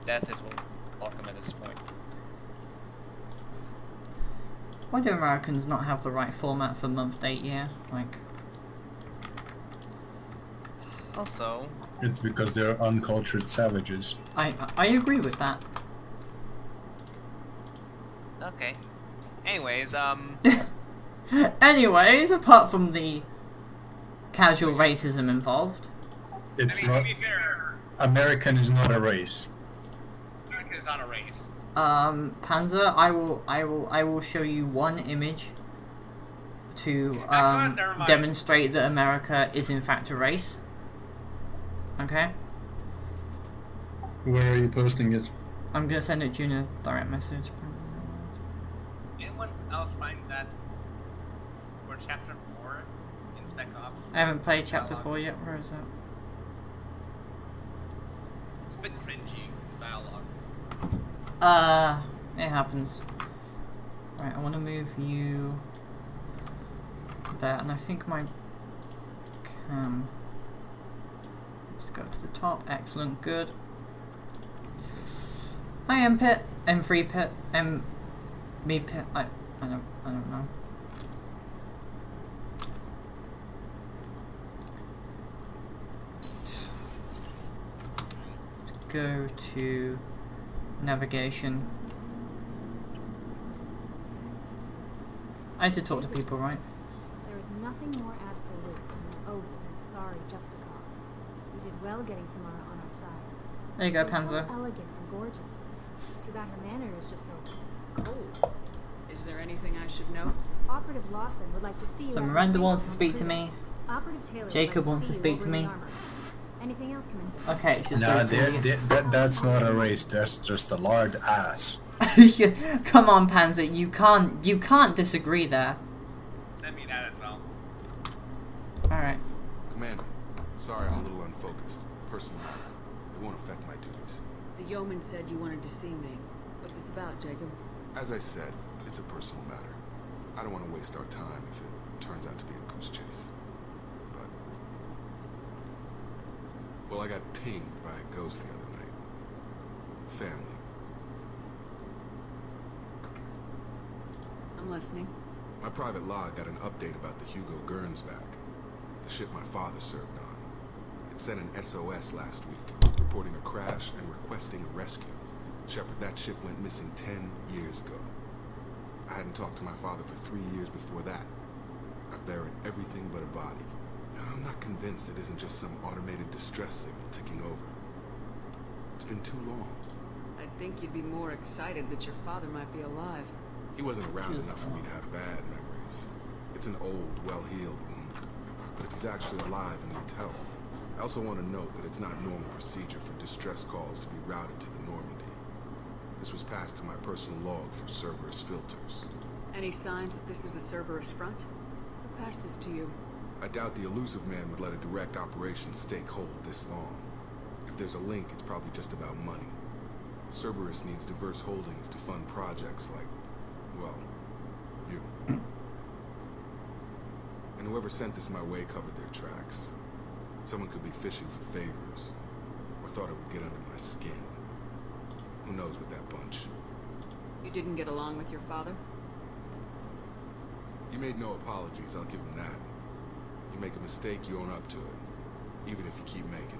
death is welcome at this point. Why do Americans not have the right format for month, date, year? Like... Also... It's because they're uncultured savages. I agree with that. Okay. Anyways, Anyways, apart from the casual racism involved. It's I mean, not... to be fair... American is not a race. American is not a race. Panzer, I will show you one image to demonstrate that America is in fact a race. Okay? Where are you posting it? I'm gonna send it to you in a direct message. Anyone else find that for chapter 4 in Spec Ops? I haven't played chapter 4 yet, where is it? It's a bit cringy, the dialogue. It happens. Right, I want to move you there, and I think my cam... Let's go to the top, excellent, good. Hi M-Pit, M3 Pit, me Pit, I don't know. Go to navigation. I had to talk to people, right? There is nothing more absolute than an oath and a sorry Justicall. We did well getting Samara on our side. There you go, She was Panzer. so elegant and gorgeous. Too bad her manner is just so cold. Is there anything I should know? Operative Lawson would like to see you. So at the Miranda station wants to on speak the to crew. me. Operative Taylor would Jacob like wants to see you speak over to in the me. armor. Anything else, Commander? Okay, it's just Nah, those two idiots. that's not a race. That's just a lard ass. Come on, Panzer, you can't disagree there. Send me that as well. Alright. Commander, sorry I'm a little unfocused. Personal matter. It won't affect my duties. The yeoman said you wanted to see me. What's this about, Jacob? As I said, it's a personal matter. I don't want to waste our time if it turns out to be a goose chase. But... well, I got pinged by a ghost the other night. Family. I'm listening. My private log got an update about the Hugo Gernsback, the ship my father served on. It sent an SOS last week, reporting a crash and requesting a rescue. Shepard, that ship went missing 10 years ago. I hadn't talked to my father for 3 years before that. I've buried everything but a body. I'm not convinced it isn't just some automated distress signal ticking over. It's been too long. I'd think you'd be more excited that your father might be alive. He wasn't around enough for me to have bad memories. It's an old, well-healed wound. But if he's actually alive and needs help, I also want to note that it's not normal procedure for distress calls to be routed to the Normandy. This was passed to my personal log through Cerberus filters. Any signs that this is a Cerberus front? Who passed this to you? I doubt the elusive man would let a direct operation stake hold this long. If there's a link, it's probably just about money. Cerberus needs diverse holdings to fund projects like, well, you. And whoever sent this my way covered their tracks. Someone could be fishing for favors, or thought it would get under my skin. Who knows with that bunch? You didn't get along with your father? You made no apologies, I'll give him that. You make a mistake, you own up to it, even if you keep making it.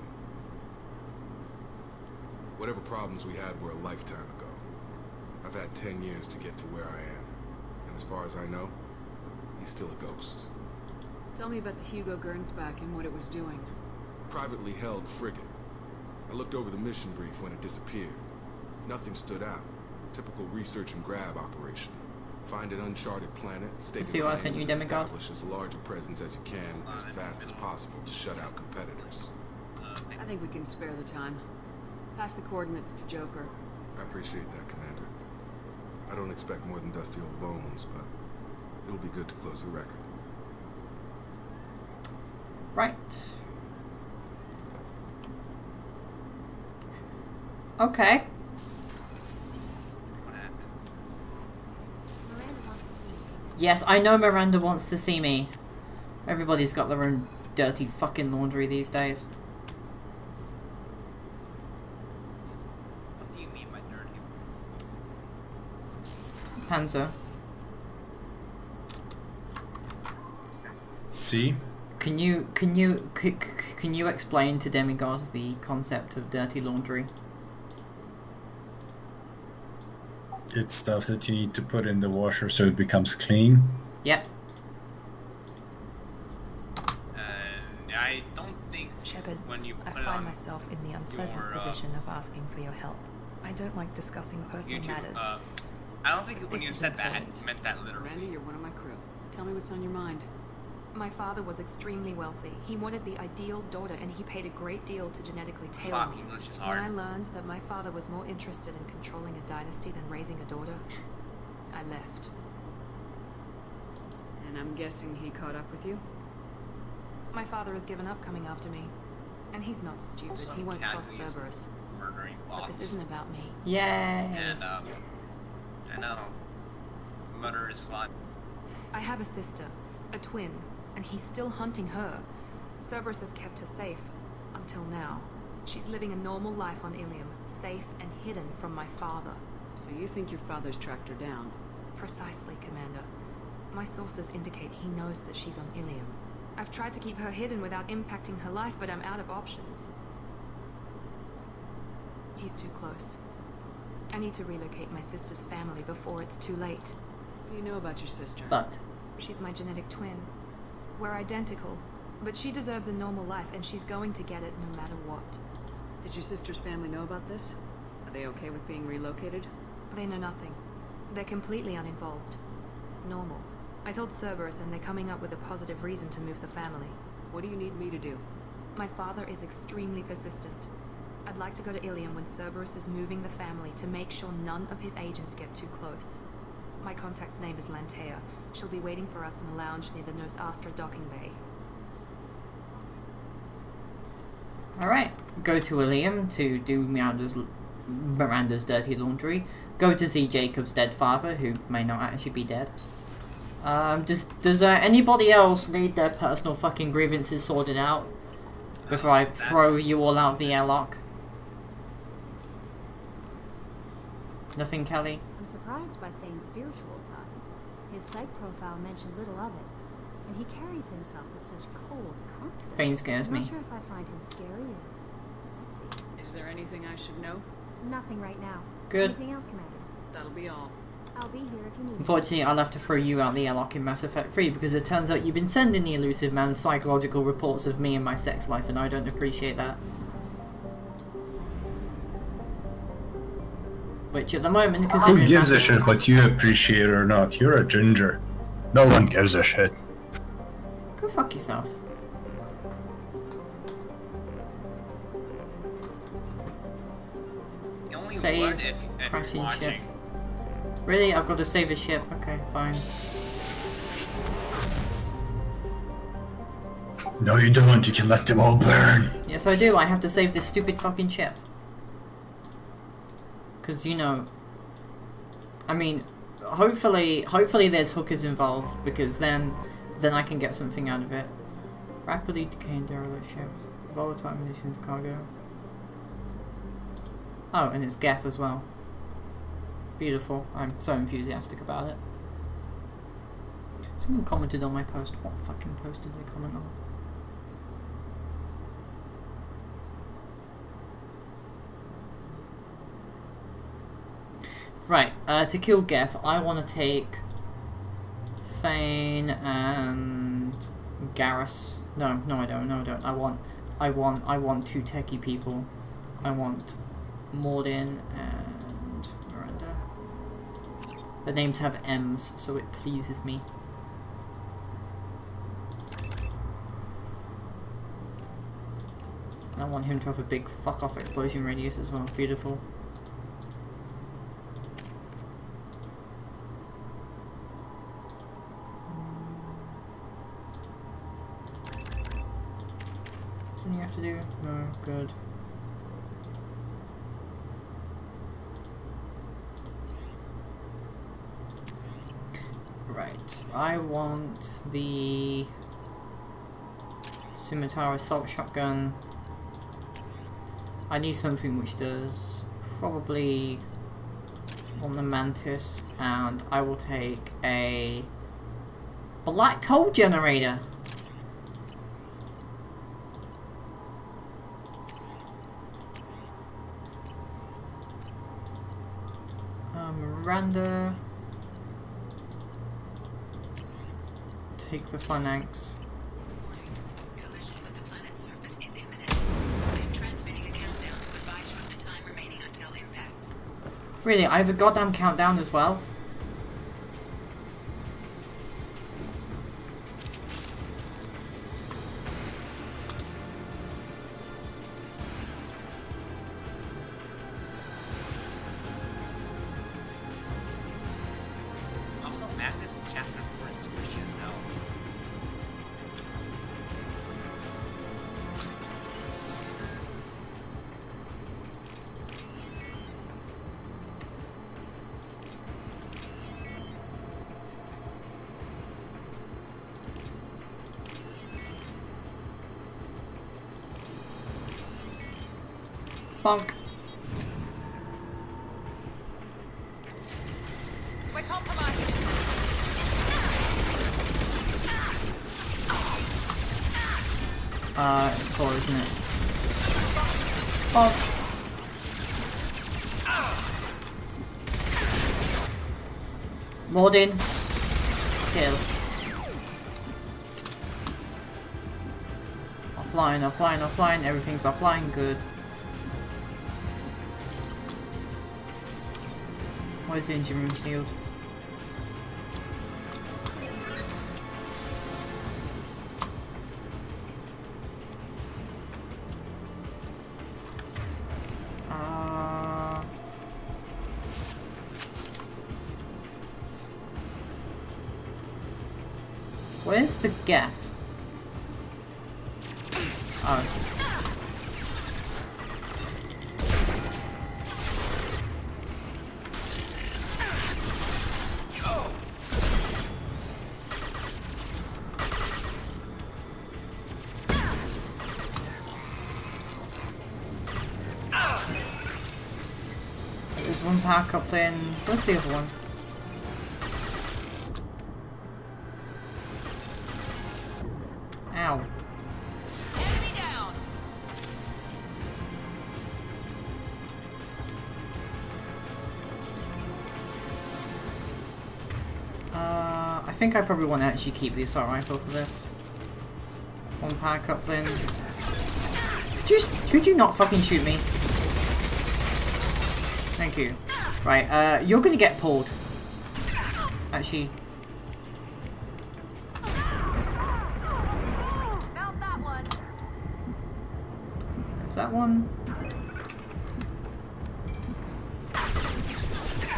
Whatever problems we had were a lifetime ago. I've had 10 years to get to where I am, and as far as I know, he's still a ghost. Tell me about the Hugo Gernsback and what it was doing. Privately held frigate. I looked over the mission brief when it disappeared. Nothing stood out. Typical research and grab operation. Find an uncharted planet, stake See what I sent you, Demigod? establish as large a presence as you can, as fast as possible to shut out competitors. I think we can spare the time. Pass the coordinates to Joker. I appreciate that, Commander. I don't expect more than dusty old bones, but it'll be good to close the record. Right. Okay. What happened? Miranda wants to see you. Yes, I know Miranda wants to see me. Everybody's got their own dirty fucking laundry these days. What do Panzer. See? Can you explain to demigods the concept of dirty laundry? It's stuff that you need to put in the washer so it becomes clean. Yep. I don't think Shepard, when you I put it find on myself in the unpleasant your, position of asking for your help. I don't like discussing personal YouTube, matters. I don't think when This you is said that, important. you meant that literally. Miranda, you're one of my crew. Tell me what's on your mind. My father was extremely wealthy. He wanted the ideal daughter, and he paid a great deal to genetically tailor Fuck, me. English is When I hard. learned that my father was more interested in controlling a dynasty than raising a daughter, I left. And I'm guessing he caught up with you? My father has given up coming after me. And he's not stupid. Also, He won't cross Cassidy's Cerberus. murdering But bots. this isn't about me. Yay! And I know. Murder is fun. I have a sister, a twin, and he's still hunting her. Cerberus has kept her safe, until now. She's living a normal life on Ilium, safe and hidden from my father. So you think your father's tracked her down? Precisely, Commander. My sources indicate he knows that she's on Ilium. I've tried to keep her hidden without impacting her life, but I'm out of options. He's too close. I need to relocate my sister's family before it's too late. What do you know about your sister? But She's my genetic twin. We're identical, but she deserves a normal life, and she's going to get it no matter what. Did your sister's family know about this? Are they okay with being relocated? They know nothing. They're completely uninvolved. Normal. I told Cerberus, and they're coming up with a positive reason to move the family. What do you need me to do? My father is extremely persistent. I'd like to go to Ilium when Cerberus is moving the family to make sure none of his agents get too close. My contact's name is Lantea. She'll be waiting for us in a lounge near the Nos Astra docking bay. alright. Go to Ilium to do Miranda's dirty laundry. Go to see Jacob's dead father, who may not actually be dead. Does anybody else need their personal fucking grievances sorted out before I throw you all out the airlock? Nothing, Kelly? I'm surprised by Thane's spiritual side. His psych profile mentioned little of it, and he carries himself with such cold confidence. Thane scares I'm me. not sure if I find him scary or sexy. Is there anything I should know? Nothing right now. Good. Anything else, Commander? That'll be all. I'll be here if you need me. Unfortunately, I'll have to throw you out the airlock in Mass Effect 3 because it turns out you've been sending the elusive man psychological reports of me and my sex life, and I don't appreciate that. Which at the moment, because Who gives a shit what you appreciate or not? You're a ginger. No one gives a shit. Go fuck yourself. You only Save would if you're crashing ship. watching. Really? I've got to save a ship. Okay, fine. No, you don't. You can let them all burn. Yes, I do. I have to save this stupid fucking ship. Because, you know... I mean, hopefully there's hookers involved, because then I can get something out of it. Rapidly decaying derelict ship. Volatile munitions cargo. Oh, and it's Geth as well. Beautiful. I'm so enthusiastic about it. Someone commented on my post. What fucking post did they comment on? Right, to kill Geth, I want to take Thane and Garrus. No, I don't. No, I don't. I want two techie people. I want Mordin and Miranda. The names have M's, so it pleases me. I want him to have a big fuck off explosion radius as well. Beautiful. What you have to do? No, good. Right, I want the Scimitar Assault Shotgun. I need something which does probably on the Mantis, and I will take a black hole generator. Miranda. Take the Phalanx. Collision with the planet's surface is imminent. I'm transmitting a countdown to advise you of the time remaining until impact. Really, I have a goddamn countdown as well? Also, Magnus in chapter 4 is squishy as hell. Bonk. We're compromised. It's 4, isn't it? Bonk. Mordin. Kill. Offline, offline, offline. Everything's offline. Good. Why is the engine room sealed? Where's the gaff? Oh. There's one power coupling. Where's the other one? Ow. Enemy down. I think I probably want to actually keep the assault rifle for this. One power coupling. Could you not fucking shoot me? Thank you. Right, you're gonna get pulled. Actually. Found that one. Is that one?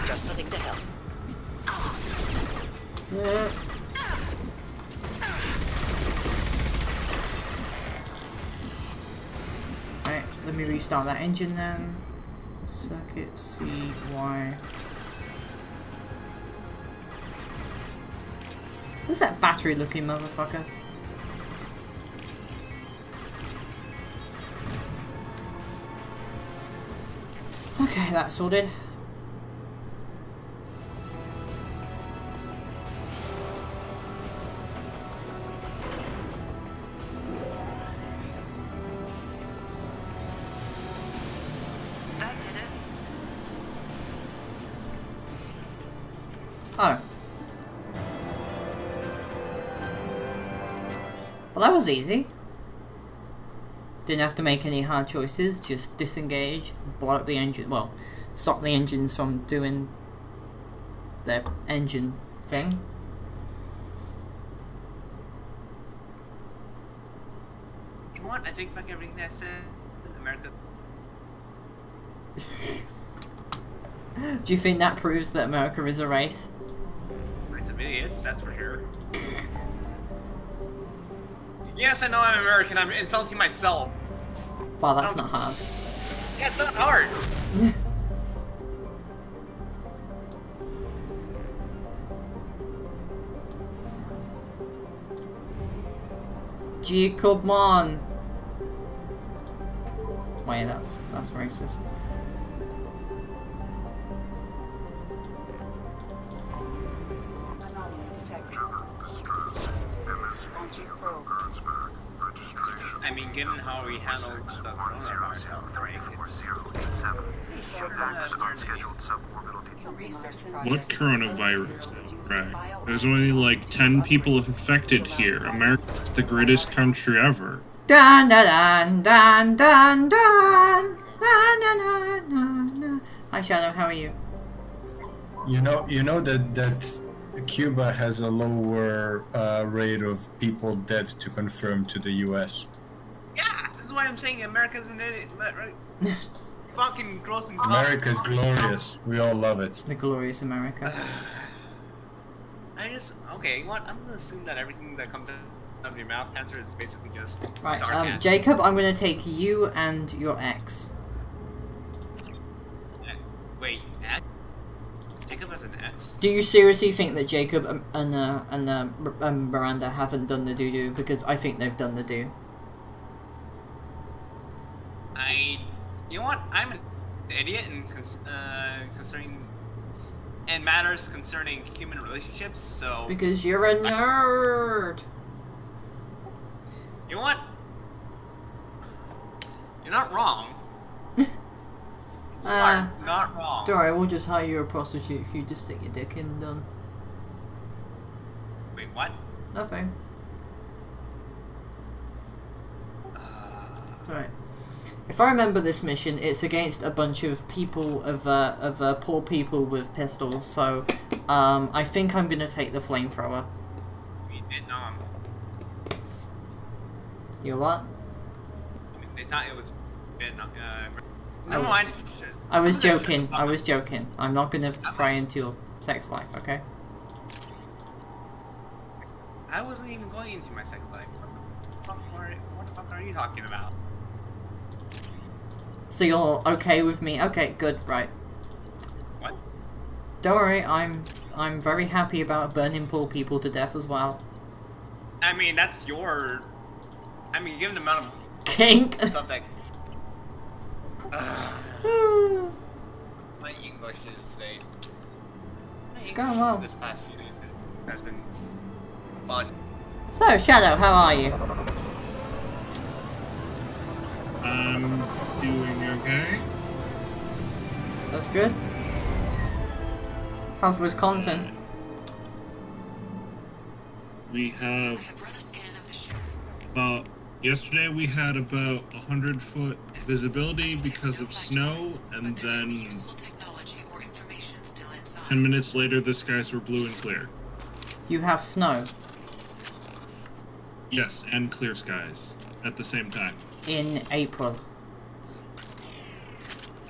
Just nothing to help. Right, let me restart that engine then. Circuit C, Y. What's that battery looking motherfucker? Okay, that's sorted. That did it. Oh. Well, that was easy. Didn't have to make any hard choices, just disengage, blow up the engine, well, stop the engines from doing their engine thing. You know what? I take back everything I said. America. Do you think that proves that America is a race? Race of idiots, that's for sure. Yes, I know I'm American. I'm insulting myself. Well, that's not hard. Yeah, it's not hard. Jacob, man. Wait, that's racist. given how we handled the coronavirus outbreak, it's pretty sure that What coronavirus? Right. There's only like 10 people infected here. America's the greatest country ever. Dun dun dun dun dun dun. Na, na, na, na, na. Hi Shadow, how are you? You know that Cuba has a lower rate of people dead to confirm to the U.S. yeah. This is why I'm saying America's an idiot. Right? It's fucking gross and America's glorious. We all love it. The glorious America. Okay. You know what? I'm gonna assume that everything that comes out of your mouth answer is basically just Right, sarcasm. Jacob, I'm gonna take you and your ex. Wait, X? Jacob has an X? Do you seriously think that Jacob and Miranda haven't done the doo-doo? Because I think they've done the do. You know what? I'm an idiot in matters concerning human relationships. So It's because you're a nerd. you know what? You're not wrong. You are not wrong. Don't worry, we'll just hire you a prostitute if you just stick your dick in and done. Wait, what? Nothing. Right. If I remember this mission, it's against a bunch of people of poor people with pistols. So, I think I'm gonna take the flamethrower. Vietnam. You what? I mean, they thought it was Vietnam. I Never was- mind. Shit. I was joking. I was joking. I'm not gonna pry into your sex life, okay? I wasn't even going into my sex life. What the fuck are you talking about? So you're okay with me? Okay, good, right. What? Don't worry, I'm very happy about burning poor people to death as well. I mean, that's your. I mean, given the amount of Kink. stuff that. My English is today. It's going well. This past few days has been fun. So, Shadow, how are you? I'm doing okay. That's good. How's Wisconsin? We have yesterday we had about 100-foot visibility because of snow, and then 10 minutes later the skies were blue and clear. You have snow Yes, and clear skies at the same time. in April.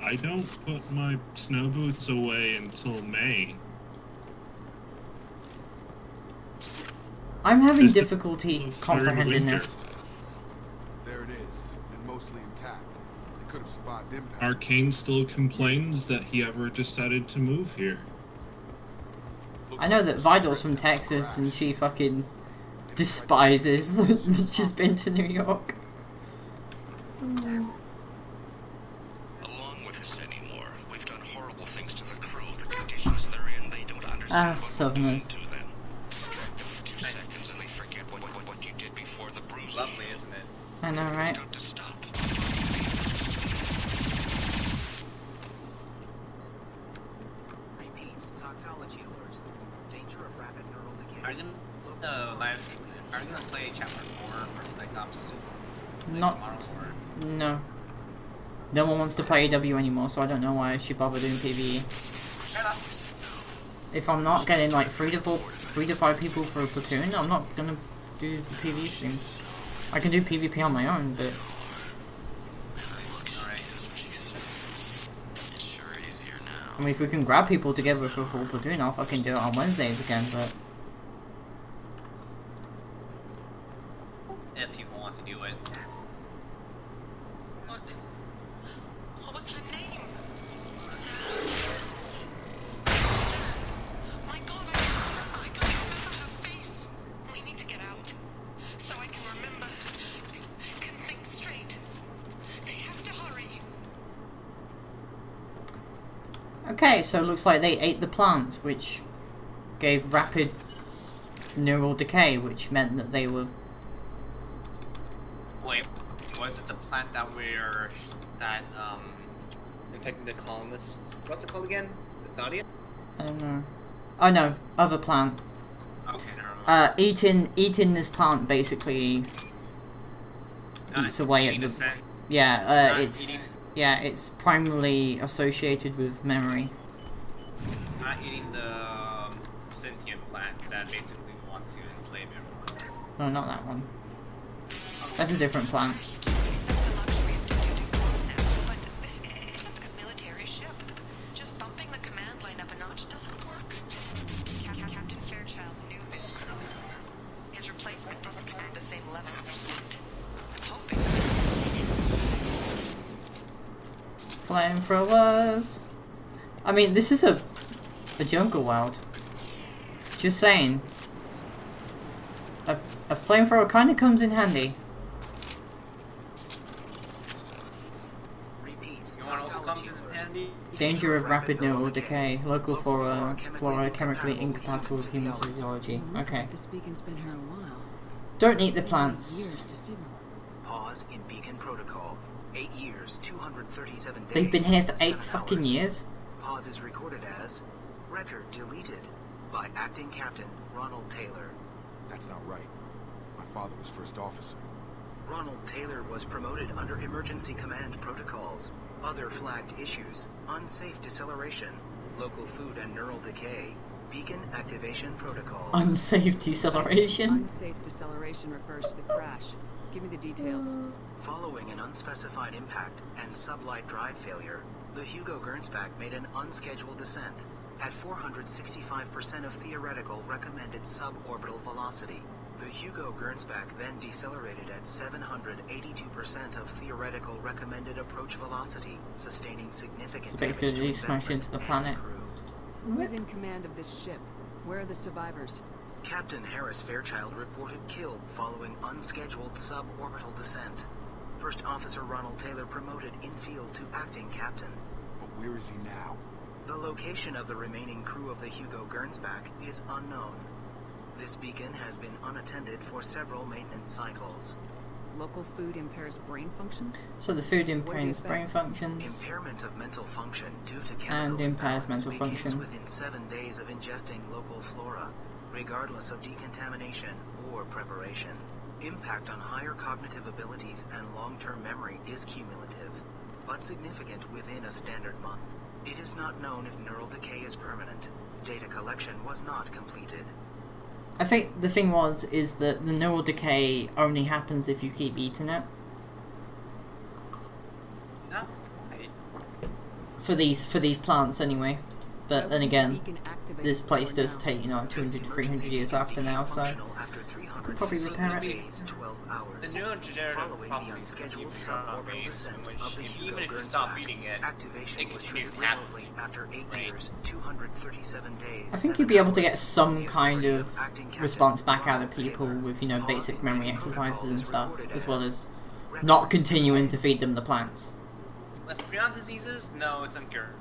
I don't put my snow boots away until May. I'm having Just a difficulty little comprehending winter. this. There it is, and mostly intact. It could have survived impact. Arcane still complains that he ever decided to move here. I know that Vidal's from Texas and she fucking despises that she's been to New York. Along with us anymore. We've done horrible things to the crew. The conditions they're in, they don't understand. Ah, what we're Southerners. doing to them. Distract them for 2 seconds and they forget what you did before the bruise. Lovely, isn't it? I know, right? It's got to stop. Repeat, toxology alert. Danger of rapid neural decay. Are you gonna play chapter 4 for Spec Ops? Like Not. tomorrow, No. No one wants to play AW anymore, so I don't know why I should bother doing PvE. Fair enough. If I'm not getting like 3 to 5 people for a platoon, I'm not gonna do the PvE streams. I can do PvP on my own, but Alright. I mean, if we can grab people together for a full platoon, I'll fucking do it on Wednesdays again, but If people want to do it. What was her name? My God, I can't remember her face. We need to get out, so I can remember, can think straight. They have to hurry. okay, so it looks like they ate the plants, which gave rapid neural decay, which meant that they were Wait, was it the plant that infected the colonists? What's it called again? The Thadia? I don't know. Oh no, other plant. Okay, never mind. Eating this plant basically eats away at the. Yeah, it's primarily associated with memory. Not eating the sentient plant that basically wants to enslave everyone. No, not that one. That's a different plant. Flamethrowers. I mean, this is a jungle world. Just saying. A flamethrower kind of comes in handy. You know what else comes in handy? Danger of rapid neural decay. Local flora chemically incompatible with human physiology. Okay. This beacon's been here a while. Don't eat the plants. Years to see them. Pause in beacon protocol. 8 years, 237 days. They've been here for 8 7 fucking hours. years. Pause is recorded as record deleted by acting captain Ronald Taylor. That's not right. My father was first officer. Ronald Taylor was promoted under emergency command protocols. Other flagged issues: unsafe deceleration, local food and neural decay, beacon activation protocols. Unsafe deceleration. Unsafe deceleration refers to the crash. Give me the details. Following an unspecified impact and sublight drive failure, the Hugo Gernsback made an unscheduled descent at 465% of theoretical recommended suborbital velocity. The Hugo Gernsback then decelerated at 782% of theoretical recommended approach velocity, sustaining significant So damage basically to smashed into the planet. crew. Who is in command of this ship? Where are the survivors? Captain Harris Fairchild reported killed following unscheduled suborbital descent. First Officer Ronald Taylor promoted in-field to acting captain. But where is he now? The location of the remaining crew of the Hugo Gernsback is unknown. This beacon has been unattended for several maintenance cycles. Local food impairs brain functions? So the food impairs brain functions. Impairment of mental function due to chemical And impairs imbalance mental begins function. within 7 days of ingesting local flora, regardless of decontamination or preparation. Impact on higher cognitive abilities and long-term memory is cumulative, but significant within a standard month. It is not known if neural decay is permanent. Data collection was not completed. I think the thing is that the neural decay only happens if you keep eating it. Not quite. For these plants anyway. But then again, Beacon activated this place before does now. take, 200 to 300 years after now, so could probably repair it. The neurodegenerative properties can keep base, in which even if you stop eating it, it continues happening. After 8 Right. years, 237 days. I think you'd be able to get some kind of response back out of people with, basic memory exercises and stuff, as well as not continuing to feed them the plants. With prion diseases, no, it's incurable.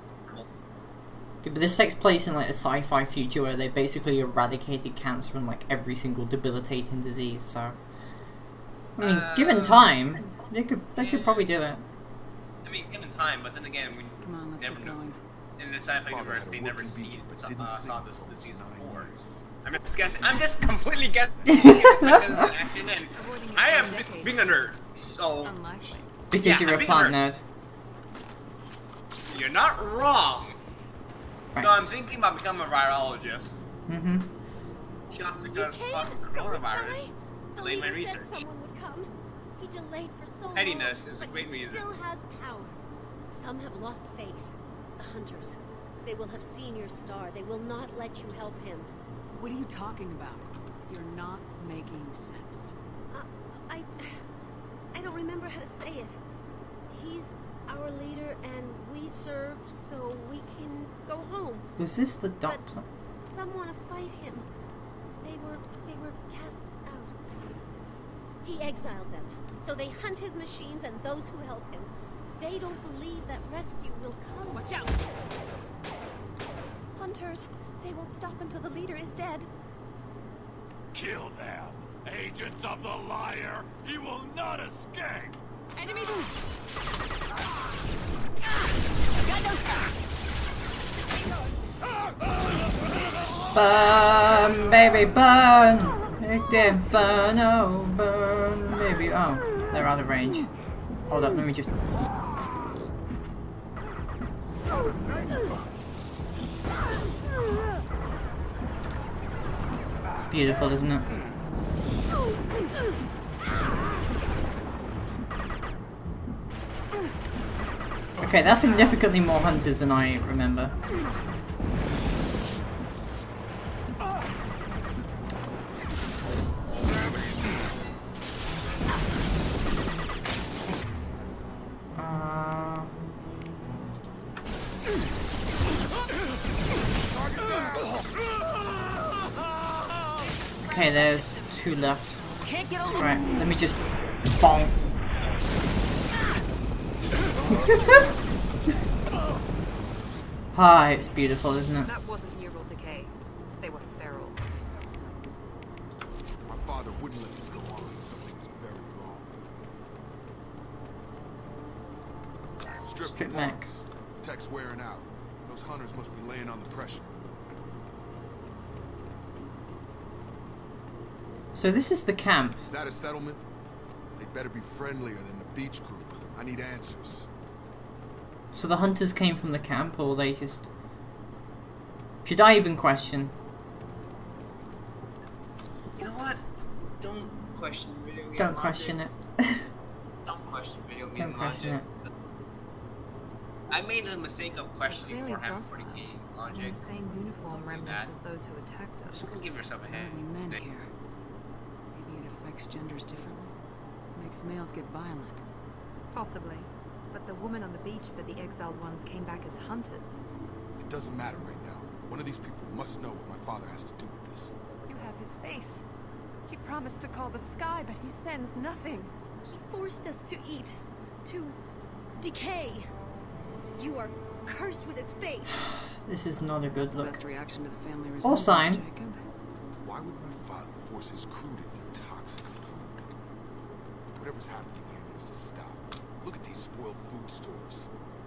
But this takes place in like a sci-fi future where they basically eradicated cancer and like every single debilitating disease. So, I mean, given time, they could probably do it. I mean, given time, but then again, we Come on, let's never get know. going. In the sci-fi Father universe, had a they never working beacon, but didn't saw sing this for disease 9 before. years. I'm just guessing. I'm just completely guessing. Because of action, and I am being a nerd, so Unlikely. Because Yeah, you're I'm a being plant nerd. nerd. You're not wrong. Right. So I'm thinking about becoming a virologist, Mm-hmm. just because fucking coronavirus delayed my research. Someone would come. He delayed for so long. Pettiness is a but great he reason. Still has power. Some have lost faith. The hunters. They will have seen your star. They will not let you help him. What are you talking about? You're not making sense. I don't remember how to say it. He's our leader, and we serve so we can go home. Was this the doctor? Some want to fight him. They were cast out. He exiled them, so they hunt his machines and those who help him. They don't believe that rescue will come. Watch out! Hunters, they won't stop until the leader is dead. Kill them! Agents of the liar! He will not escape! Enemies! Burn, baby, burn! Make the inferno burn, baby. Oh, they're out of range. Hold up, let me just. It's beautiful, isn't it? Okay, that's significantly more hunters than I remember. Okay, there's 2 left. Right, let me just bonk. Hi, it's beautiful, isn't it? That wasn't neural decay. They were feral. My father wouldn't let this go on. Something is very wrong. Strip mech. Tech's wearing out. Those hunters must be laying on the pressure. So this is the camp. Is that a settlement? They better be friendlier than the beach group. I need answers. So the hunters came from the camp, or they just... Should I even question? You know what? Don't question video game Don't logic. question it. Don't question video game Don't question logic. it. I made the mistake of questioning Really Warhammer docile. 40k In logic. the same uniform Don't do remnants that. as those who attacked us. Just give yourself a What hand. are we meant here? Maybe it affects genders differently. Makes males get violent. Possibly. But the woman on the beach said the exiled ones came back as hunters. It doesn't matter right now. One of these people must know what my father has to do with this. You have his face. He promised to call the sky, but he sends nothing. He forced us to eat. To decay. You are cursed with his face. This is not a good look. Best reaction to the family Or resemblance, sign. Jacob. Why would my father force his crew to eat toxic food? Whatever's happening here needs to stop. Look at these spoiled food stores.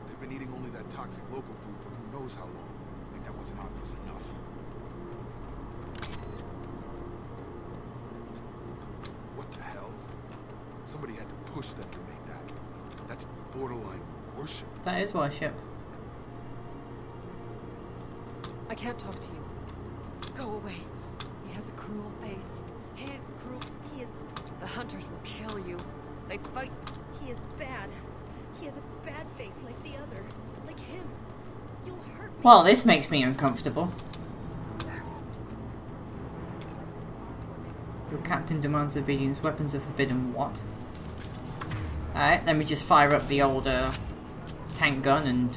They've been eating only that toxic local food for who knows how long. I think that wasn't obvious enough. What the hell? Somebody had to push them to make that. That's borderline worship. That is worship. I can't talk to you. Go away. He has a cruel face. His cruel. He is. The hunters will kill you. They fight. He is bad. He has a bad face like the other. Like him. You'll hurt me. Well, this makes me uncomfortable. Your captain demands obedience. Weapons are forbidden. What? Alright, let me just fire up the old tank gun and...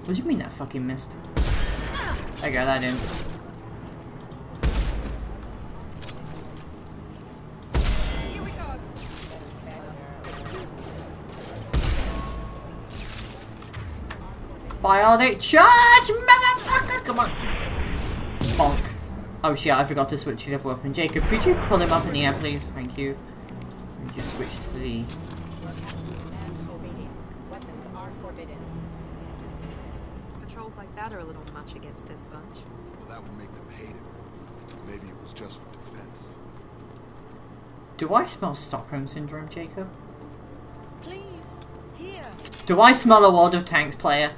What do you mean that fucking missed? There you go, that in. Here we go. Biotic charge, motherfucker! Come on. Bonk. Oh shit, I forgot to switch to the other weapon. Jacob, could you pull him up in the air, please? Thank you. Let me just switch to the... Weapons are forbidden. Patrols like that are a little much against this bunch. Well, that would make them hate him. Maybe it was just for defense. Do I smell Stockholm Syndrome, Jacob? Please. Here. Do I smell a World of Tanks player?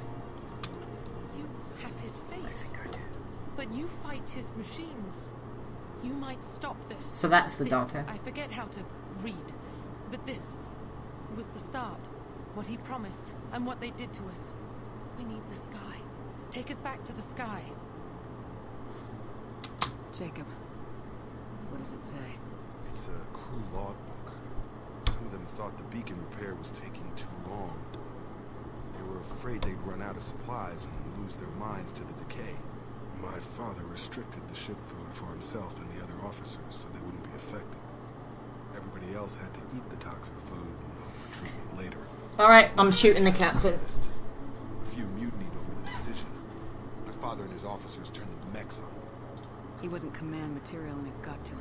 You have his face. I think I do. But you fight his machines. You might stop this. So that's the This- doctor. I forget how to read. But this was the start. What he promised and what they did to us. We need the sky. Take us back to the sky. Jacob, what does it say? It's a crew logbook. Some of them thought the beacon repair was taking too long. They were afraid they'd run out of supplies and lose their minds to the decay. My father restricted the ship food for himself and the other officers so they wouldn't be affected. Everybody else had to eat the toxic food and hope for treatment later. Alright, I'm shooting the captain. A few mutinied over the decision. My father and his officers turned the mechs on. He wasn't command material and it got to him.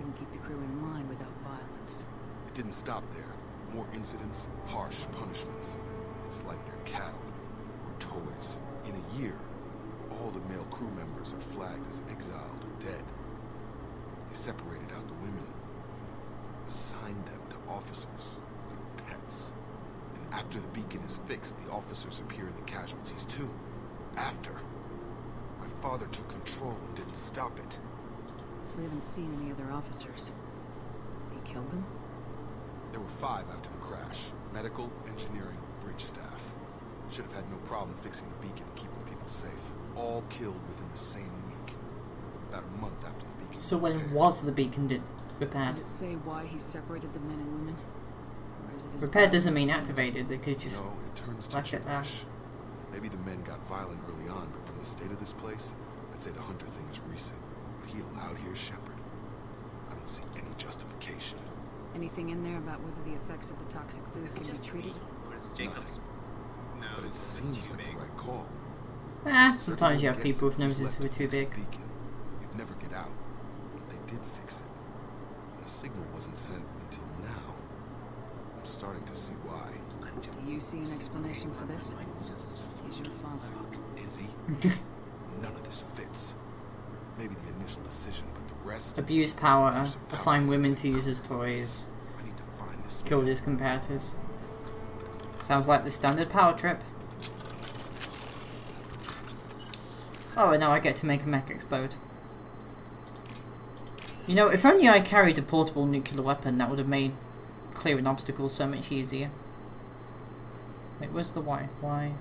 couldn't keep the crew in line without violence. It didn't stop there. More incidents, harsh punishments. It's like they're cattle or toys. In a year, all the male crew members are flagged as exiled or dead. They separated out the women, assigned them to officers like pets. And after the beacon is fixed, the officers appear in the casualties too. After. My father took control and didn't stop it. We haven't seen any other officers. He killed them? There were 5 after the crash. Medical, engineering, bridge staff. Should have had no problem fixing the beacon and keeping people safe. All killed within the same week. About a month after the beacon. So when was the beacon repaired? Does it say why he separated the men and women? Or is it his Repaired doesn't violence? mean activated, they could just No, it turns to left it there. gibberish. Maybe the men got violent early on, but from the state of this place, I'd say the Hunter thing is recent. What he allowed here, Shepard, I don't see any justification. Anything in there about whether the effects of the toxic food can be treated? Or is Jacob's? No. But it seems like the right call. Sometimes you have people with noses who are too big. Beacon. You'd never get out, but they did fix it. And the signal wasn't sent until now. I'm starting to see why. Do you see an explanation for this? He's your father. Is he? None of this fits. Maybe the initial decision, but the rest... Abuse power, assign women to use as toys, I need to find this killed his comparators. Sounds like the standard power trip. Oh, and now I get to make a mech explode. You know, if only I carried a portable nuclear weapon, that would have made clearing obstacles so much easier. Wait, where's the Y? Y.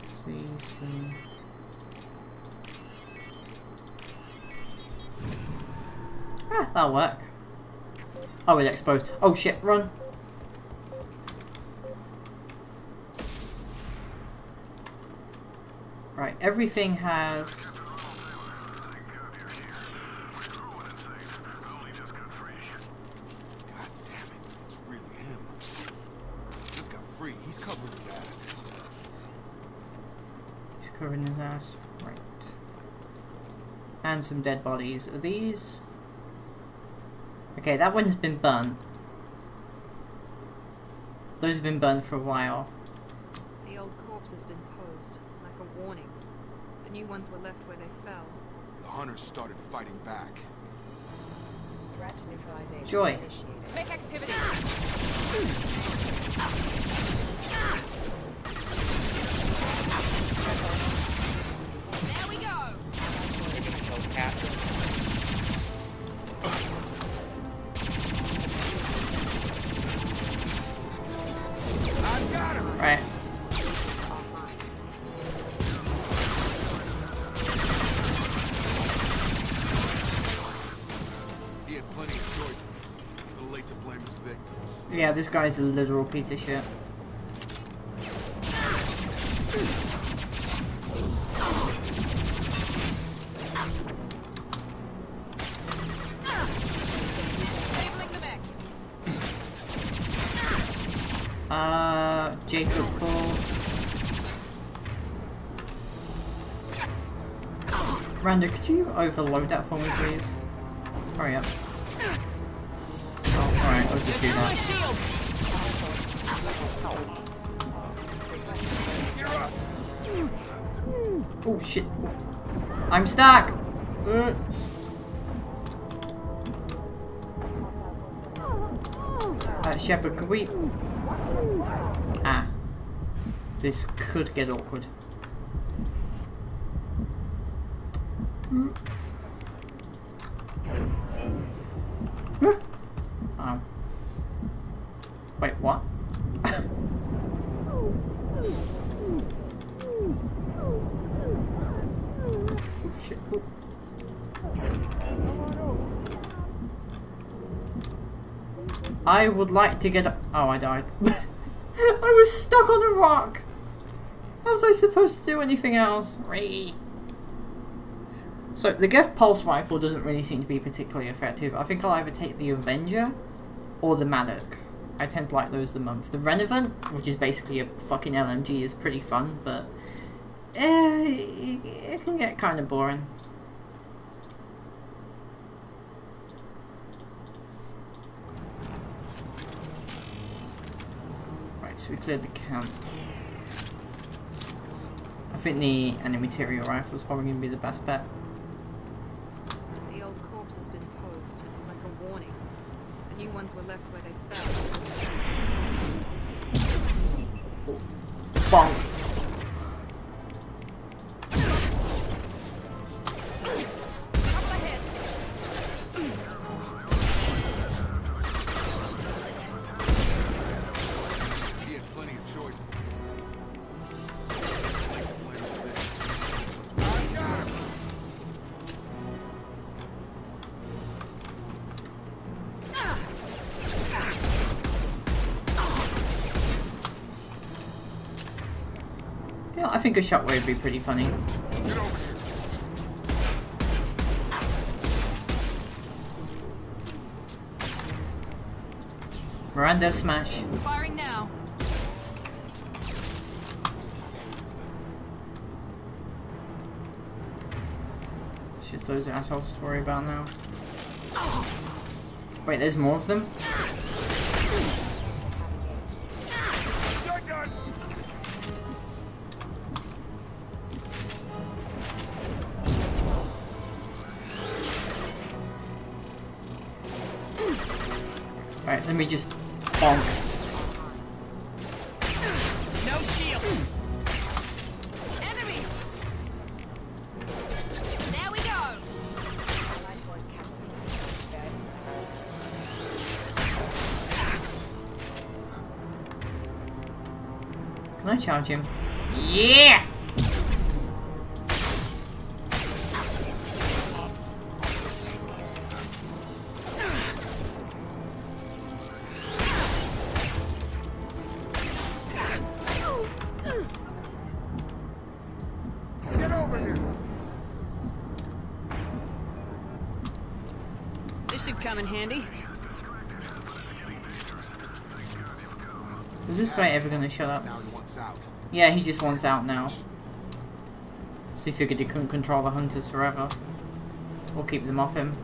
C. Ah, that'll work. Oh, it exposed. Oh shit, run! Right, everything has... God damn it, it's really him. Just got free. He's covering his ass. He's covering his ass. Right. And some dead bodies. Are these... Okay, that one's been burnt. Those have been burnt for a while. The old corpse has been posed, like a warning. The new ones were left where they fell. The hunters started fighting back. Threat neutralization Joy. initiated. Make activity! There we go! I've got him! Right. He had plenty of choices. A little late to blame his victims. Yeah, this guy's a literal piece of shit. Jacob Cole. Randa, could you overload that for me, please? Hurry up. Oh, alright, I'll just do that. Oh shit. I'm stuck! Shepard, could we... Ah. This could get awkward. Oh. Wait, what? Oh shit. Oh. I would like to get a... Oh, I died. I was stuck on a rock! How was I supposed to do anything else? So, the Geth Pulse Rifle doesn't really seem to be particularly effective. I think I'll either take the Avenger or the Maddock. I tend to like those the most. The Renovant, which is basically a fucking LMG, is pretty fun, but it can get kind of boring. Right, so we cleared the camp. I think the anti-material rifle is probably going to be the best bet. The old corpse has been posed, like a warning. The new ones were left where they fell. Bonk. Yeah, I think a shotwave would be pretty funny. Miranda smash. Firing now. It's just those assholes to worry about now. Wait, there's more of them? Alright, let me just bonk. No shield. Enemy. There we go. Can I charge him? Yeah! This should come in handy. Is this guy ever gonna shut up? Yeah, he just wants out now. So he figured he couldn't control the hunters forever. We'll keep them off him.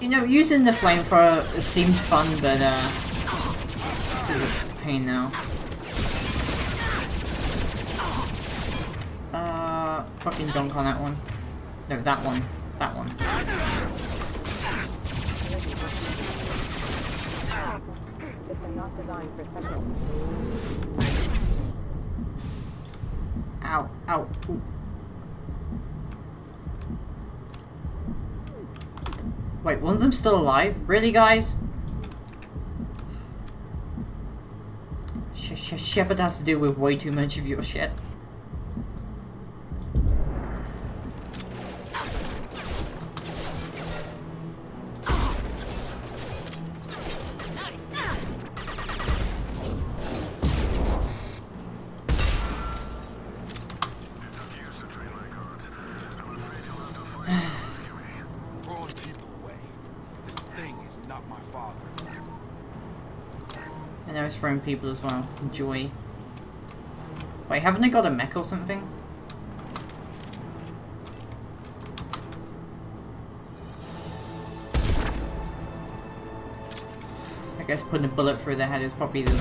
You know, using the flamethrower seemed fun, but it's a pain now. Fucking dunk on that one. No, that one. That one. Ow, ow, ooh. Wait, one of them still alive? Really, guys? Shepard has to deal with way too much of your shit. I know it's throwing people as well. Joy. Wait, haven't they got a mech or something? I guess putting a bullet through their head is probably the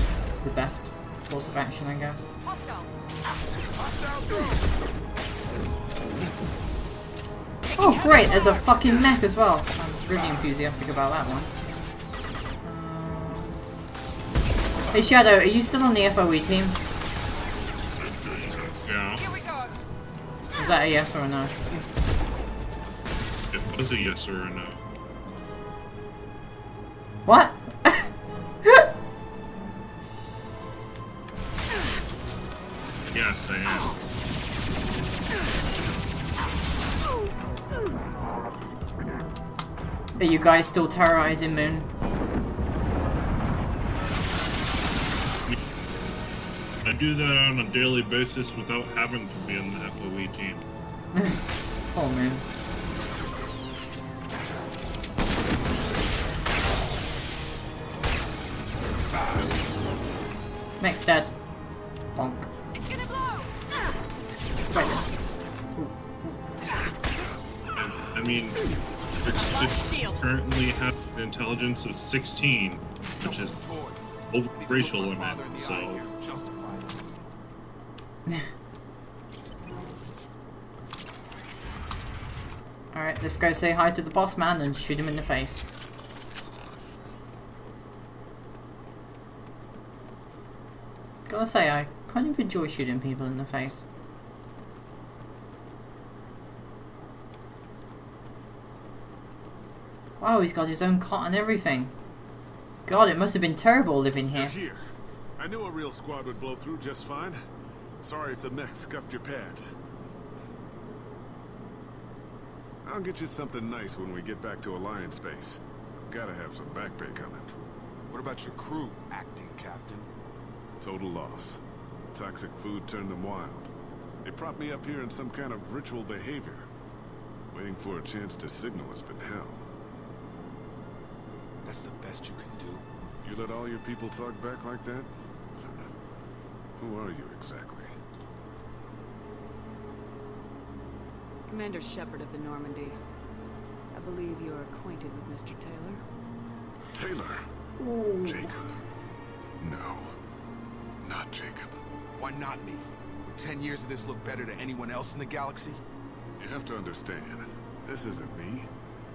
best course of action, I guess. Oh great, there's a fucking mech as well. I'm really enthusiastic about that one. Hey Shadow, are you still on the FOE team? Yeah. Was that a yes or a no? It was a yes or a no. What? Yes, I am. Are you guys still terrorizing Moon? I do that on a daily basis without having to be on the FOE team. Oh man. Mech's dead. Bonk. It's gonna blow. Wait. Ooh. I mean, it currently has an intelligence of 16, which is over racial limit, so... Alright, let's go say hi to the boss man and shoot him in the face. Gotta say, I kind of enjoy shooting people in the face. Wow, he's got his own cot and everything. God, it must have been terrible living here. Here. I knew a real squad would blow through just fine. Sorry if the mech scuffed your pads. I'll get you something nice when we get back to Alliance Base. Gotta have some back pay coming. What about your crew, acting captain? Total loss. Toxic food turned them wild. They propped me up here in some kind of ritual behavior. Waiting for a chance to signal has been hell. That's the best you can do. You let all your people talk back like that? Who are you exactly? Commander Shepard of the Normandy. I believe you're acquainted with Mr. Taylor. Taylor? Ooh. Jacob? No. Not Jacob. Why not me? Would 10 years of this look better to anyone else in the galaxy? You have to understand, this isn't me.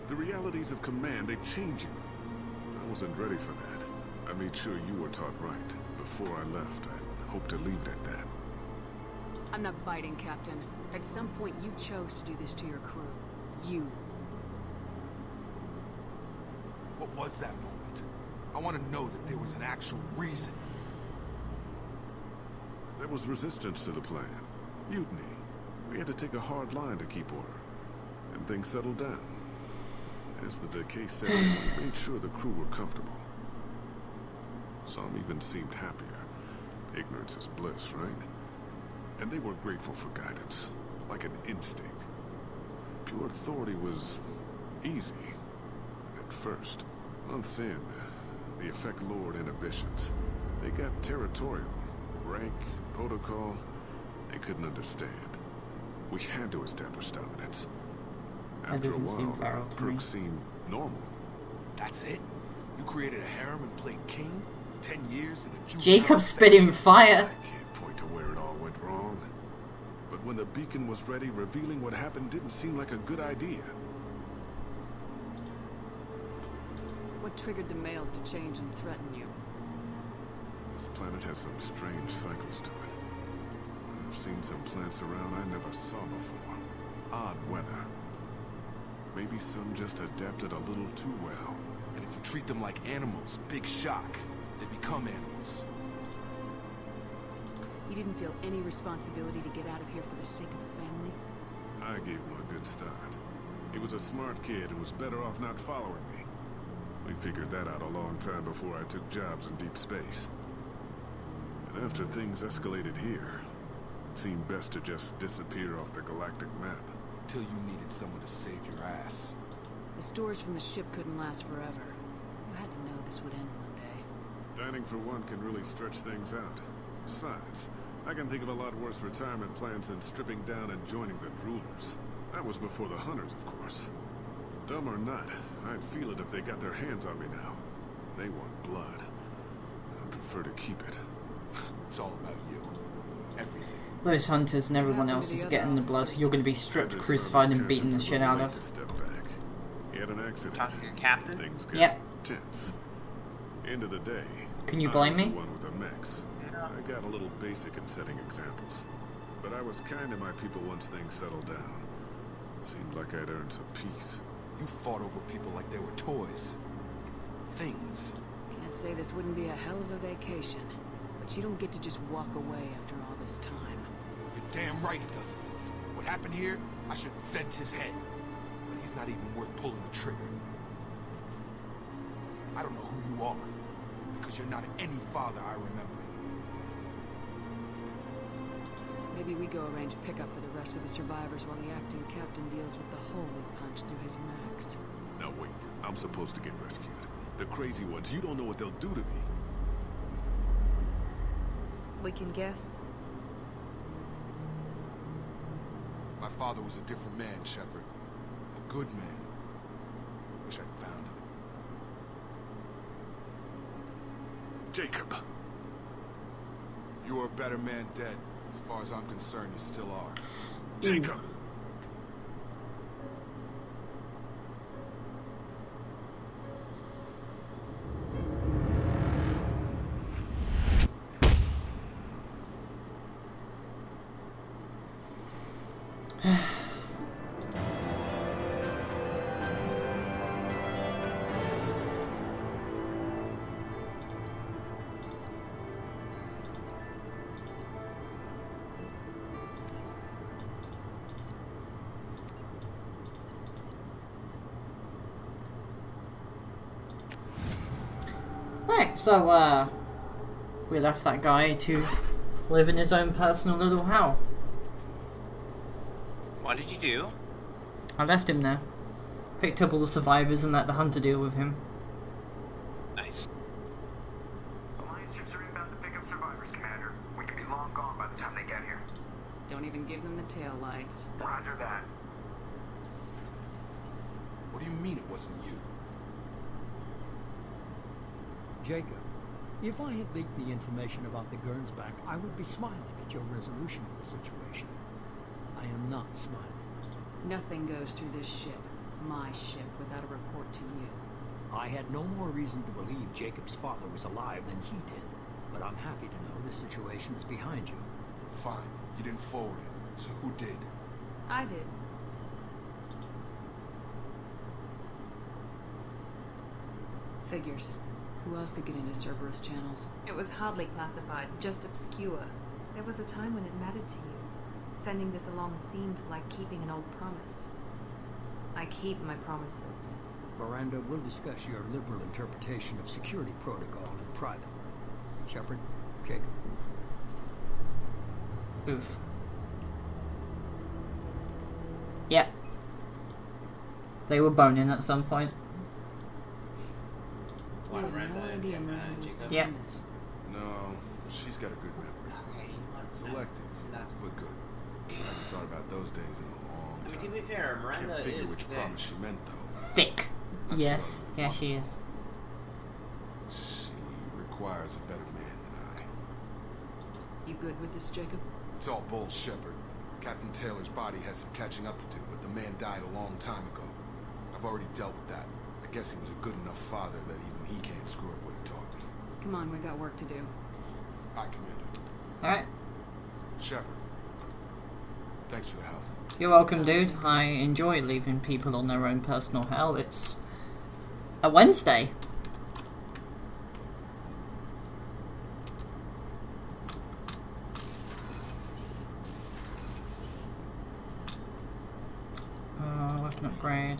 The realities of command, they change you. I wasn't ready for that. I made sure you were taught right. Before I left, I hoped to leave it at that. I'm not biting, Captain. At some point, you chose to do this to your crew. You. What was that moment? I want to know that there was an actual reason. There was resistance to the plan. Mutiny. We had to take a hard line to keep order. And things settled down. As the decay set in, we made sure the crew were comfortable. Some even seemed happier. Ignorance is bliss, right? And they were grateful for guidance, like an instinct. Pure authority was easy, at first. Months in, the effect lowered inhibitions. They got territorial. Rank, protocol, they couldn't understand. We had to establish dominance. After a while, perks seemed normal. That's it? You created a harem and played king? 10 years in a juvenile Jacob spitting fire. I can't point to where it all went wrong. But when the beacon was ready, revealing what happened didn't seem like a good idea. What triggered the males to change and threaten you? This planet has some strange cycles to it. I've seen some plants around I never saw before. Odd weather. Maybe some just adapted a little too well. And if you treat them like animals, big shock. They become animals. You didn't feel any responsibility to get out of here for the sake of family? I gave him a good start. He was a smart kid and was better off not following me. We figured that out a long time before I took jobs in deep space. And after things escalated here, it seemed best to just disappear off the galactic map. Till you needed someone to save your ass. The stores from the ship couldn't last forever. You had to know this would end one day. Dining for one can really stretch things out. Besides, I can think of a lot worse retirement plans than stripping down and joining the rulers. That was before the hunters, of course. Dumb or not, I'd feel it if they got their hands on me now. They want blood. I'd prefer to keep it. It's all about you. Everything. Those hunters and everyone else is getting the blood. You're going to be stripped, crucified, and beaten the shit out of. Step back. He had an accident. Talking to your captain? Things got Yep. tense. End of the day. Can you blame I was me? the one with the mechs. I got a little basic in setting examples. But I was kind to my people once things settled down. Seemed like I'd earned some peace. You fought over people like they were toys. Things. Can't say this wouldn't be a hell of a vacation. But you don't get to just walk away after all this time. You're damn right it doesn't. What happened here, I should vent his head. But he's not even worth pulling the trigger. I don't know who you are. Because you're not any father I remember. Maybe we go arrange pickup for the rest of the survivors while the acting captain deals with the hole we punched through his max. Now wait, I'm supposed to get rescued. The crazy ones, you don't know what they'll do to me. We can guess. My father was a different man, Shepard. A good man. Wish I'd found him. Jacob. You were a better man dead. As far as I'm concerned, you still are. Jacob. Right, so we left that guy to live in his own personal little hell. What did you do? I left him there. Picked up all the survivors and let the hunter deal with him. Nice. Alliance ships are inbound to pick up survivors, Commander. We could be long gone by the time they get here. Don't even give them the tail lights. Roger that. What do you mean it wasn't you? Jacob, if I had leaked the information about the Gernsback, I would be smiling at your resolution of the situation. I am not smiling. Nothing goes through this ship, my ship, without a report to you. I had no more reason to believe Jacob's father was alive than he did, but I'm happy to know the situation is behind you. Fine, you didn't forward it, so who did? I did. Figures. Who else could get into Cerberus channels? It was hardly classified, just obscure. There was a time when it mattered to you. Sending this along seemed like keeping an old promise. I keep my promises. Miranda, we'll discuss your liberal interpretation of security protocol in private. Shepard, Jacob. Oof. Yep. They were boning at some point. You have no idea Miranda was behind Yep. this. No, she's got a good memory. Selective, but good. I haven't thought about those days in a long time. To be fair, Miranda Can't figure is which thick. promise she meant, though. Thick. Yes. Yeah, she is. She requires a better man than I. You good with this, Jacob? It's all bull, Shepard. Captain Taylor's body has some catching up to do, but the man died a long time ago. I've already dealt with that. I guess he was a good enough father that even he can't screw up what he taught me. Come on, we got work to do. I Commander. Alright. Shepard. Thanks for the help. You're welcome, dude. I enjoy leaving people on their own personal hell. It's a Wednesday. Weapon upgrade.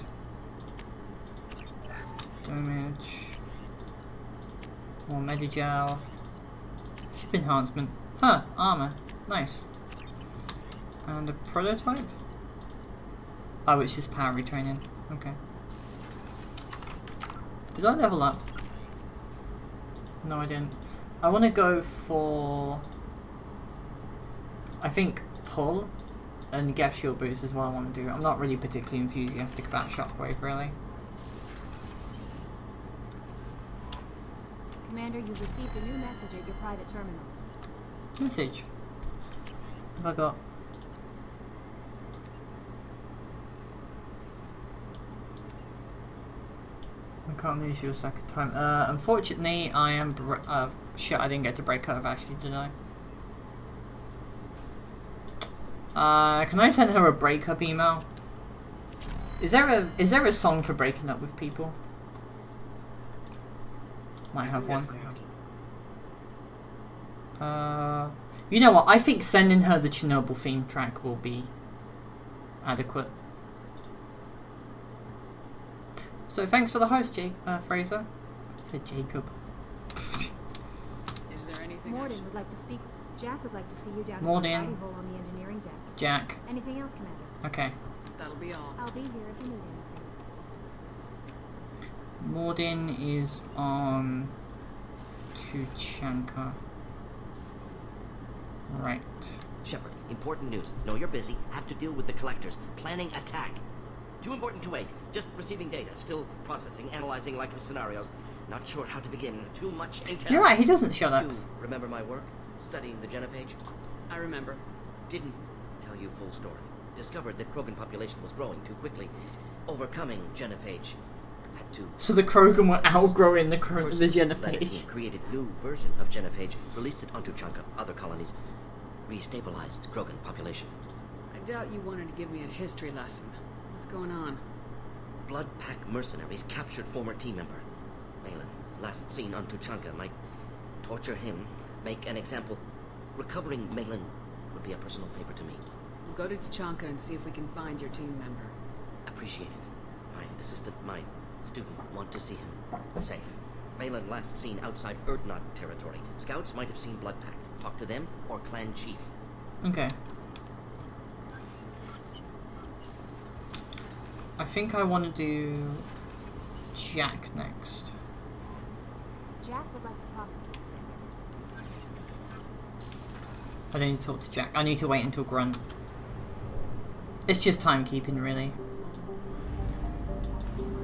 Damage. More Medigel. Ship enhancement. Huh, armor. Nice. And a prototype? Oh, it's just power retraining. Okay. Did I level up? No, I didn't. I want to go for... I think pull and Geth shield boost is what I want to do. I'm not really particularly enthusiastic about shockwave, really. Commander, you've received a new message at your private terminal. Message. What have I got? I can't lose you a second time. Unfortunately, I am... shit, I didn't get to break over, actually, did I? Can I send her a breakup email? Is there a song for breaking up with people? Might have one. You know what? I think sending her the Chernobyl theme track will be adequate. So thanks for the host, Fraser. I said Jacob. Is there anything Morden would like to speak. Jack would like to see you down Morden. at the hole on the engineering deck. Jack. Anything else, Commander? Okay. That'll be all. I'll be here if you need anything. Morden is on Tuchanka. Right. Shepard, important news. Know you're busy. Have to deal with the collectors. Planning attack. Too important to wait. Just receiving data. Still processing, analyzing likely scenarios. Not sure how to begin. Too much intel. You're right, he doesn't shut up. You remember my work? Studying the genophage? I remember. Didn't tell you full story. Discovered that Krogan population was growing too quickly. Overcoming genophage. Had to... So the Krogan were outgrowing the genophage. Led a team, created new version of genophage, released it onto Chanka, other colonies. Restabilized Krogan population. I doubt you wanted to give me a history lesson. What's going on? Blood Pack mercenaries captured former team member. Malin, last seen on Tuchanka, might torture him, make an example. Recovering Malin would be a personal favor to me. We'll go to Tuchanka and see if we can find your team member. Appreciate it. My assistant, my student, want to see him. Safe. Malin last seen outside Erdnot territory. Scouts might have seen Blood Pack. Talk to them or clan chief. Okay. I think I want to do Jack next. Jack would like to talk with you. I don't need to talk to Jack. I need to wait until Grunt. It's just timekeeping, really.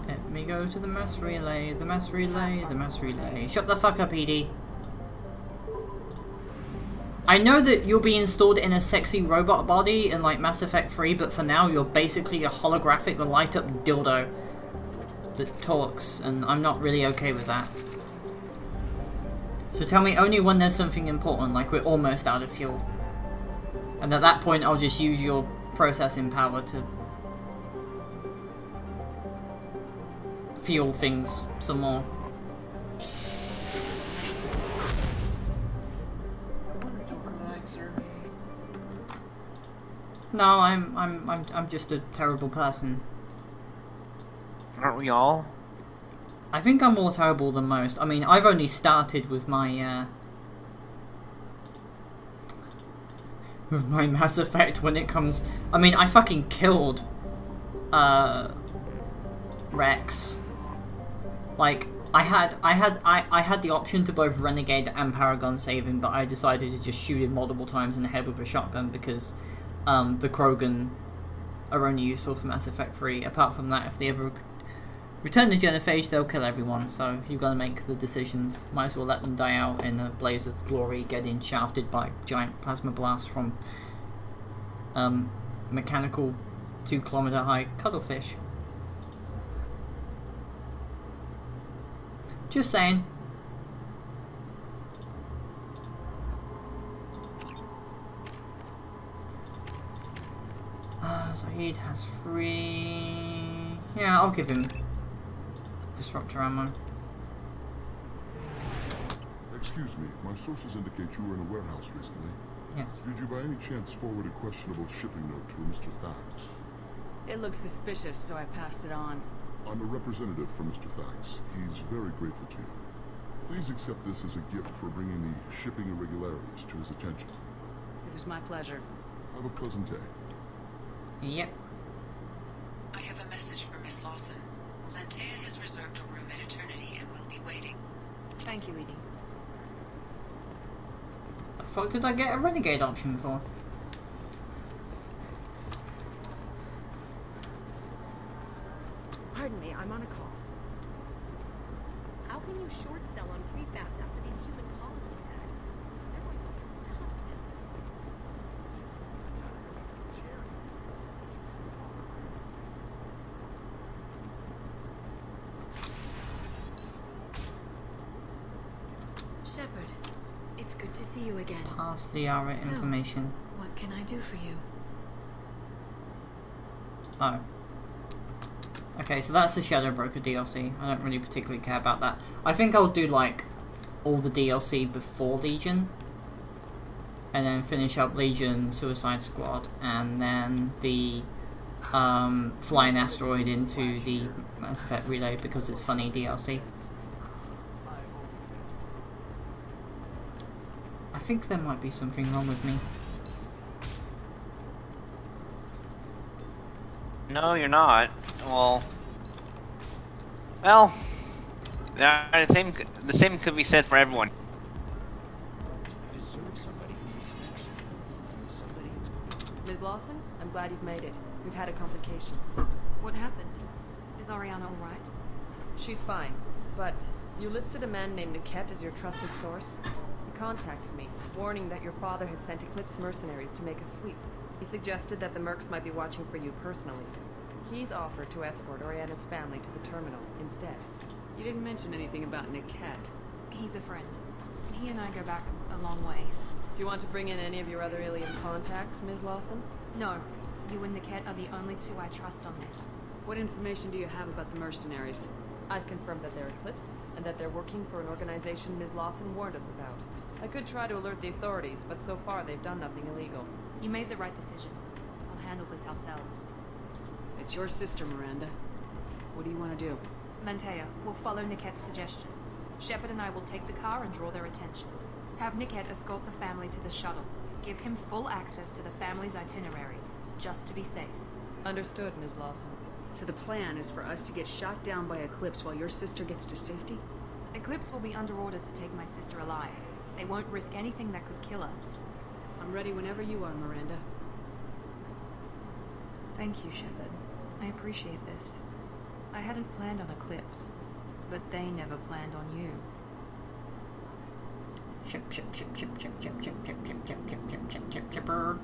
Let me go to the mass relay, the mass relay, the mass relay. Shut the fuck up, Edie. I know that you'll be installed in a sexy robot body in like Mass Effect 3, but for now you're basically a holographic light up dildo that talks, and I'm not really okay with that. So tell me only when there's something important, like we're almost out of fuel. And at that point I'll just use your processing power to fuel things some more. No, I'm just a terrible person. Aren't we all? I think I'm more terrible than most. I mean, I've only started with my Mass Effect when it comes. I mean, I fucking killed Rex. Like, I had the option to both Renegade and Paragon save him, but I decided to just shoot him multiple times in the head with a shotgun because the Krogan are only useful for Mass Effect 3. Apart from that, if they ever return the genophage, they'll kill everyone, so you gotta make the decisions. Might as well let them die out in a blaze of glory, getting shafted by giant plasma blasts from mechanical 2-kilometer high cuttlefish. Just saying. Zaid has 3... Yeah, I'll give him disruptor ammo. Excuse me, my sources indicate you were in a warehouse recently. Yes. Did you by any chance forward a questionable shipping note to Mr. Thax? It looks suspicious, so I passed it on. I'm a representative for Mr. Thax. He's very grateful to you. Please accept this as a gift for bringing the shipping irregularities to his attention. It was my pleasure. Have a pleasant day. Yep. I have a message for Miss Lawson. Lantea has reserved a room at Eternity and will be waiting. Thank you, Edie. The fuck did I get a Renegade option for? Pardon me, I'm on a call. How can you short sell on prefabs after these human colony attacks? They're going to see a tough business. Shepard, it's good to see you again. Pass the Yara information. What can I do for you? Oh. Okay, so that's the Shadow Broker DLC. I don't really particularly care about that. I think I'll do, like, all the DLC before Legion. And then finish up Legion, Suicide Squad, and then the Flying Asteroid into the Mass Effect Relay because it's funny DLC. I think there might be something wrong with me. No, you're not. Well, the same could be said for everyone. Ms. Lawson, I'm glad you've made it. We've had a complication. What happened? Is Oriana alright? She's fine, but you listed a man named Niket as your trusted source. He contacted me, warning that your father has sent Eclipse mercenaries to make a sweep. He suggested that the mercs might be watching for you personally. He's offered to escort Oriana's family to the terminal instead. You didn't mention anything about Niket. He's a friend. He and I go back a long way. Do you want to bring in any of your other alien contacts, Ms. Lawson? No. You and Niket are the only two I trust on this. What information do you have about the mercenaries? I've confirmed that they're Eclipse, and that they're working for an organization Ms. Lawson warned us about. I could try to alert the authorities, but so far they've done nothing illegal. You made the right decision. We'll handle this ourselves. It's your sister, Miranda. What do you want to do? Lantea, we'll follow Niket's suggestion. Shepard and I will take the car and draw their attention. Have Niket escort the family to the shuttle. Give him full access to the family's itinerary, just to be safe. Understood, Ms. Lawson. So the plan is for us to get shot down by Eclipse while your sister gets to safety? Eclipse will be under orders to take my sister alive. They won't risk anything that could kill us. I'm ready whenever you are, Miranda. Thank you, Shepard. I appreciate this. I hadn't planned on Eclipse, but they never planned on you. Shepard.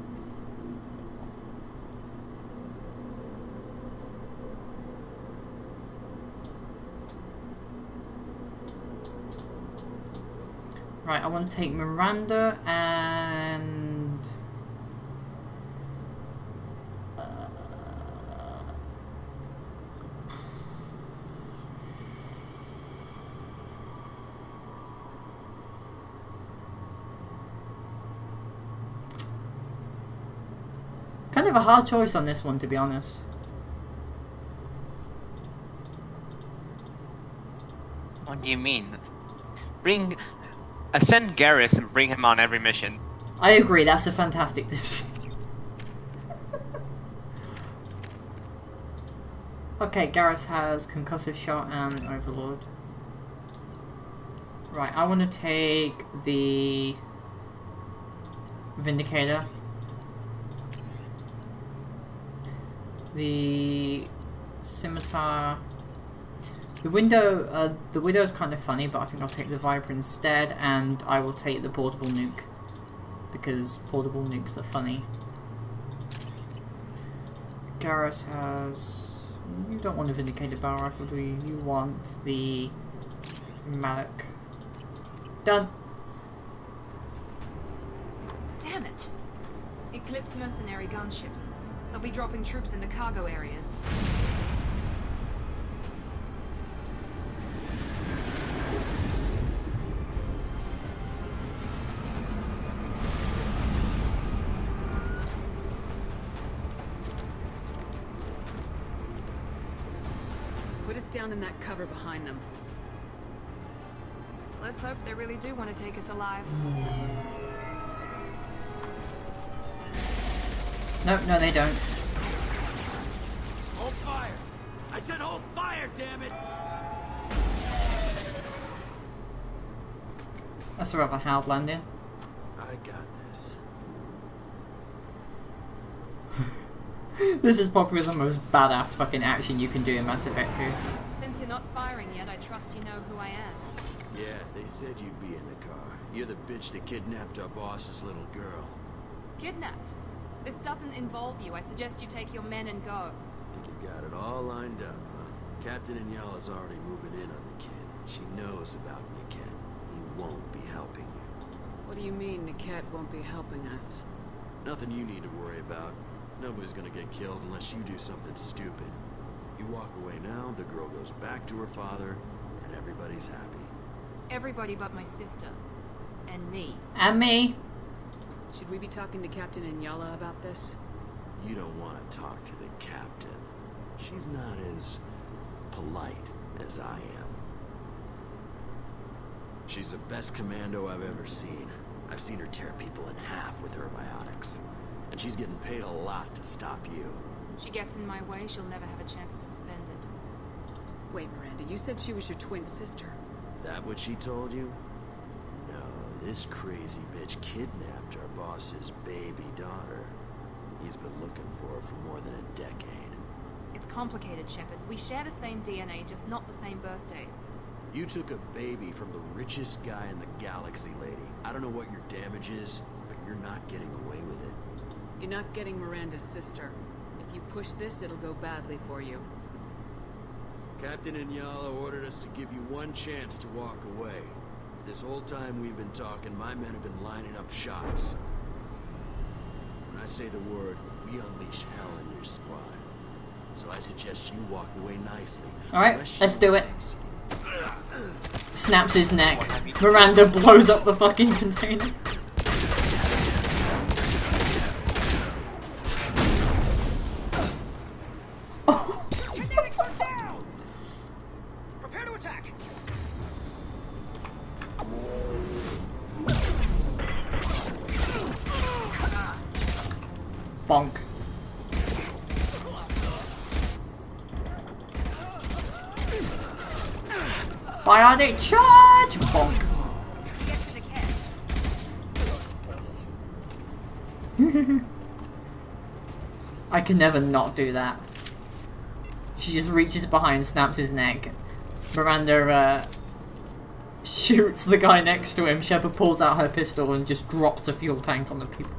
Right, I want to take Miranda and... kind of a hard choice on this one, to be honest. What do you mean? Send Garrus and bring him on every mission. I agree, that's a fantastic decision. Okay, Garrus has Concussive Shot and Overlord. Right, I want to take the Vindicator. The Scimitar. The Widow's kind of funny, but I think I'll take the Viper instead, and I will take the Portable Nuke, because Portable Nukes are funny. Garrus has... you don't want a Vindicator Barrel Rifle, do you? You want the Malak. Done. Damn it! Eclipse mercenary gunships. They'll be dropping troops in the cargo areas. Put us down in that cover behind them. Let's hope they really do want to take us alive. Nope, no they don't. Hold fire! I said hold fire, damn it! That's a rather hard landing. I got this. This is probably the most badass fucking action you can do in Mass Effect 2. Since you're not firing yet, I trust you know who I am. Yeah, they said you'd be in the car. You're the bitch that kidnapped our boss's little girl. Kidnapped? This doesn't involve you. I suggest you take your men and go. Think you got it all lined up, huh? Captain Inyala's already moving in on the kid. She knows about Niket. He won't be helping you. What do you mean Niket won't be helping us? Nothing you need to worry about. Nobody's gonna get killed unless you do something stupid. You walk away now, the girl goes back to her father, and everybody's happy. Everybody but my sister. And me. And me. Should we be talking to Captain Inyala about this? You don't want to talk to the captain. She's not as polite as I am. She's the best commando I've ever seen. I've seen her tear people in half with her biotics. And she's getting paid a lot to stop you. She gets in my way, she'll never have a chance to spend it. Wait, Miranda, you said she was your twin sister. That what she told you? No, this crazy bitch kidnapped our boss's baby daughter. He's been looking for her for more than a decade. It's complicated, Shepard. We share the same DNA, just not the same birthday. You took a baby from the richest guy in the galaxy, lady. I don't know what your damage is, but you're not getting away with it. You're not getting Miranda's sister. If you push this, it'll go badly for you. Captain Inyala ordered us to give you one chance to walk away. This whole time we've been talking, my men have been lining up shots. When I say the word, we unleash hell in your squad. So I suggest you walk away nicely. Alright, let's do it. Snaps his neck. Miranda blows up the fucking container. Prepare to attack. Bonk. Bionic charge! Bonk. I can never not do that. She just reaches behind, snaps his neck. Miranda shoots the guy next to him. Shepard pulls out her pistol and just drops the fuel tank on the people.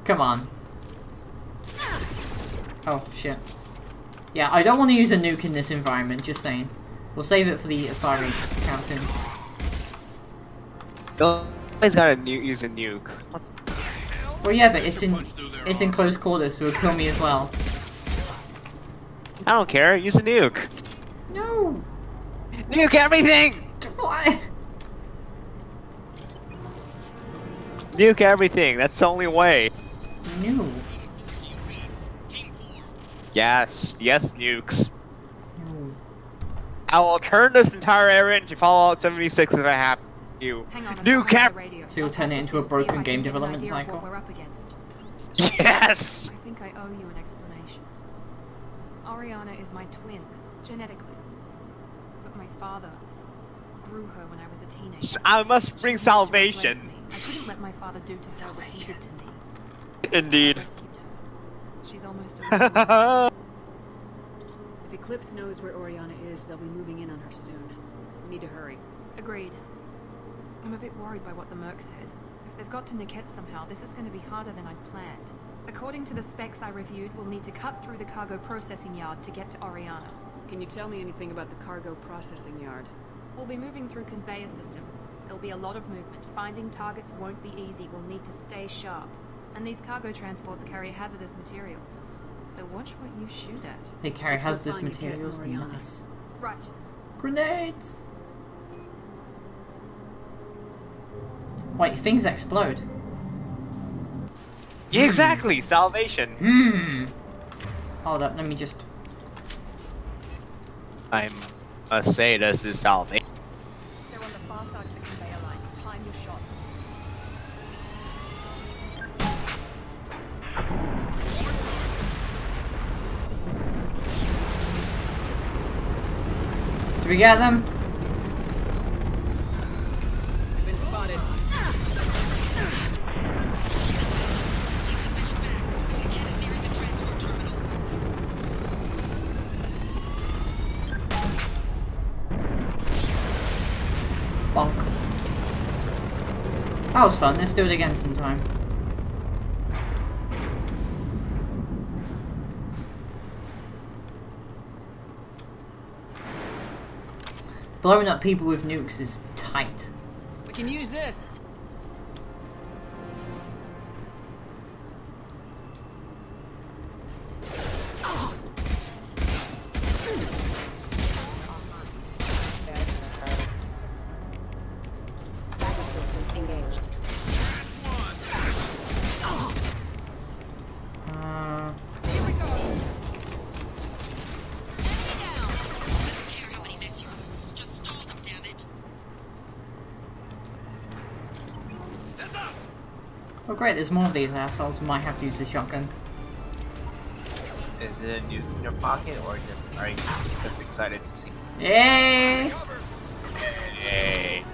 Come on. Oh, shit. Yeah, I don't want to use a nuke in this environment, just saying. We'll save it for the Asari captain. He's gotta use a nuke. Well, yeah, but it's in close quarters, so it'll kill me as well. I don't care. Use a nuke. No. Nuke everything. What? Nuke everything. That's the only way. No. Yes. Yes, nukes. No. I will turn this entire area into Fallout 76 if I have to. Nuke everything. So you'll turn it into a broken game development cycle. Yes! I think I owe you an explanation. Oriana is my twin, genetically. But my father grew her when I was a teenager. I must bring salvation. I couldn't let my father do to her what he did to me. Indeed. She's almost If Eclipse knows where Oriana is, they'll be moving in on her soon. We need to hurry. Agreed. I'm a bit worried by what the Merc said. If they've got to Niket somehow, this is going to be harder than I'd planned. According to the specs I reviewed, we'll need to cut through the cargo processing yard to get to Oriana. Can you tell me anything about the cargo processing yard? We'll be moving through conveyor systems. There'll be a lot of movement. Finding targets won't be easy. We'll need to stay sharp. And these cargo transports carry hazardous materials. So watch what you shoot at. They carry hazardous materials. Nice. Right. Grenades! Wait, things explode. Yeah, exactly. Salvation. Hold up, let me just... I must say this is salvation. They're on the far side of the conveyor line. Time your shots. Do we get them? Been spotted. Bonk. That was fun, let's do it again sometime. Blowing up people with nukes is tight. We can use this. Oh great, there's more of these assholes. Might have to use the shotgun. Is it a nuke in your pocket, or just are you just excited to see? Yay! Yay!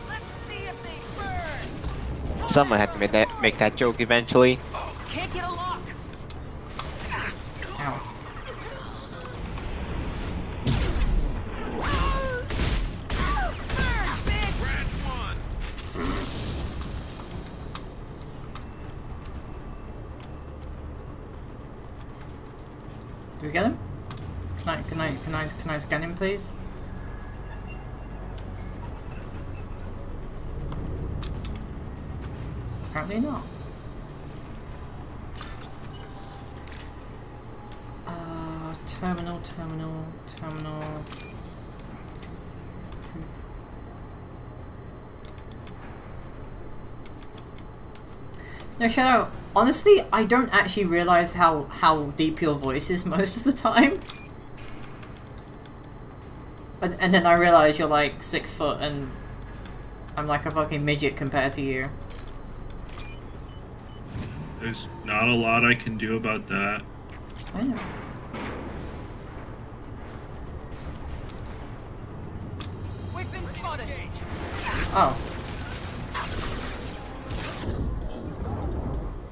Let's see if they burn. Someone had to make that joke eventually. Can't get a lock. Ow. Do we get him? Can I scan him, please? Apparently not. Terminal. No, Shadow, honestly, I don't actually realize how deep your voice is most of the time. And then I realize you're like 6 foot and I'm like a fucking midget compared to you. There's not a lot I can do about that. I know. We've been spotted. Oh.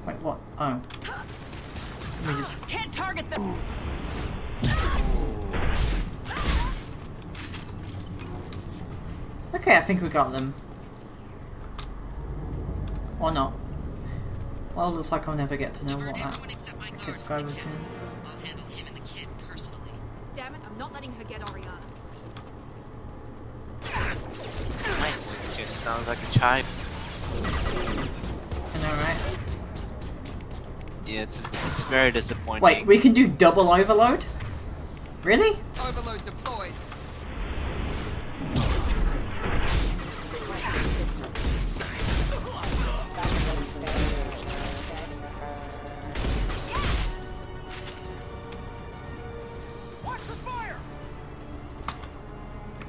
Wait, what? Oh. Let me just... Can't target them. Okay, I think we got them. Or not. Well, looks like I'll never get to know what that kid's guy was in. I'll handle him and the kid personally. Damn it, I'm not letting her get Oriana. My voice just sounds like a child. I know, right? Yeah, it's very disappointing. Wait, we can do double overload? Really? Overload deployed.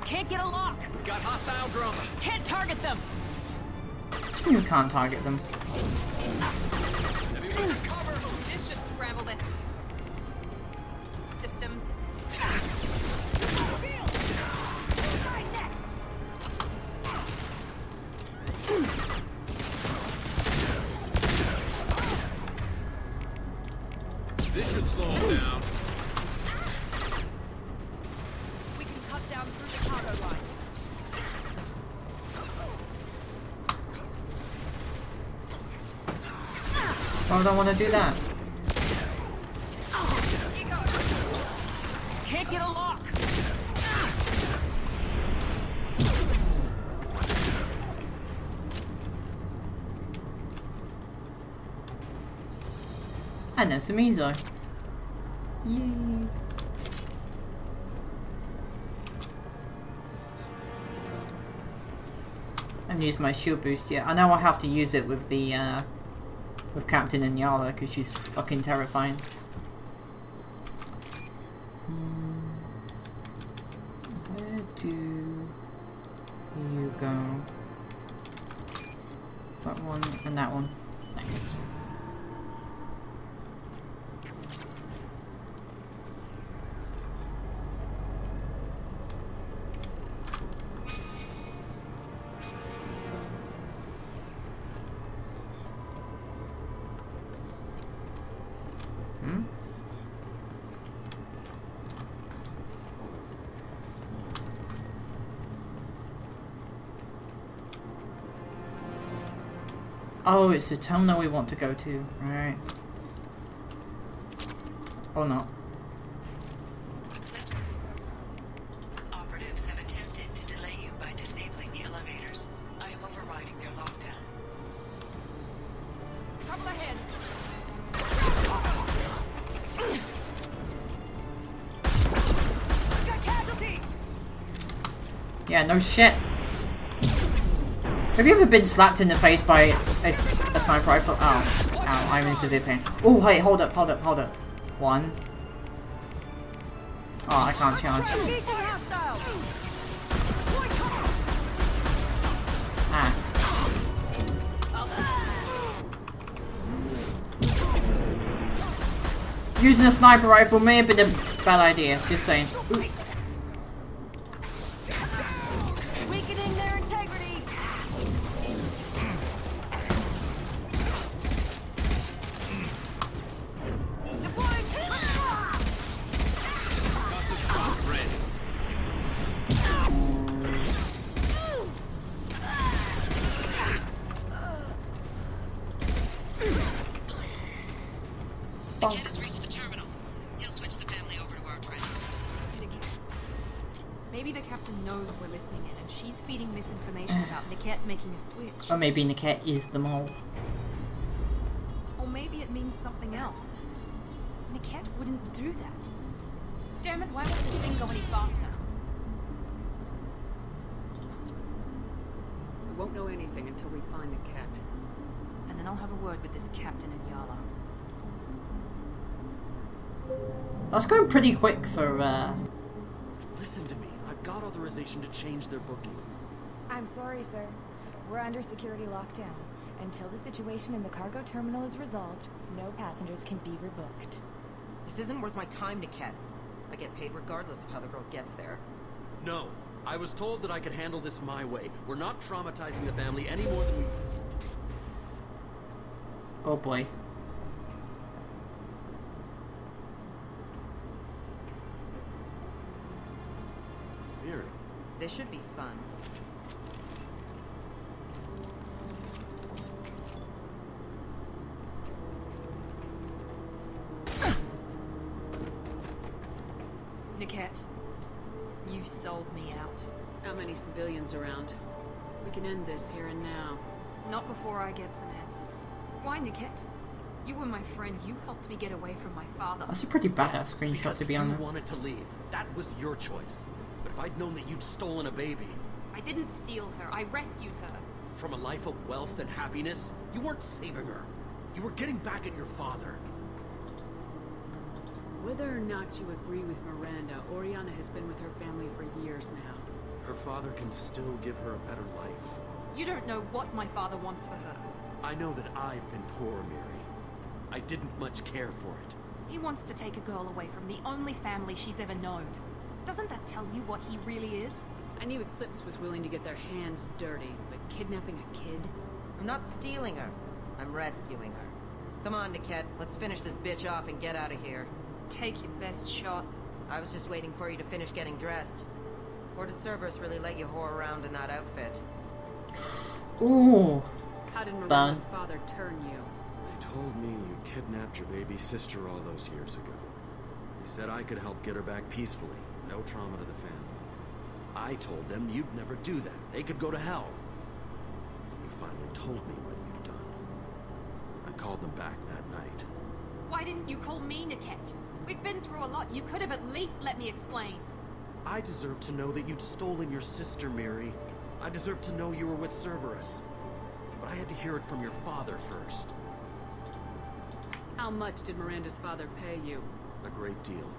Can't get a lock. We got hostile drone. Can't target them. You can't target them. This should scramble this. Systems. This should slow them down. We can cut down through the cargo line. Why would I want to do that? Can't get a lock. And there's the Mizo. Yay. And use my shield boost. Yeah, I know I have to use it with the with Captain Inyala because she's fucking terrifying. Where do you go? That one and that one. Nice. Oh, it's the terminal we want to go to. Right. Or not. Operatives have attempted to delay you by disabling the elevators. I am overriding their lockdown. Trouble ahead. Got casualties. Yeah, no shit. Have you ever been slapped in the face by a sniper rifle? Oh, ow, I'm in severe pain. Oh, hey, hold up. One. Oh, I can't charge. Ah. Using a sniper rifle may have been a bad idea, just saying. Ooh. Weakening their integrity. bonk. has reached the terminal. He'll switch the family over to our transport. Maybe the captain knows we're listening in and she's feeding misinformation about Niket making a switch. Or maybe Niket is the mole. Or maybe it means something else. Niket wouldn't do that. Damn it, why won't this thing go any faster? We won't know anything until we find Niket. And then I'll have a word with this captain in Yala. That's going pretty quick for, Listen to me. I've got authorization to change their booking. I'm sorry, sir. We're under security lockdown. Until the situation in the cargo terminal is resolved, no passengers can be rebooked. This isn't worth my time, Niket. I get paid regardless of how the girl gets there. No. I was told that I could handle this my way. We're not traumatizing the family any more than we... oh boy. Miri. This should be fun. Niket, you sold me out. Not many civilians around. We can end this here and now. Not before I get some answers. Why, Niket? You were my friend. You helped me get away from my father. That's a pretty badass screenshot, to be honest. You wanted to leave. That was your choice. But if I'd known that you'd stolen a baby... I didn't steal her. I rescued her. From a life of wealth and happiness, you weren't saving her. You were getting back at your father. Whether or not you agree with Miranda, Oriana has been with her family for years now. Her father can still give her a better life. You don't know what my father wants for her. I know that I've been poor, Miri. I didn't much care for it. He wants to take a girl away from the only family she's ever known. Doesn't that tell you what he really is? I knew Eclipse was willing to get their hands dirty, but kidnapping a kid? I'm not stealing her. I'm rescuing her. Come on, Niket. Let's finish this bitch off and get out of here. Take your best shot. I was just waiting for you to finish getting dressed. Or does Cerberus really let you whore around in that outfit? Ooh. How did Miranda's father turn you? They told me you kidnapped your baby sister all those years ago. He said I could help get her back peacefully. No trauma to the family. I told them you'd never do that. They could go to hell. You finally told me what you'd done. I called them back that night. Why didn't you call me, Niket? We've been through a lot. You could have at least let me explain. I deserve to know that you'd stolen your sister, Miri. I deserve to know you were with Cerberus. But I had to hear it from your father first. How much did Miranda's father pay you? A great deal.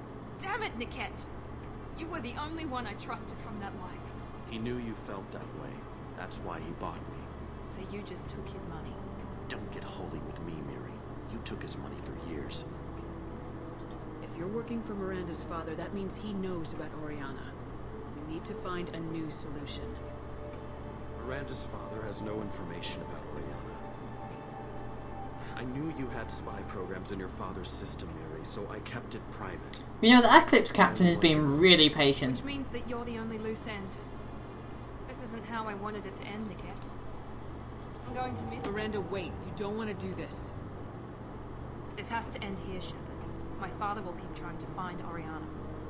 Damn it, Niket! You were the only one I trusted from that life. He knew you felt that way. That's why he bought me. So you just took his money? Don't get holy with me, Miri. You took his money for years. If you're working for Miranda's father, that means he knows about Oriana. We need to find a new solution. Miranda's father has no information about Oriana. I knew you had spy programs in your father's system, Miri, so I kept it private. You know, the Eclipse captain is being really patient. Which means that you're the only loose end. This isn't how I wanted it to end, Niket. I'm going to miss... Miranda, wait. You don't want to do this. This has to end here, Shepard. My father will keep trying to find Oriana.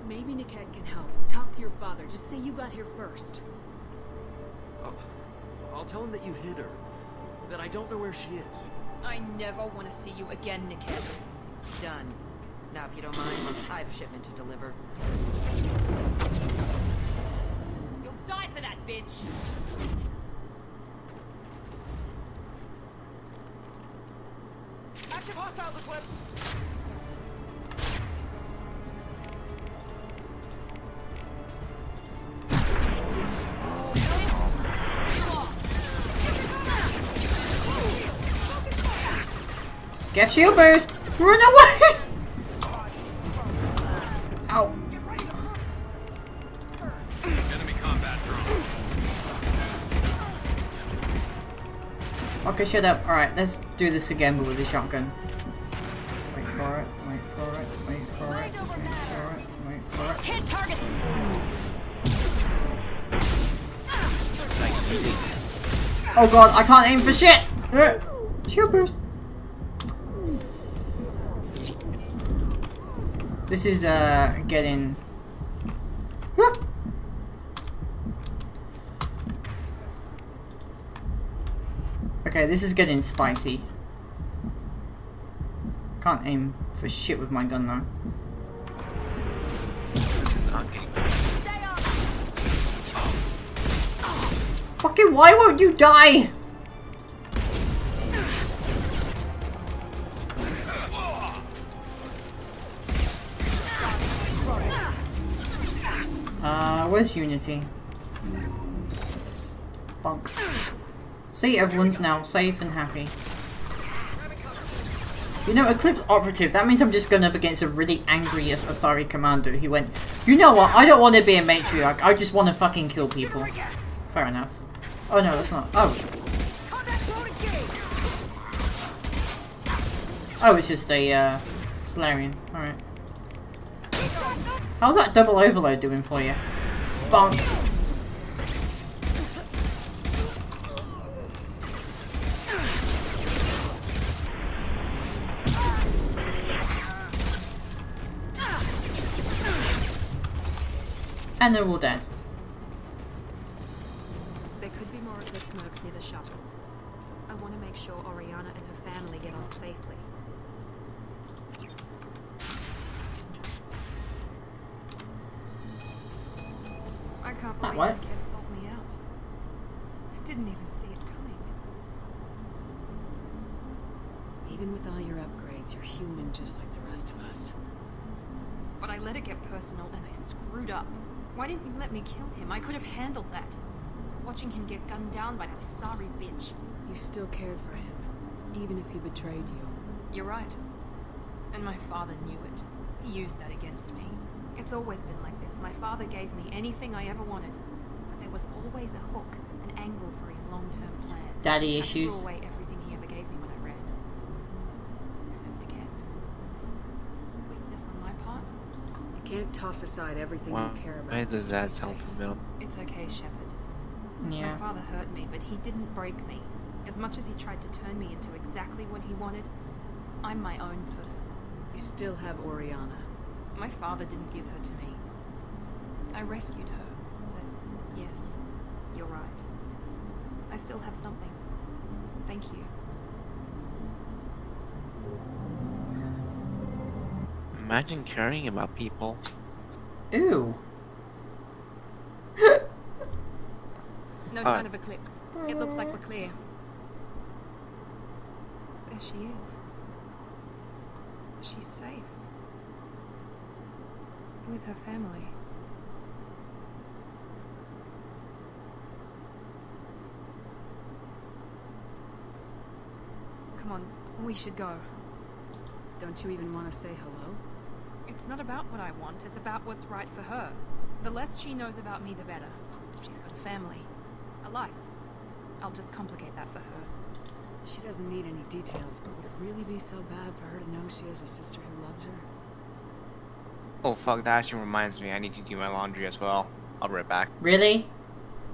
Maybe Niket can help. Talk to your father. Just say you got here first. I'll tell him that you hid her. That I don't know where she is. I never want to see you again, Niket. Done. Now, if you don't mind, I have a shipment to deliver. You'll die for that, bitch! Active hostiles, Eclipse! Get shield burst! Run away! Ow. Enemy combat drone. Okay, shut up. Alright, let's do this again, but with a shotgun. Wait for it, wait for it, wait for it, wait for it, wait for it. Can't target! Oh god, I can't aim for shit! Shield burst! This is getting. Okay, this is getting spicy. Can't aim for shit with my gun though. Fucking why won't you die? Where's Unity? Bonk. See, everyone's now safe and happy. You know, Eclipse Operative, that means I'm just going up against a really angry Asari commander who went, you know what, I don't want to be a matriarch, I just want to fucking kill people. Fair enough. Oh no, that's not. Oh. Oh, it's just a, Solarian. Alright. How's that double overload doing for you? Bonk. And they're all dead. There could be more Eclipse mercs near the shuttle. I want to make sure Oriana and her family get on safely. I can't believe worked. it sold me out. I didn't even see it coming. Even with all your upgrades, you're human just like the rest of us. But I let it get personal and I screwed up. Why didn't you let me kill him? I could have handled that. Watching him get gunned down by that Asari bitch. You still cared for him, even if he betrayed you. You're right. And my father knew it. He used that against me. It's always been like this. My father gave me anything I ever wanted. But there was always a hook, an angle for his long-term plan. Daddy issues. I threw away everything he ever gave me when I ran. Except Niket. Weakness on my part? You can't toss aside everything you care about. Why does that sound familiar? It's okay, Shepard. Yeah. My father hurt me, but he didn't break me. As much as he tried to turn me into exactly what he wanted, I'm my own person. You still have Oriana. My father didn't give her to me. I rescued her. But yes, you're right. I still have something. Thank you. Imagine caring about people. Ew. No sign of Eclipse. It looks like we're clear. There she is. She's safe. With her family. Come on, we should go. Don't you even want to say hello? It's not about what I want, it's about what's right for her. The less she knows about me, the better. She's got a family. A life. I'll just complicate that for her. She doesn't need any details, but would it really be so bad for her to know she has a sister who loves her? Oh fuck, that actually reminds me, I need to do my laundry as well. I'll be right back. Really?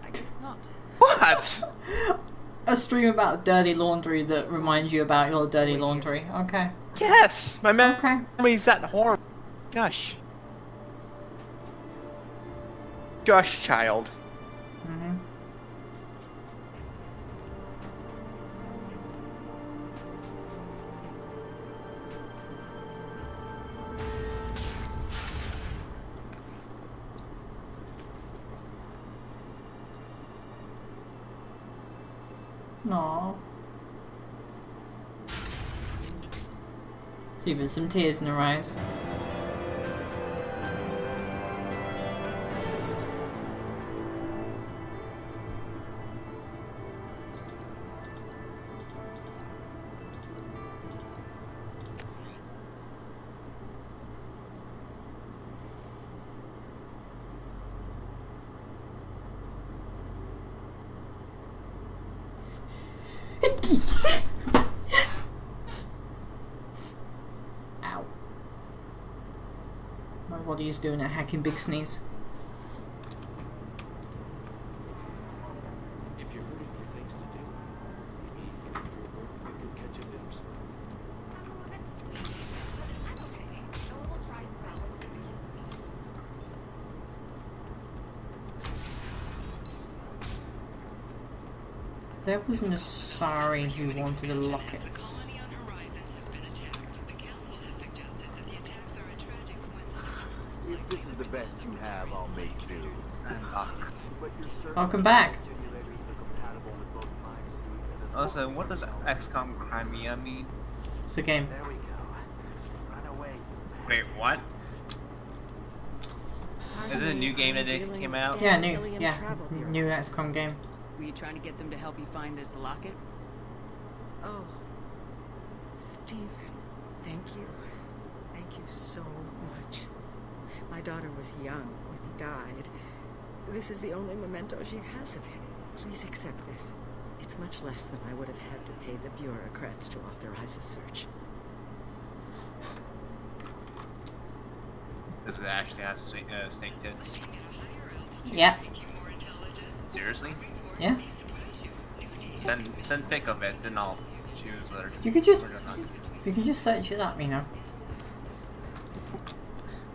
I guess not. What? A stream about dirty laundry that reminds you about your dirty laundry. Okay. Yes! My memory's that horrible. Gosh. Gosh, child. Mm-hmm. Aww. See, there's some tears in her eyes. Ow. My body is doing a hacking big sneeze. If you're looking for things to do, maybe after work we could catch a glimpse. I'm okay. A little dry spell was There was an Asari who wanted a locket. If this is the best you have, I'll make do. Welcome back. Also, what does XCOM Crimea mean? It's a game. There we go. Run away. Wait, what? Is it a new game that came out? Yeah, new XCOM game. Were you trying to get them to help you find this locket? Oh, Stephen, thank you. Thank you so much. My daughter was young when he died. This is the only memento she has of him. Please accept this. It's much less than I would have had to pay the bureaucrats to authorize a search. Does it actually have snake tits? Yeah. Seriously? Yeah. Send pic of it, then I'll choose whether to. You could just search it up, you know.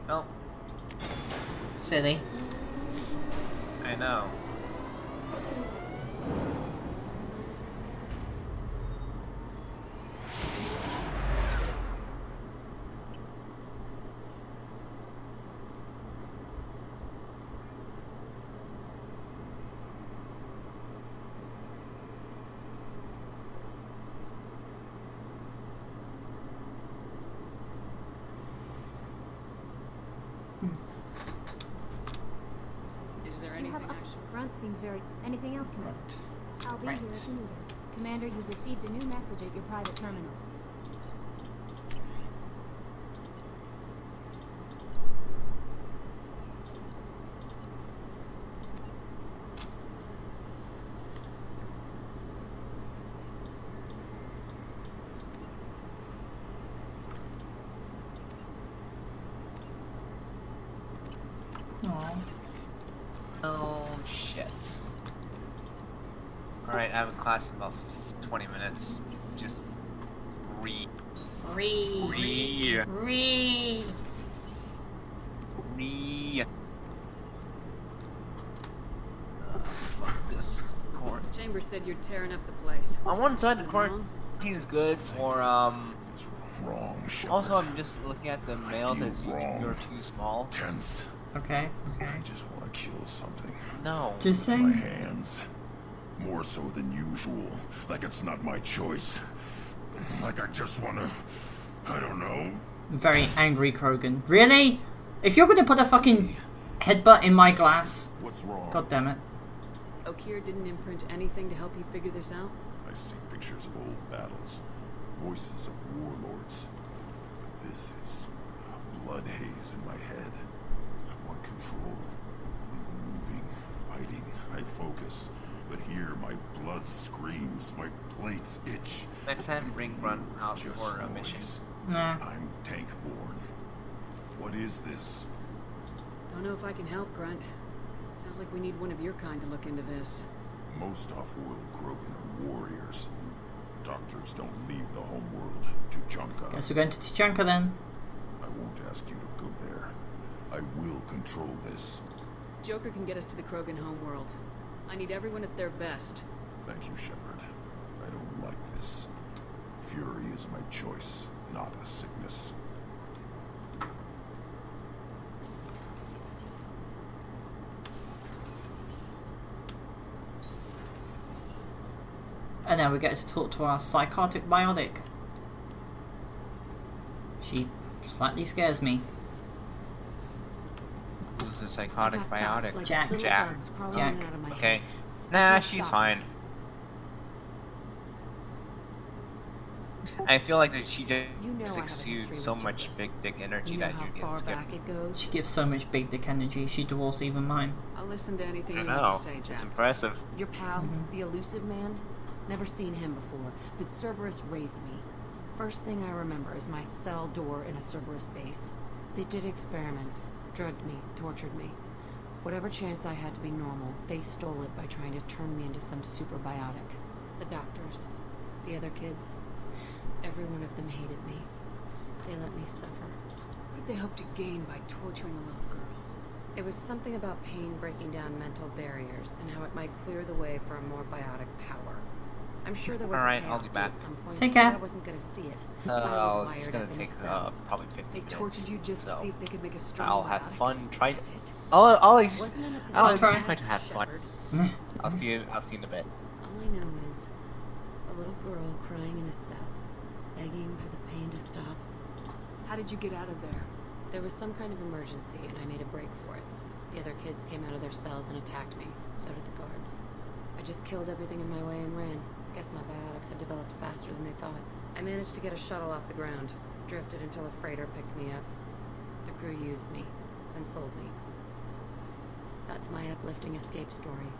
No. Silly. I know. Grunt seems very... Anything else, Commander? I'll be here if you need it. Commander, you've received a new message at your private terminal. Oh shit. Alright, I have a class in about 20 minutes. Just read. Fuck this court. Chambers said you're tearing up the place. On one side, the quarantine's good for, Also, I'm just looking at the males as you're too small. Tense. Okay. I just want to kill something. No. Just with saying. my hands. More so than usual. Like it's not my choice. Like I just want to... I don't know. Very angry Krogan. Really? If you're gonna put a fucking headbutt in my glass... What's wrong? God damn it. Okier didn't imprint anything to help you figure this out? I see pictures of old battles. Voices of warlords. This is a blood haze in my head. I want control. Moving, fighting, I focus. But here my blood screams, my plates itch. Next time, bring Grunt out for a mission. Nah. I'm tank-born. What is this? Don't know if I can help, Grunt. Sounds like we need one of your kind to look into this. Most off-world Krogan are warriors. Doctors don't leave the homeworld to Tuchanka. Guess we're going to Tuchanka then. I won't ask you to go there. I will control this. Joker can get us to the Krogan homeworld. I need everyone at their best. Thank you, Shepard. I don't like this. Fury is my choice, not a sickness. And now we get to talk to our psychotic biotic. She slightly scares me. Who's the psychotic biotic? Like Jack. Jack. Okay. Nah, she's fine. I feel like that she just exudes so much big dick energy that you get scared. She gives so much big dick energy, she dwarfs even mine. I'll listen to anything I you have know. to say, Jack. It's impressive. Your pal, the elusive man? Never seen him before, but Cerberus raised me. First thing I remember is my cell door in a Cerberus base. They did experiments, drugged me, tortured me. Whatever chance I had to be normal, they stole it by trying to turn me into some superbiotic. The doctors, the other kids, every one of them hated me. They let me suffer. What did they hope to gain by torturing a little girl? It was something about pain breaking down mental barriers and how it might clear the way for a more biotic power. I'm sure there was Alright, a I'll be back. at some point, Take but care. I wasn't gonna see it. Oh, it's gonna take probably 15 They minutes. tortured you just to so see if they could make a strong I'll one have out of fun. it. Try. That's it. I'll try to have fun. I'll see you in a bit. All I know is a little girl crying in a cell, begging for the pain to stop. How did you get out of there? There was some kind of emergency, and I made a break for it. The other kids came out of their cells and attacked me. So did the guards. I just killed everything in my way and ran. Guess my biotics had developed faster than they thought. I managed to get a shuttle off the ground, drifted until a freighter picked me up. The crew used me, then sold me. That's my uplifting escape story.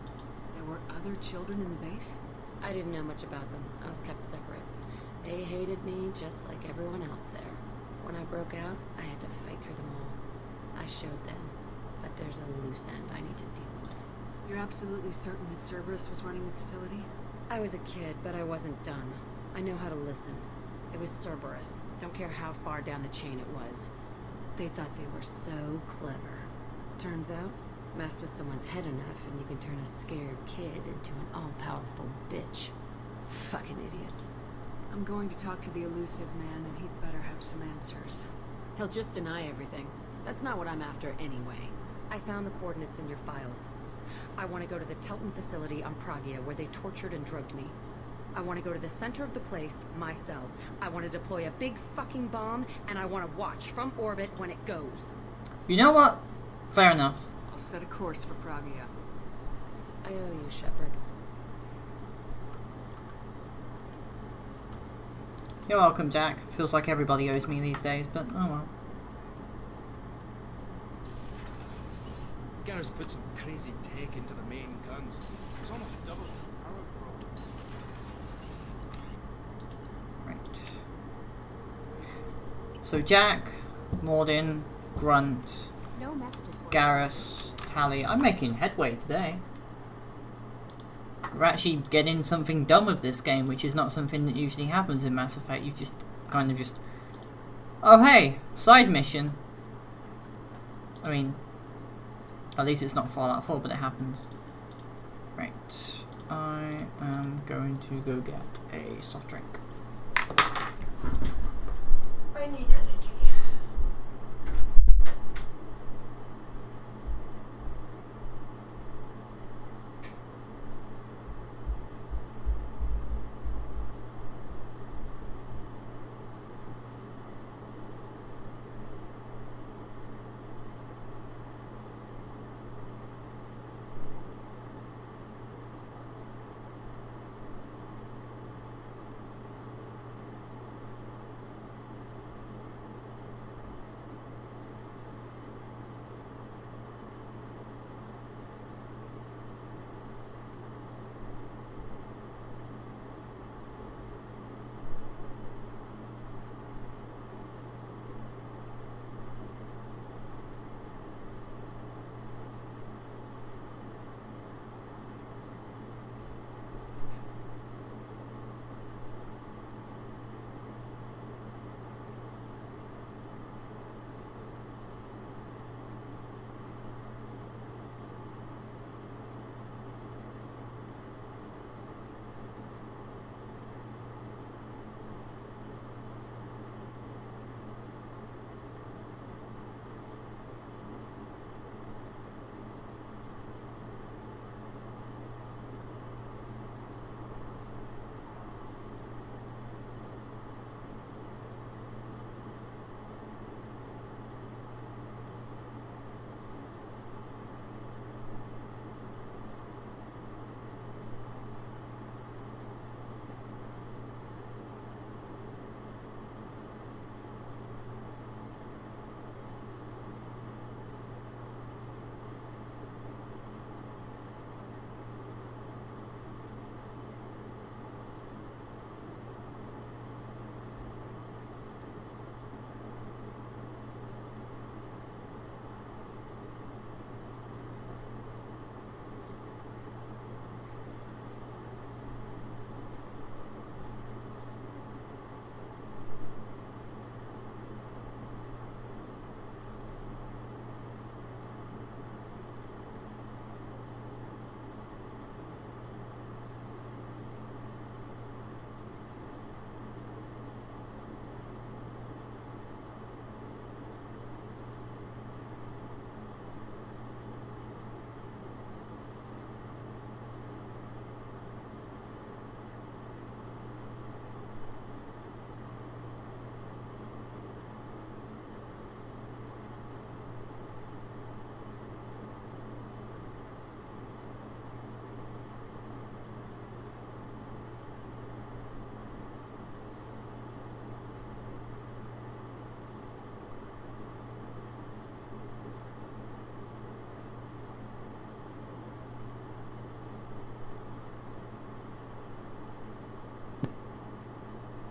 There were other children in the base? I didn't know much about them. I was kept separate. They hated me just like everyone else there. When I broke out, I had to fight through them all. I showed them, but there's a loose end I need to deal with. You're absolutely certain that Cerberus was running the facility? I was a kid, but I wasn't dumb. I know how to listen. It was Cerberus. Don't care how far down the chain it was. They thought they were so clever. Turns out, mess with someone's head enough and you can turn a scared kid into an all-powerful bitch. Fucking idiots. I'm going to talk to the elusive man, and he'd better have some answers. He'll just deny everything. That's not what I'm after anyway. I found the coordinates in your files. I want to go to the Telton facility on Pragia where they tortured and drugged me. I want to go to the center of the place, my cell. I want to deploy a big fucking bomb, and I want to watch from orbit when it goes. You know what? Fair enough. I'll set a course for Pragia. I owe you, Shepard. You're welcome, Jack. Feels like everybody owes me these days, but oh well. Garrus put some crazy tech into the main guns. It's almost double the power pro. Right. So Jack, Mordin, Grunt, No messages for Garrus, Tally. I'm making headway today. We're actually getting something done with this game, which is not something that usually happens in Mass Effect. You just kind of just... Oh hey, side mission. I mean, at least it's not Fallout 4, but it happens. Right. I am going to go get a soft drink. I need energy.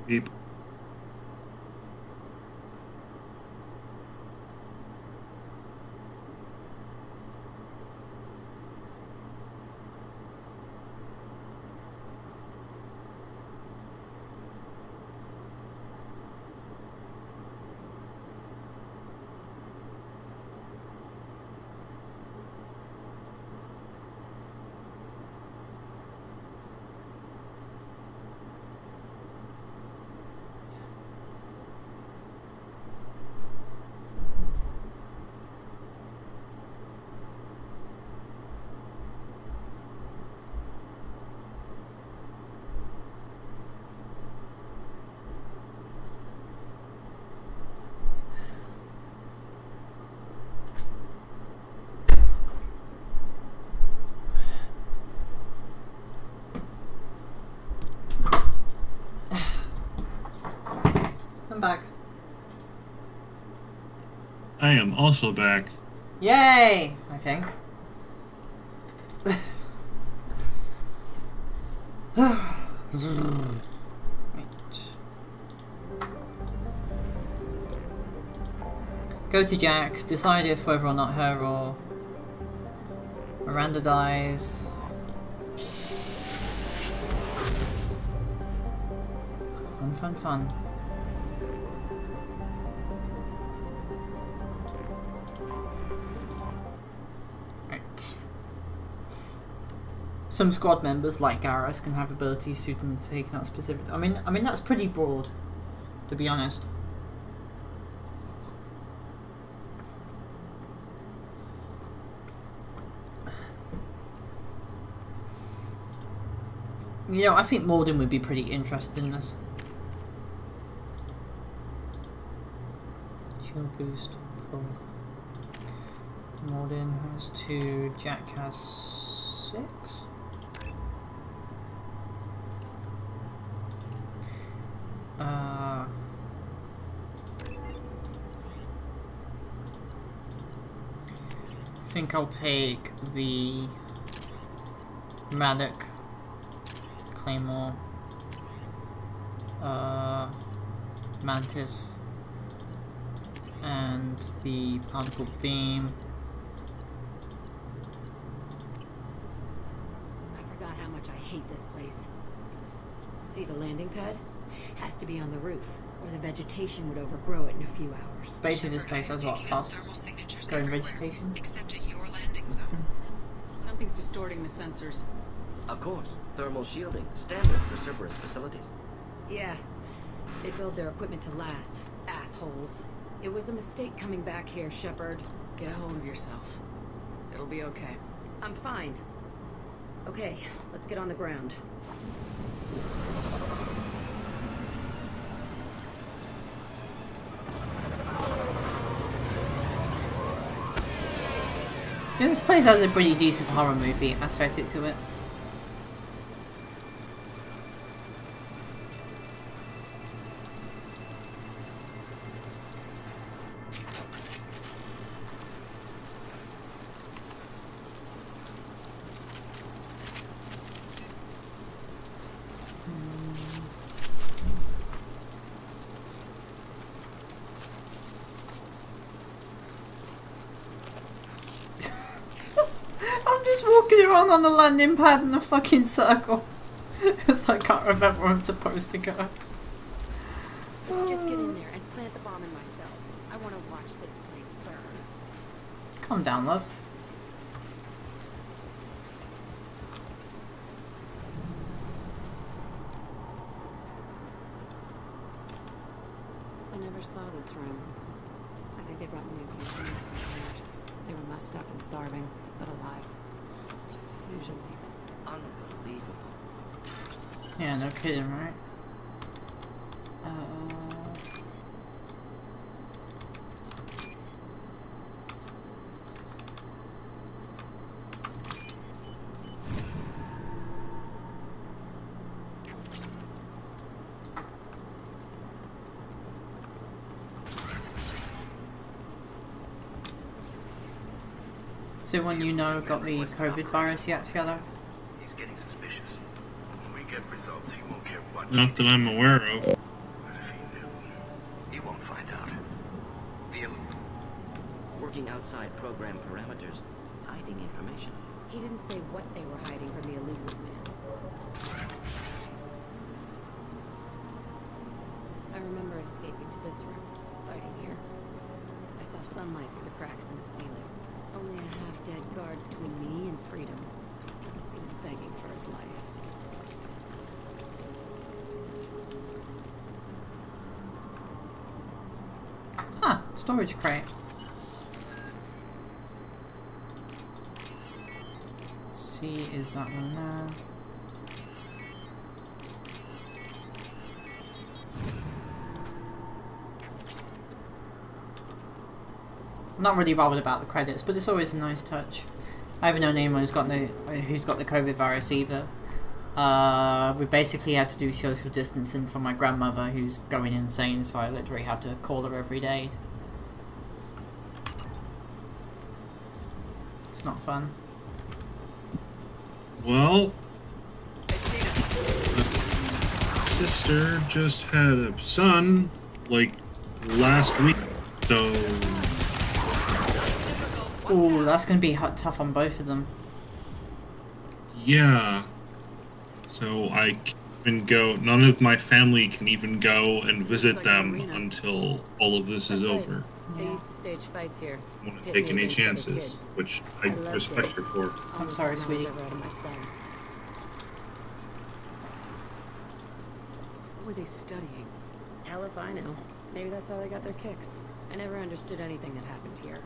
people. I'm back. I am also back. Yay! I think. Right. Go to Jack, decide if whether or not her or Miranda dies. Fun, fun, fun. Some squad members, like Garrus, can have abilities suiting to taking out specific. I mean that's pretty broad, to be honest. You know, I think Morden would be pretty interested in this. Shield boost. Cool. Morden has 2. Jack has 6. I think I'll take the Maddox, Claymore, Mantis, and the Particle Beam. I forgot how much I hate this place. See the landing pad? Has to be on the roof, or the vegetation would overgrow it in a few hours. Basically this place has what, fast going vegetation? Except at your landing zone. Something's distorting the sensors. Of course. Thermal shielding. Standard for Cerberus facilities. Yeah. They build their equipment to last. Assholes. It was a mistake coming back here, Shepard. Get a hold of yourself. It'll be okay. I'm fine. Okay, let's get on the ground. Yeah, this place has a pretty decent horror movie aesthetic to it. Walking around on the landing pad in a fucking circle. Because I can't remember where I'm supposed to go. Let's just get in there and plant the bomb in myself. I want to watch this place burn. Calm down, love. I never saw this room. I think they brought me a few things upstairs. They were messed up and starving, but alive. Usually. Unbelievable. Yeah, no kidding, right? Is it one you know got the COVID virus yet, Shadow? He's getting suspicious. When we get results, he won't care what. Not that I'm aware of. outside program parameters, hiding information. He didn't say what they were hiding from the elusive man. I remember escaping to this room, fighting here. I saw sunlight through the cracks in the ceiling. Only a half-dead guard between me and freedom. He was begging for his life. Ah, storage crate. C is that one now. I'm not really bothered about the credits, but it's always a nice touch. I haven't known anyone who's got the COVID virus either. We basically had to do social distancing for my grandmother, who's going insane, so I literally have to call her every day. It's not fun. Well, my sister just had a son, like, last week, so... Ooh, that's gonna be tough on both of them. Yeah. So I can't even go, none of my family can even go and visit them until all of this is over. They used to stage fights here. I don't want to take any chances, which I respect her for. I'm sorry, sweetie. What were they studying? Hell if I know. Maybe that's how they got their kicks. I never understood anything that happened here.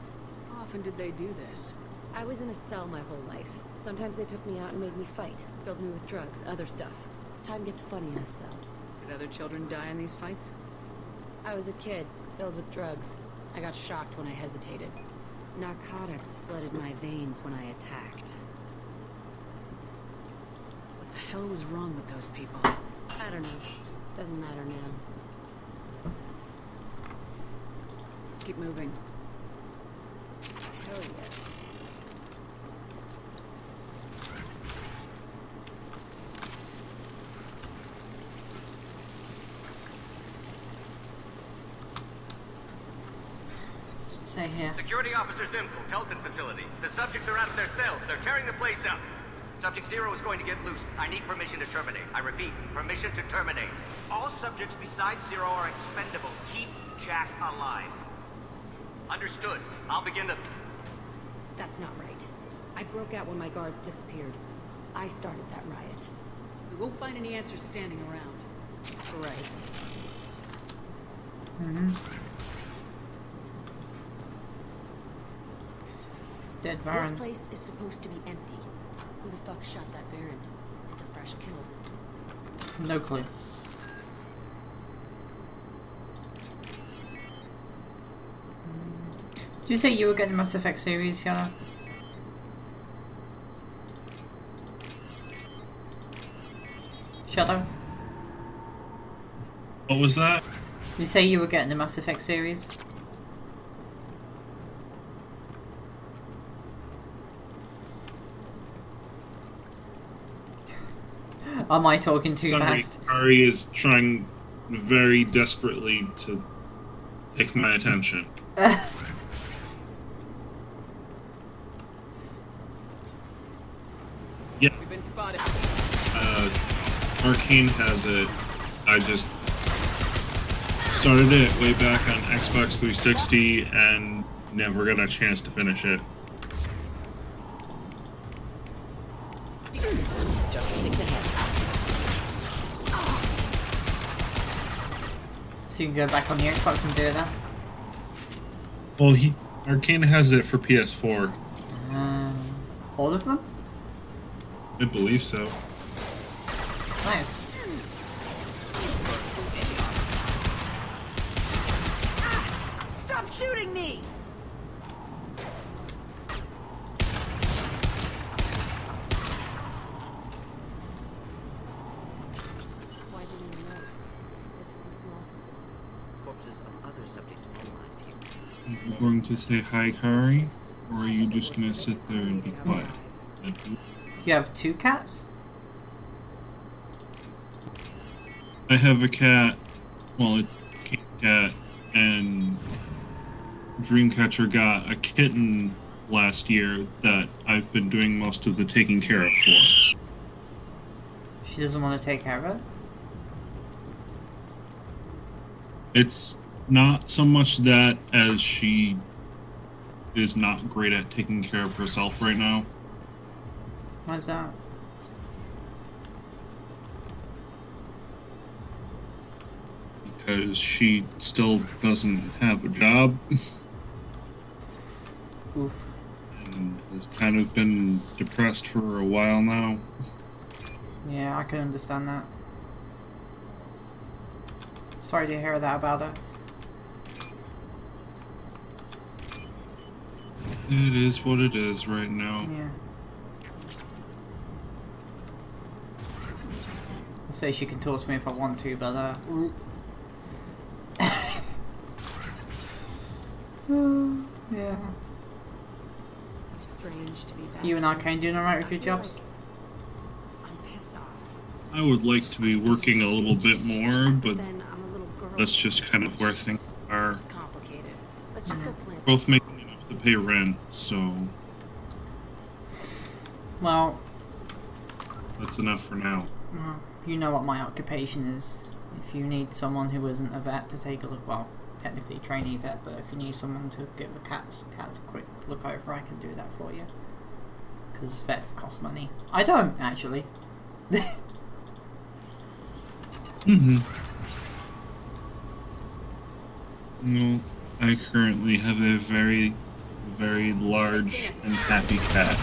How often did they do this? I was in a cell my whole life. Sometimes they took me out and made me fight. Filled me with drugs, other stuff. Time gets funny in a cell. Did other children die in these fights? I was a kid, filled with drugs. I got shocked when I hesitated. Narcotics flooded my veins when I attacked. What the hell was wrong with those people? I don't know. Doesn't matter now. Let's keep moving. Hell yes. Say here. Security officers info, Telton facility. The subjects are out of their cells. They're tearing the place up. Subject 0 is going to get loose. I need permission to terminate. I repeat, permission to terminate. All subjects besides 0 are expendable. Keep Jack alive. Understood. I'll begin to... That's not right. I broke out when my guards disappeared. I started that riot. We won't find any answers standing around. Right. Dead Baron. This place is supposed to be empty. Who the fuck shot that Baron? It's a fresh kill. No clue. Did you say you were getting Mass Effect series, Yana? Shadow? What was that? Did you say you were getting the Mass Effect series? Am I talking too fast? Ari is trying very desperately to take my attention. Yeah. We've been spotted. Arcane has it. I just started it way back on Xbox 360 and never got a chance to finish it. So you can go back on the Xbox and do it then? Well, Arcane has it for PS4. All of them? I believe so. Nice. Stop shooting me! Why didn't you know? Corpses of other subjects analyzed here. Are you going to say hi, Kari? Or are you just going to sit there and be quiet? Like you? You have 2 cats? I have a cat, well, a cat, and Dreamcatcher got a kitten last year that I've been doing most of the taking care of for. She doesn't want to take care of it? It's not so much that as she is not great at taking care of herself right now. Why's that? Because she still doesn't have a job. Oof. And has kind of been depressed for a while now. Yeah, I can understand that. Sorry to hear that about her. It is what it is right now. Yeah. I say she can talk to me if I want to, but yeah. So strange to be back. You and Arcane doing alright with your jobs? I'm pissed off. I would like to be working a little bit more, but Then I'm a little girl. that's just kind of where things are. It's complicated. Let's just go plant. Both making enough to pay rent, so Well, that's enough for now. you know what my occupation is. If you need someone who isn't a vet to take a look, well, technically trainee vet, but if you need someone to give the cats a quick look over, I can do that for you. Because vets cost money. I don't, actually. No, I currently have a very, very large and happy cat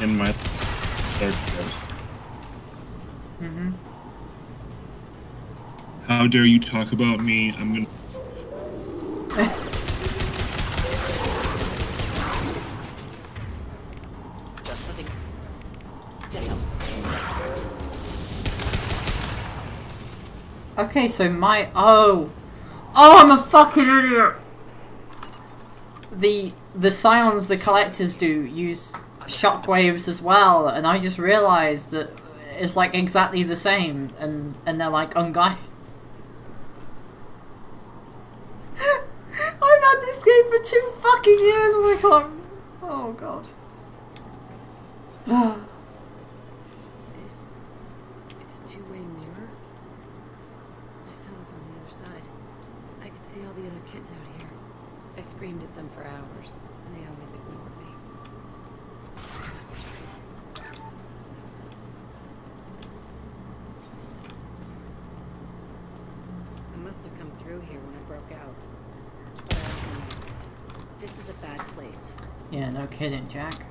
in my third house. How dare you talk about me? I'm gonna. Okay, so my... Oh, I'm a fucking idiot! The Scions, the Collectors do use shockwaves as well, and I just realised that it's like exactly the same, and they're like unguided. I've had this game for 2 fucking years and I can't... Oh god. It's a two-way mirror. My cell is on the other side. I could see all the other kids out here. I screamed at them for hours, and they always ignored me. I must have come through here when I broke out. But I reckon this is a bad place. Yeah, no kidding, Jack.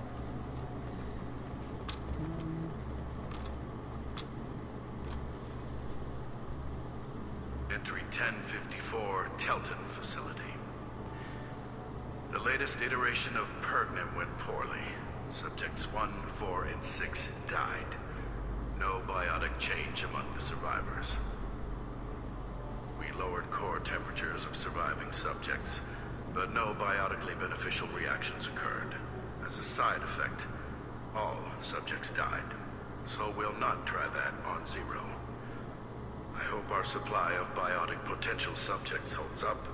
Entry 1054, Telton facility. The latest iteration of Pergnum went poorly. Subjects 1, 4, and 6 died. No biotic change among the survivors. We lowered core temperatures of surviving subjects, but no biotically beneficial reactions occurred. As a side effect, all subjects died. So we'll not try that on Zero. I hope our supply of biotic potential subjects holds up.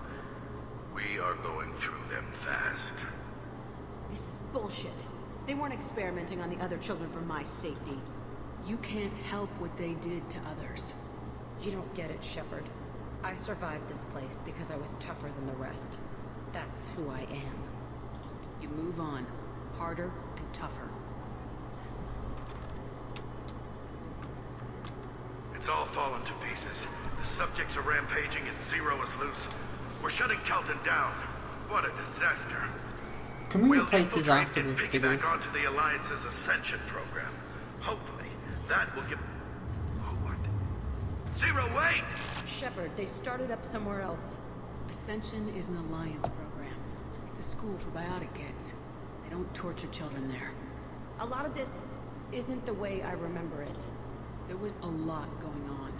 We are going through them fast. This is bullshit. They weren't experimenting on the other children for my safety. You can't help what they did to others. You don't get it, Shepard. I survived this place because I was tougher than the rest. That's who I am. You move on. Harder and tougher. It's all fallen to pieces. The subjects are rampaging and Zero is loose. We're shutting Telton down. What a disaster. Can we replace disaster with piggyback onto the Alliance's Ascension program. Hopefully, that will give... Oh, what? Zero, wait! Shepard, they started up somewhere else. Ascension is an Alliance program. It's a school for biotic kids. They don't torture children there. A lot of this isn't the way I remember it. There was a lot going on.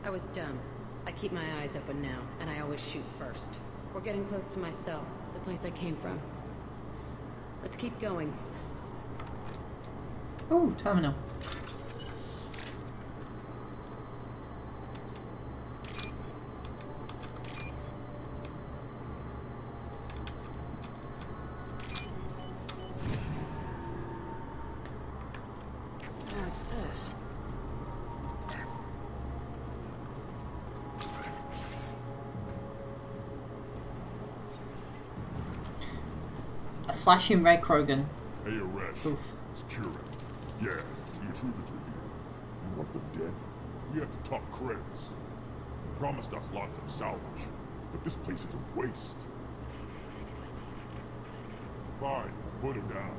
I was dumb. I keep my eyes open now, and I always shoot first. We're getting close to my cell, the place I came from. Let's keep going. Oh, terminal. flashing red Krogan. Hey, Aresh. Oof. It's Kieran. Yeah, the intruders are here. You want them dead? We have to talk credits. You promised us lots of salvage, but this place is a waste. Fine, put them down.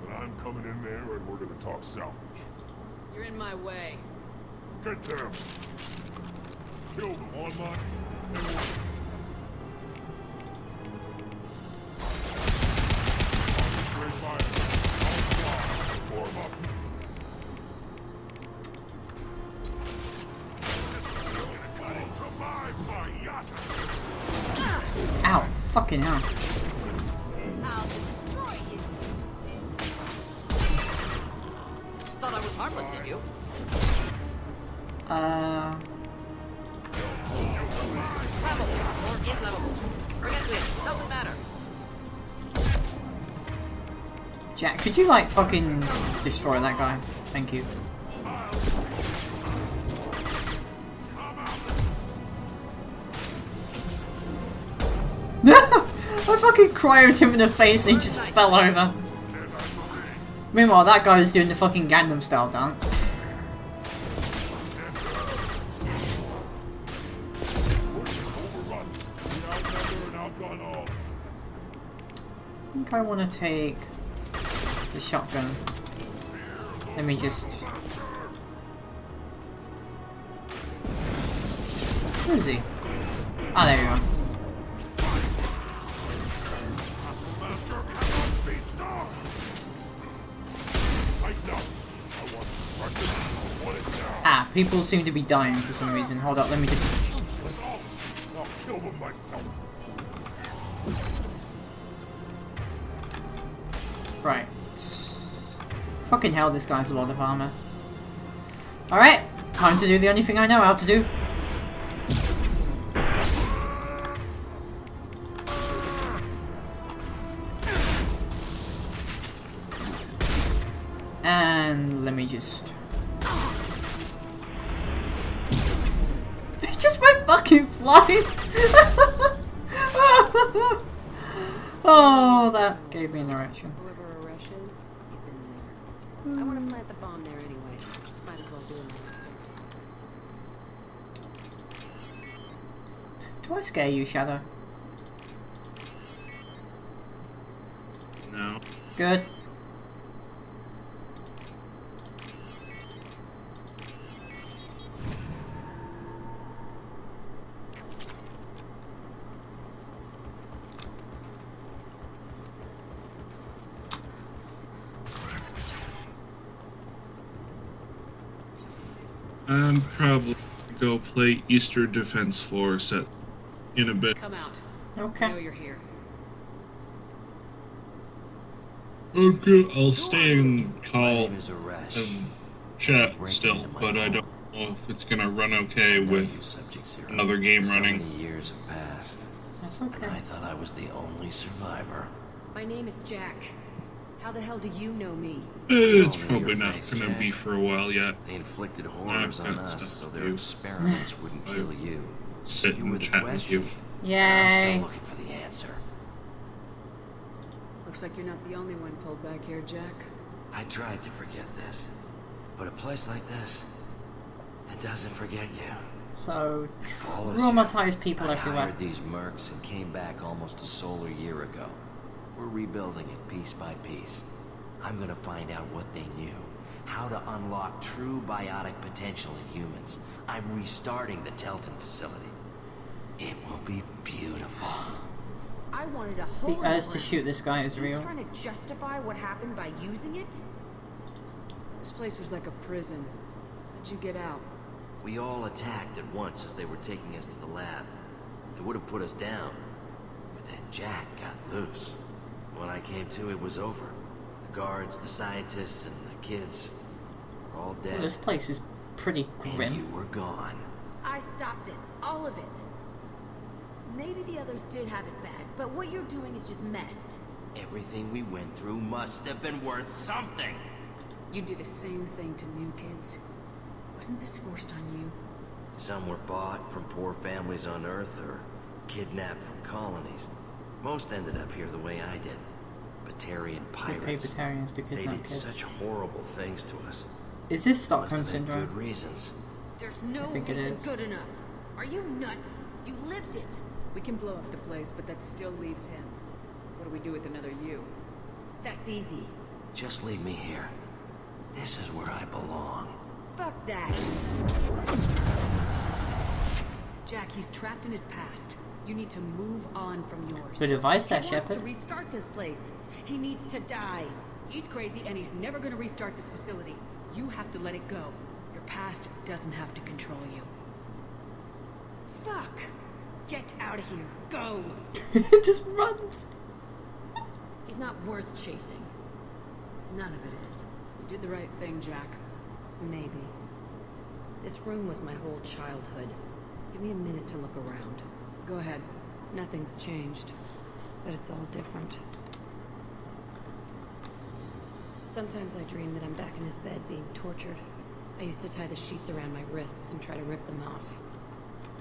But I'm coming in there and we're gonna talk salvage. You're in my way. Get them! Kill them on my... Ow, fucking hell. Thought I was harmless, did you? Flammable or inflammable. Forget which. Doesn't matter. Jack, could you like fucking destroy that guy? Thank you. I fucking cryoed him in the face and he just fell over. Meanwhile, that guy was doing the fucking Gangnam style dance. I think I want to take the shotgun. Let me just... Where is he? Ah, there you are. Ah, people seem to be dying for some reason. Hold up, let me just... I'll kill them myself. Right. Fucking hell, this guy has a lot of armor. Alright, time to do the only thing I know how to do. And let me just... It just went fucking flying! Oh, that gave me an erection. Whoever Aresh is, he's in there. I want to plant the bomb there anyway. Might as well do it. Do I scare you, Shadow? No. Good. I'm probably go play Easter Defense Force in a bit. Come out. Okay. I know you're here. Okay, I'll stay and call name is Aresh. chat still, but I don't know if it's gonna run okay with another game running. So many years have passed. That's okay. And I thought I was the only survivor. My name is Jack. How the hell do you know me? It's probably not gonna be for a while yet. They inflicted horrors I've on got us stuff so to their do. experiments wouldn't kill you. Sit You were and the chat with question. you. Yay. I'm still looking for the answer. Looks like you're not the only one pulled back here, Jack. I tried to forget this, but a place like this, it doesn't forget you. So, It follows traumatized you. people I everywhere. hired these mercs and came back almost a solar year ago. We're rebuilding it piece by piece. I'm gonna find out what they knew, how to unlock true biotic potential in humans. I'm restarting the Telton facility. It will be beautiful. I wanted a whole The urge to shoot this guy is real. trying to justify what happened by using it? This place was like a prison. How'd you get out? We all attacked at once as they were taking us to the lab. They would have put us down, but then Jack got loose. When I came to, it was over. The guards, the scientists, and the kids were all dead. Well, this place is pretty And grim. you were gone. I stopped it. All of it. Maybe the others did have it bad, but what you're doing is just messed. Everything we went through must have been worth something. You do the same thing to new kids. Wasn't this forced on you? Some were bought from poor families on Earth or kidnapped from colonies. Most ended up here the way I did. Batarian Good pirates. pay Batarians to They kidnap did kids. such horrible things to us. Is this Must Stockholm have been Syndrome? good reasons. There's no I think it reason is. good enough. Are you nuts? You lived it. We can blow up the place, but that still leaves him. What do we do with another you? That's easy. Just leave me here. This is where I belong. Fuck that. Jack, he's trapped in his past. You need to move on from yours. Good advice there, He Shepard. wants to restart this place. He needs to die. He's crazy and he's never gonna restart this facility. You have to let it go. Your past doesn't have to control you. Fuck! Get out of here. Go! Just runs. He's not worth chasing. None of it is. You did the right thing, Jack. Maybe. This room was my whole childhood. Give me a minute to look around. Go ahead. Nothing's changed, but it's all different. Sometimes I dream that I'm back in this bed being tortured. I used to tie the sheets around my wrists and try to rip them off.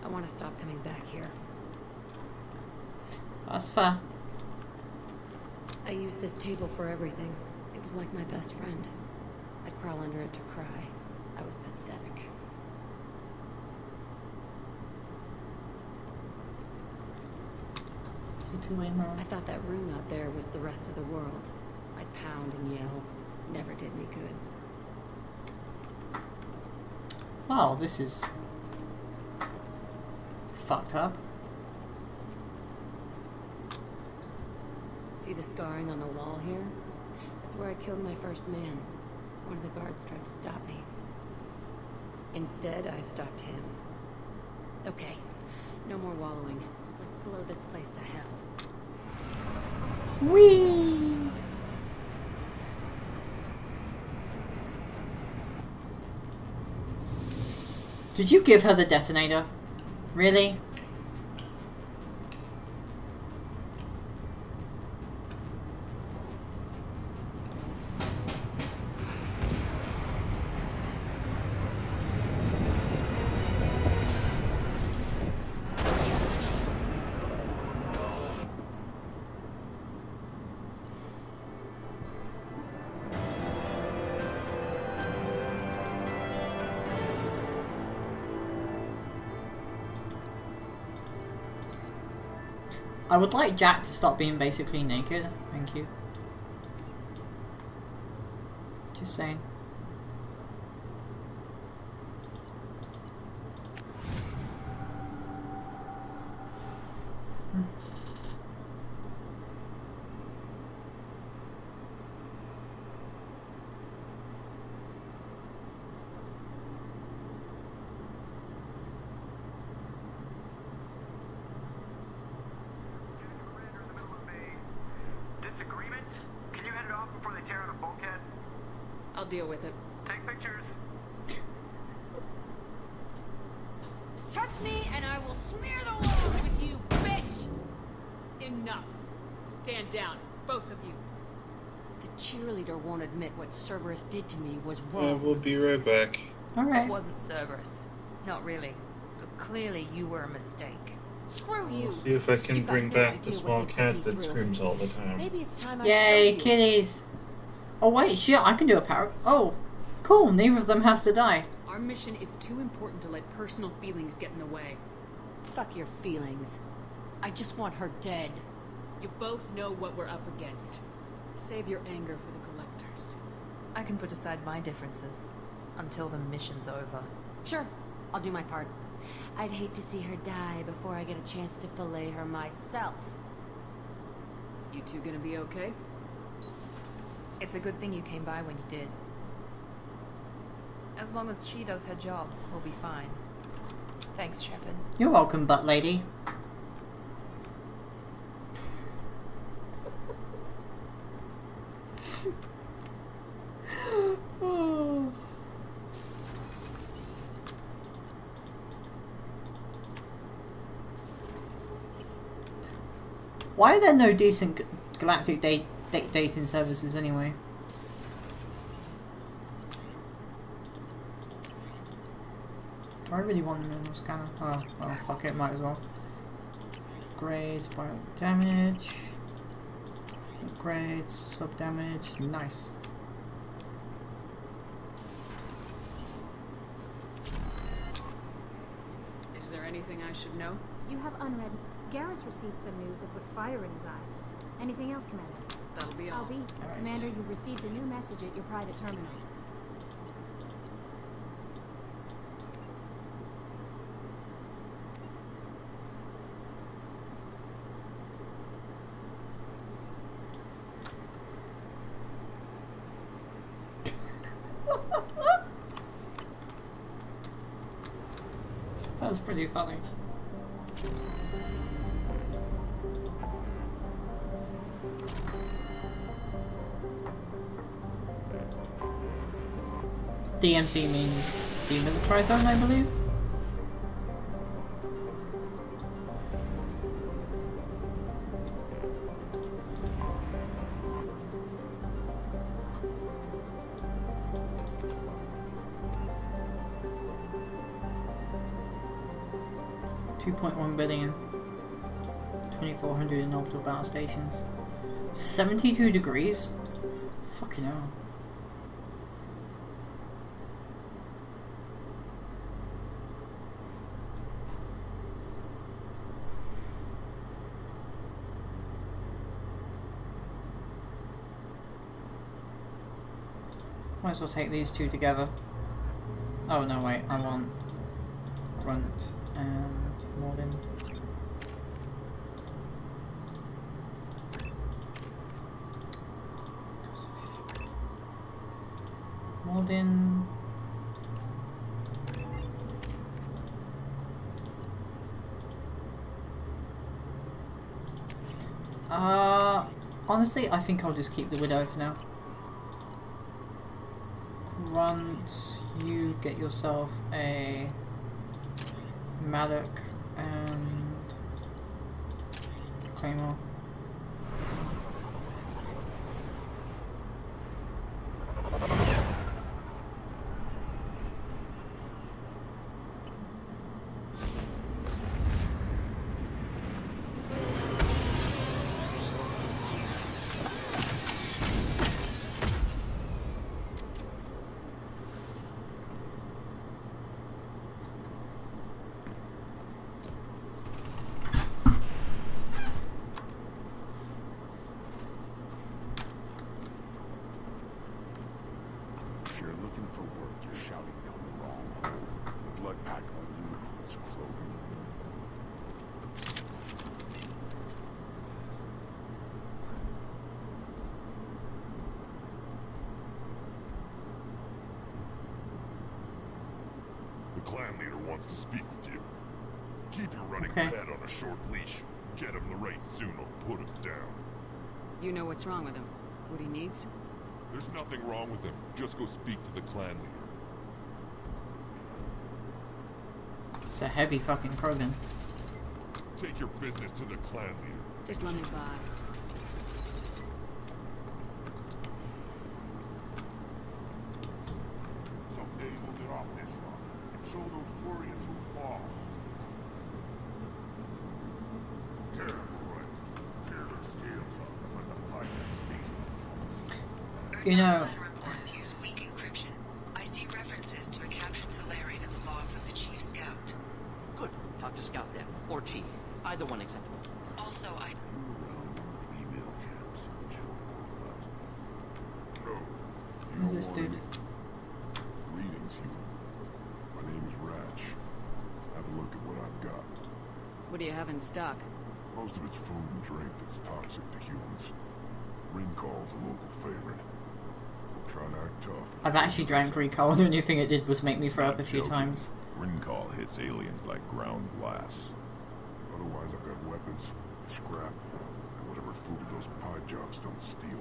I want to stop coming back here. That's fair. I used this table for everything. It was like my best friend. I'd crawl under it to cry. I was pathetic. It's a two-way mirror. I thought that room out there was the rest of the world. I'd pound and yell. Never did me good. Well, this is fucked up. See the scarring on the wall here? That's where I killed my first man. One of the guards tried to stop me. Instead, I stopped him. Okay, no more wallowing. Let's blow this place to hell. Whee! Did you give her the detonator? Really? I would like Jack to stop being basically naked. Thank you. Just saying. Disagreement? Can you head it off before they tear out a bulkhead? I'll deal with it. Take pictures. Touch me and I will smear the walls with you, bitch! Enough. Stand down, both of you. The cheerleader won't admit what Cerberus did to me was wrong. We'll be right back. Alright. It wasn't Cerberus. Not really. But clearly you were a mistake. Screw you! We'll see if I can You've got bring no back the idea small what they put cat me that through. screams all the time. Maybe it's time I Yay, show you. kitties! Oh wait, shit, I can do a power. Oh, cool, neither of them has to die. Our mission is too important to let personal feelings get in the way. Fuck your feelings. I just want her dead. You both know what we're up against. Save your anger for the collectors. I can put aside my differences until the mission's over. Sure, I'll do my part. I'd hate to see her die before I get a chance to fillet her myself. You two gonna be okay? It's a good thing you came by when you did. As long as she does her job, we'll be fine. Thanks, Shepard. You're welcome, butt lady. Why are there no decent galactic dating services anyway? Do I really want them in this kind of... Oh, well, fuck it, might as well. Grades, bio damage. Upgrades, sub damage, nice. Is there anything I should know? You have unread. Garrus received some news that put fire in his eyes. Anything else, Commander? That'll be all. I'll be. Right. Commander, you've received a new message at your private terminal. That's pretty funny. DMZ means demilitarized zone, I believe. $2.1 billion, 2,400 in orbital battle stations, 72 degrees. Fucking hell. Might as well take these two together. Oh no, wait, I want Grunt and Morden. Morden. Honestly, I think I'll just keep the Widow for now. Grunt, you get yourself a Malak and Claymore. Clan leader wants to speak with you. Keep your running Okay. pet on a short leash. Get him the right soon or put him down. You know what's wrong with him. What he needs? There's nothing wrong with him. Just go speak to the clan leader. It's a heavy fucking Krogan. Take your business to the clan leader. Just let me by. Someday we'll get off this one and show those Turians who's boss. Tear them right. Tear their scales up and let the hijack speak. You know, Reports use weak encryption. I see references to a captured Solarian in the logs of the Chief Scout. Good. Talk to Scout then. Or Chief. Either one acceptable. Also, I... You around in the female camps and children last night. No. who's this dude? Greetings, human. My name is Ratch. Have a look at what I've got. What do you have in stock? Most of it's food and drink that's toxic to humans. Ringcall's a local favorite. We'll try to act tough. I've actually drank Recall, the only thing it did was make me throw up a few times. Ringcall hits aliens like ground glass. Otherwise, I've got weapons, scrap, and whatever food those pie jocks don't steal.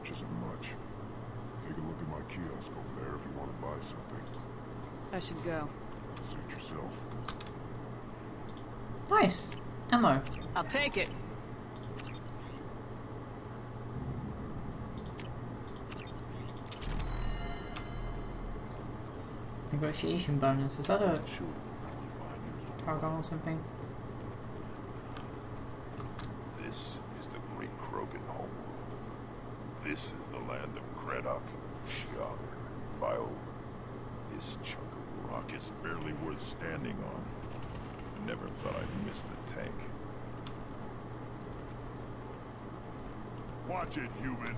Which isn't much. Take a look at my kiosk over there if you want to buy something. I should go. Suit yourself. Nice. Ammo. I'll take it. Negotiation bonus. Is that a Paragon or something? This is the Great Krogan homeworld. This is the land of Craddock, Shiar, Vile. This chunk of rock is barely worth standing on. Never thought I'd miss the tank. Watch it, human.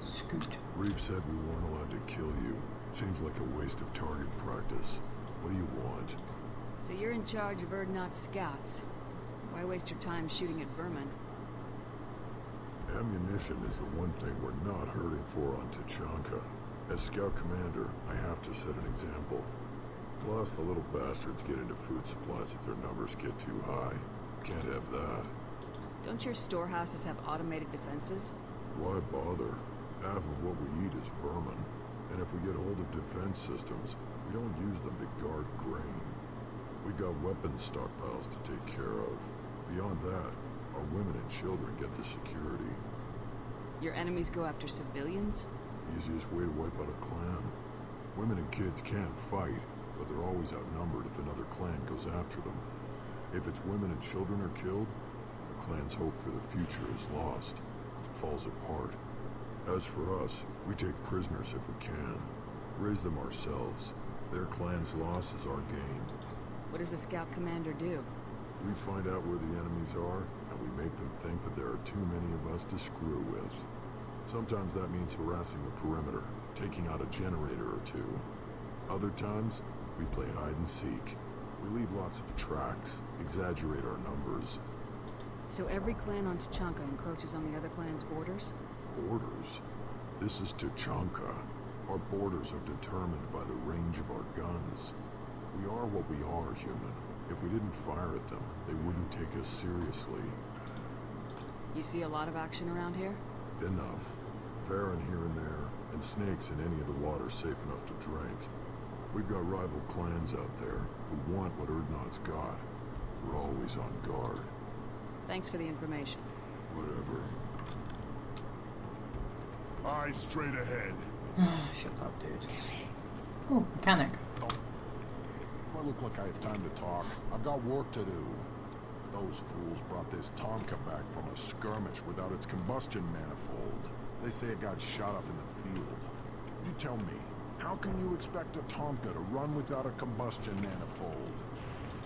Scoot. Reeve said we weren't allowed to kill you. Seems like a waste of target practice. What do you want? So you're in charge of Urdnot's scouts. Why waste your time shooting at vermin? Ammunition is the one thing we're not hurting for on Tachanka. As scout commander, I have to set an example. Plus, the little bastards get into food supplies if their numbers get too high. Can't have that. Don't your storehouses have automated defenses? Why bother? Half of what we eat is vermin. And if we get hold of defense systems, we don't use them to guard grain. We got weapons stockpiles to take care of. Beyond that, our women and children get the security. Your enemies go after civilians? Easiest way to wipe out a clan. Women and kids can't fight, but they're always outnumbered if another clan goes after them. If its women and children are killed, the clan's hope for the future is lost. It falls apart. As for us, we take prisoners if we can. Raise them ourselves. Their clan's loss is our gain. What does the scout commander do? We find out where the enemies are, and we make them think that there are too many of us to screw with. Sometimes that means harassing the perimeter, taking out a generator or two. Other times, we play hide and seek. We leave lots of tracks, exaggerate our numbers. So every clan on Tachanka encroaches on the other clan's borders? Borders? This is Tachanka. Our borders are determined by the range of our guns. We are what we are, human. If we didn't fire at them, they wouldn't take us seriously. You see a lot of action around here? Enough. Farron here and there, and snakes in any of the water safe enough to drink. We've got rival clans out there who want what Urdnot's got. We're always on guard. Thanks for the information. Whatever. Eyes straight ahead. Shut up, dude. Oh, mechanic. I look like I have time to talk. I've got work to do. Those fools brought this Tomka back from a skirmish without its combustion manifold. They say it got shot off in the field. You tell me, how can you expect a Tomka to run without a combustion manifold?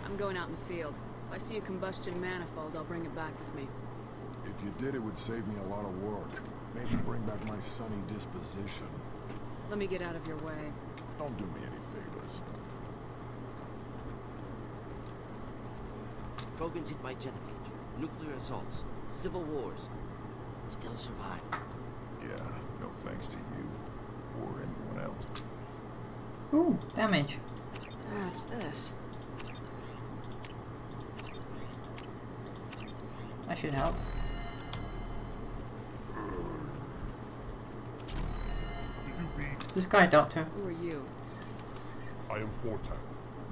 I'm going out in the field. If I see a combustion manifold, I'll bring it back with me. If you did, it would save me a lot of work. Maybe bring back my sunny disposition. Let me get out of your way. Don't do me any favors. Krogan's hit by genophage, nuclear assaults, civil wars. Still survive. Yeah, no thanks to you. Or anyone else. Ooh, damage. What's this? That should help. This guy, Doctor. Who are you? I am Fortan,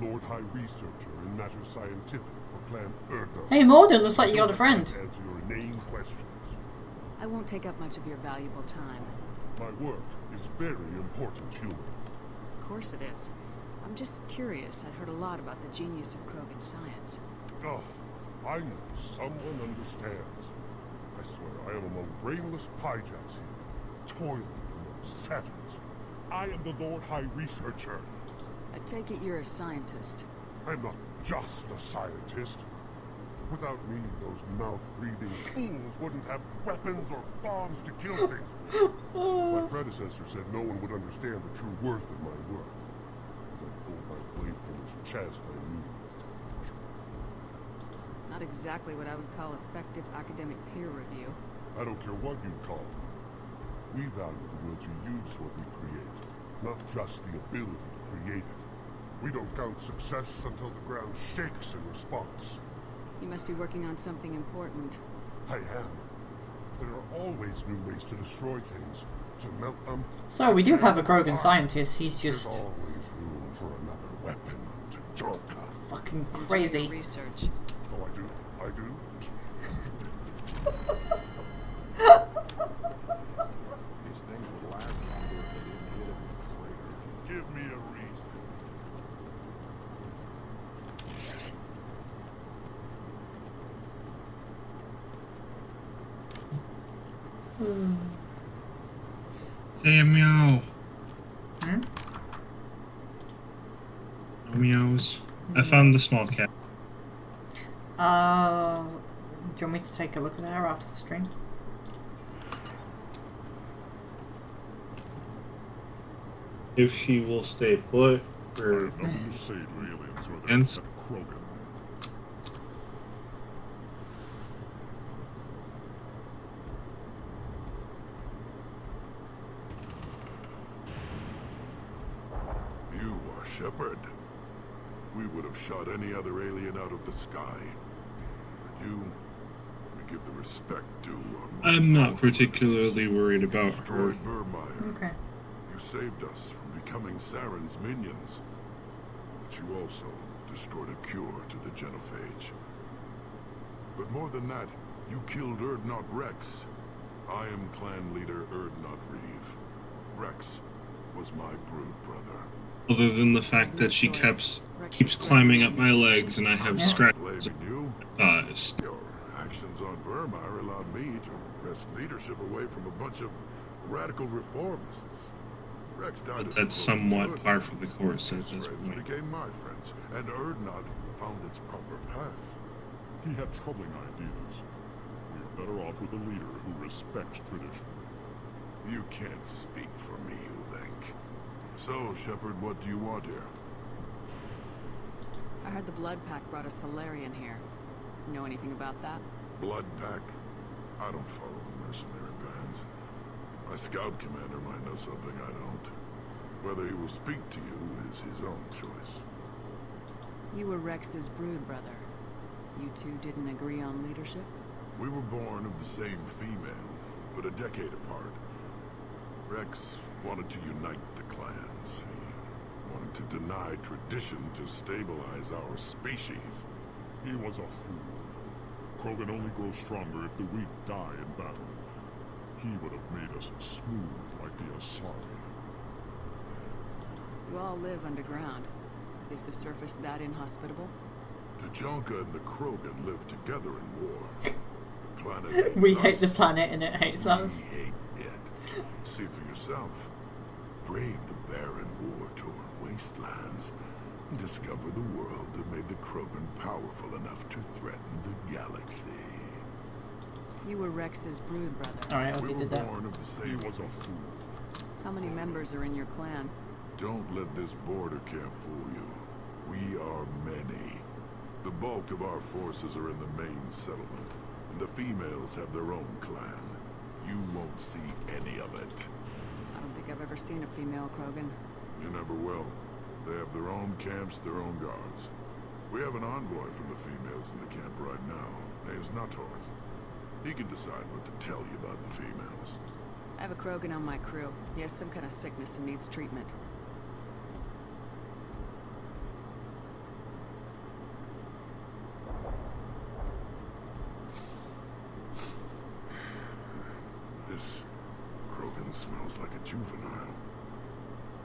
Lord High Researcher in matters scientific for Clan Urdnot. Hey, Morden, looks like you got a friend. Answer your inane questions. I won't take up much of your valuable time. My work is very important, human. Of course it is. I'm just curious. I've heard a lot about the genius of Krogan science. Oh, I know someone understands. I swear I am among brainless pyjaks here, toiling among savages. I am the Lord High Researcher. I take it you're a scientist. I'm not just a scientist. Without me, those mouth-breathing fools wouldn't have weapons or bombs to kill things with. My predecessor said no one would understand the true worth of my work. As I pulled my blade from his chest, I knew he was telling the truth. Not exactly what I would call effective academic peer review. I don't care what you call it. We value the will to use what we create, not just the ability to create it. We don't count success until the ground shakes in response. You must be working on something important. I am. There are always new ways to destroy things, to melt them. So we do have a Krogan scientist, he's just... There's always room for another weapon to Jorka. Fucking crazy. Research. Oh, I do? I do? These things would last longer if they didn't hit every crater. Give me a reason. Say meow. Hmm? No meows. I found the small cat. Do you want me to take a look at her after the stream? If she will stay put for Nothing to say to aliens or and their Krogan. You are Shepard. We would have shot any other alien out of the sky. But you, we give the respect due. I'm not particularly worried about her. Vermeer. Okay. You saved us from becoming Saren's minions. But you also destroyed a cure to the genophage. But more than that, you killed Urdnot Rex. I am clan leader Urdnot Reeve. Rex was my brood brother. Other than the fact that she keeps climbing up my legs and I have scratches on my thighs. Your actions on Vermeer allowed me to wrest leadership away from a bunch of radical reformists. Rex died But that's somewhat par for the course at this point. became my friends, and Urdnot found its proper path. He had troubling ideas. We are better off with a leader who respects tradition. You can't speak for me, you think. So, Shepard, what do you want here? I heard the Blood Pack brought a Solarian here. Know anything about that? Blood Pack? I don't follow the mercenary bands. My scout commander might know something I don't. Whether he will speak to you is his own choice. You were Rex's brood brother. You two didn't agree on leadership? We were born of the same female, but a decade apart. Rex wanted to unite the clans. He wanted to deny tradition to stabilize our species. He was a fool. Krogan only grow stronger if the weak die in battle. He would have made us smooth like the Asari. You all live underground. Is the surface that inhospitable? Tajanka and the Krogan live together in war. The planet hates We us. hate the planet and it hates us. We hate it. See for yourself. Brave the barren, war-torn wastelands. And discover the world that made the Krogan powerful enough to threaten the galaxy. You were Rex's brood brother. Alright, We we were did that. born of the same. He was a fool. How many members are in your clan? Don't let this border camp fool you. We are many. The bulk of our forces are in the main settlement, and the females have their own clan. You won't see any of it. I don't think I've ever seen a female Krogan. You never will. They have their own camps, their own guards. We have an envoy from the females in the camp right now. Name's Natorth. He can decide what to tell you about the females. I have a Krogan on my crew. He has some kind of sickness and needs treatment. This Krogan smells like a juvenile.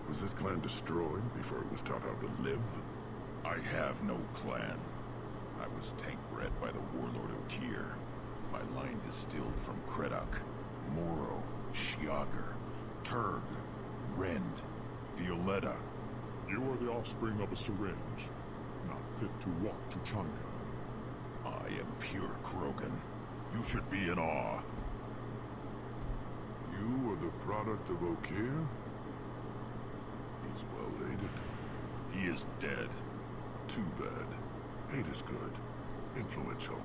Was this clan destroyed before it was taught how to live? I have no clan. I was tank bred by the warlord Okir. My line distilled from Kredok, Moro, Shiagar, Turg, Rend, Violetta. You are the offspring of a syringe, not fit to walk to Changa. I am pure Krogan. You should be in awe. You are the product of Okir? He's well hated. He is dead. Too bad. Hate is good. Influential.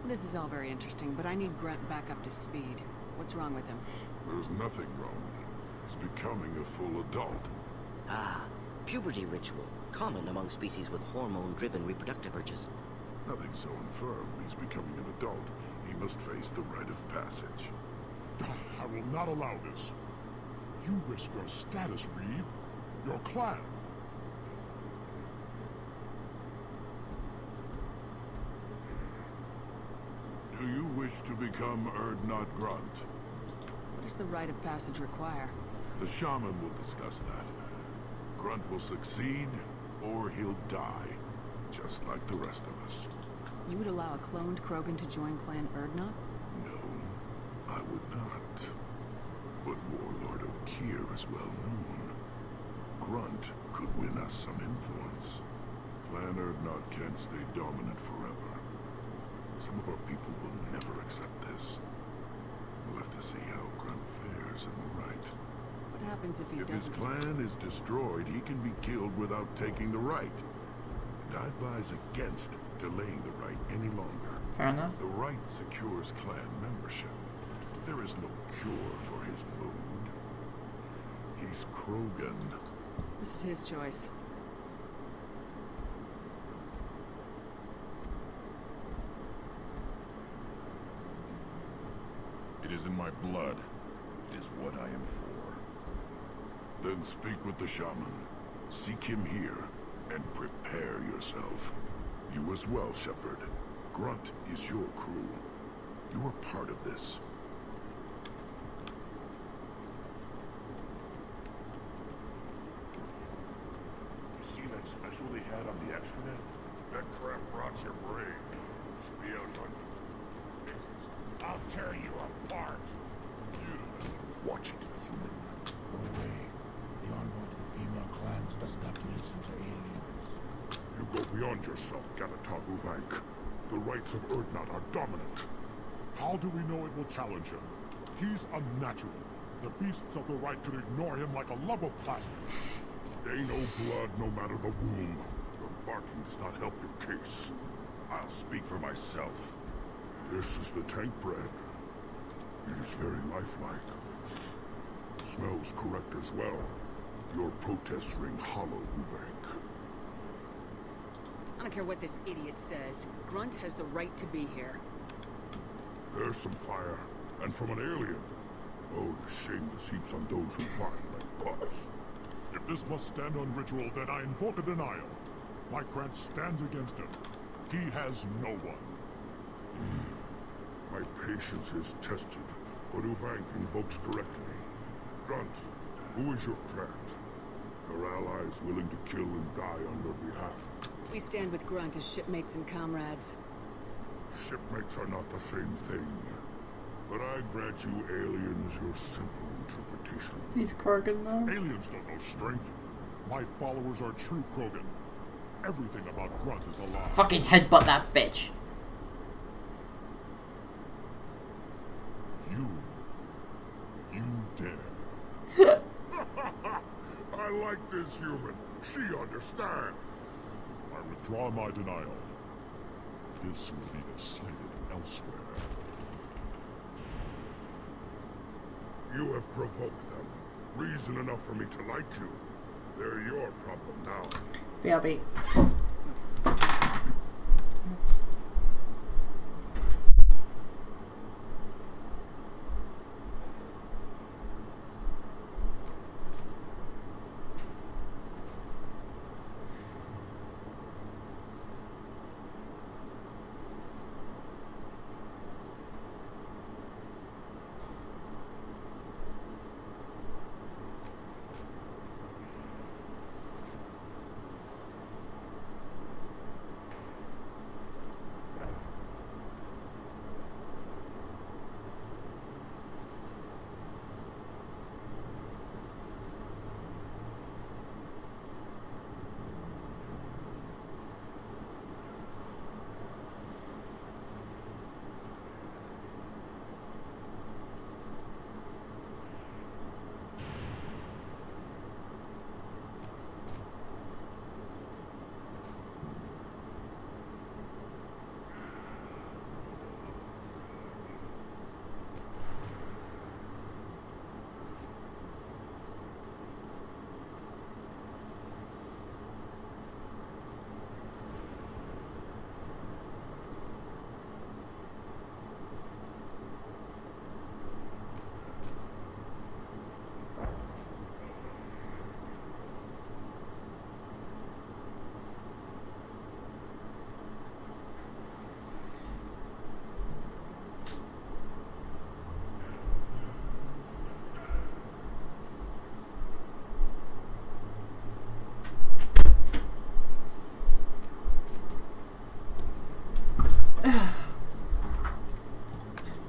This is all very interesting, but I need Grunt back up to speed. What's wrong with him? There's nothing wrong with him. He's becoming a full adult. Ah, puberty ritual. Common among species with hormone-driven reproductive urges. Nothing so infirm. He's becoming an adult. He must face the rite of passage. I will not allow this. You risk your status, Reeve. Your clan. Do you wish to become Urdnot Grunt? What does the rite of passage require? The shaman will discuss that. Grunt will succeed, or he'll die. Just like the rest of us. You would allow a cloned Krogan to join Clan Urdnot? No, I would not. But Warlord O'Keir is well known. Grunt could win us some influence. Clan Erdnot can't stay dominant forever. Some of our people will never accept this. We'll have to see how Grunt fares in the right. What happens if he If doesn't? his clan is destroyed, he can be killed without taking the right. And I advise against delaying the right any longer. Fair enough. The right secures clan membership. There is no cure for his mood. He's Krogan. This is his choice. It is in my blood. It is what I am for. Then speak with the shaman. Seek him here, and prepare yourself. You as well, Shepard. Grunt is your crew. You are part of this. You see that special they had on the extranet? That crap rots your brain. Should be out on fixes. I'll tear you apart. Watch it, human. Go away. The envoy to the female clans doesn't have to listen to aliens. You go beyond yourself, Galatog Uvank. The rights of Erdnot are dominant. How do we know it will challenge him? He's unnatural. The beasts of the right could ignore him like a lump of plastic. They know blood no matter the womb. Your barking does not help your case. I'll speak for myself. This is the tank bread. It is very lifelike. Smells correct as well. Your protests ring hollow, Uvank. I don't care what this idiot says. Grunt has the right to be here. There's some fire, and from an alien. Oh, the shameless heaps on those who find like pups. If this must stand on ritual, then I invoke a denial. My grant stands against him. He has no one. My patience is tested, but Uvank invokes correctly. Grunt, who is your grant? Your allies willing to kill and die on your behalf. We stand with Grunt as shipmates and comrades. Shipmates are not the same thing. But I grant you aliens your simple interpretation. He's Krogan though. Aliens don't know strength. My followers are true Krogan. Everything about Grunt is a lie. Fucking headbutt that bitch. You dare. I like this human. She understands. I withdraw my denial. This will be decided elsewhere. You have provoked them. Reason enough for me to like you. They're your problem now. BRB.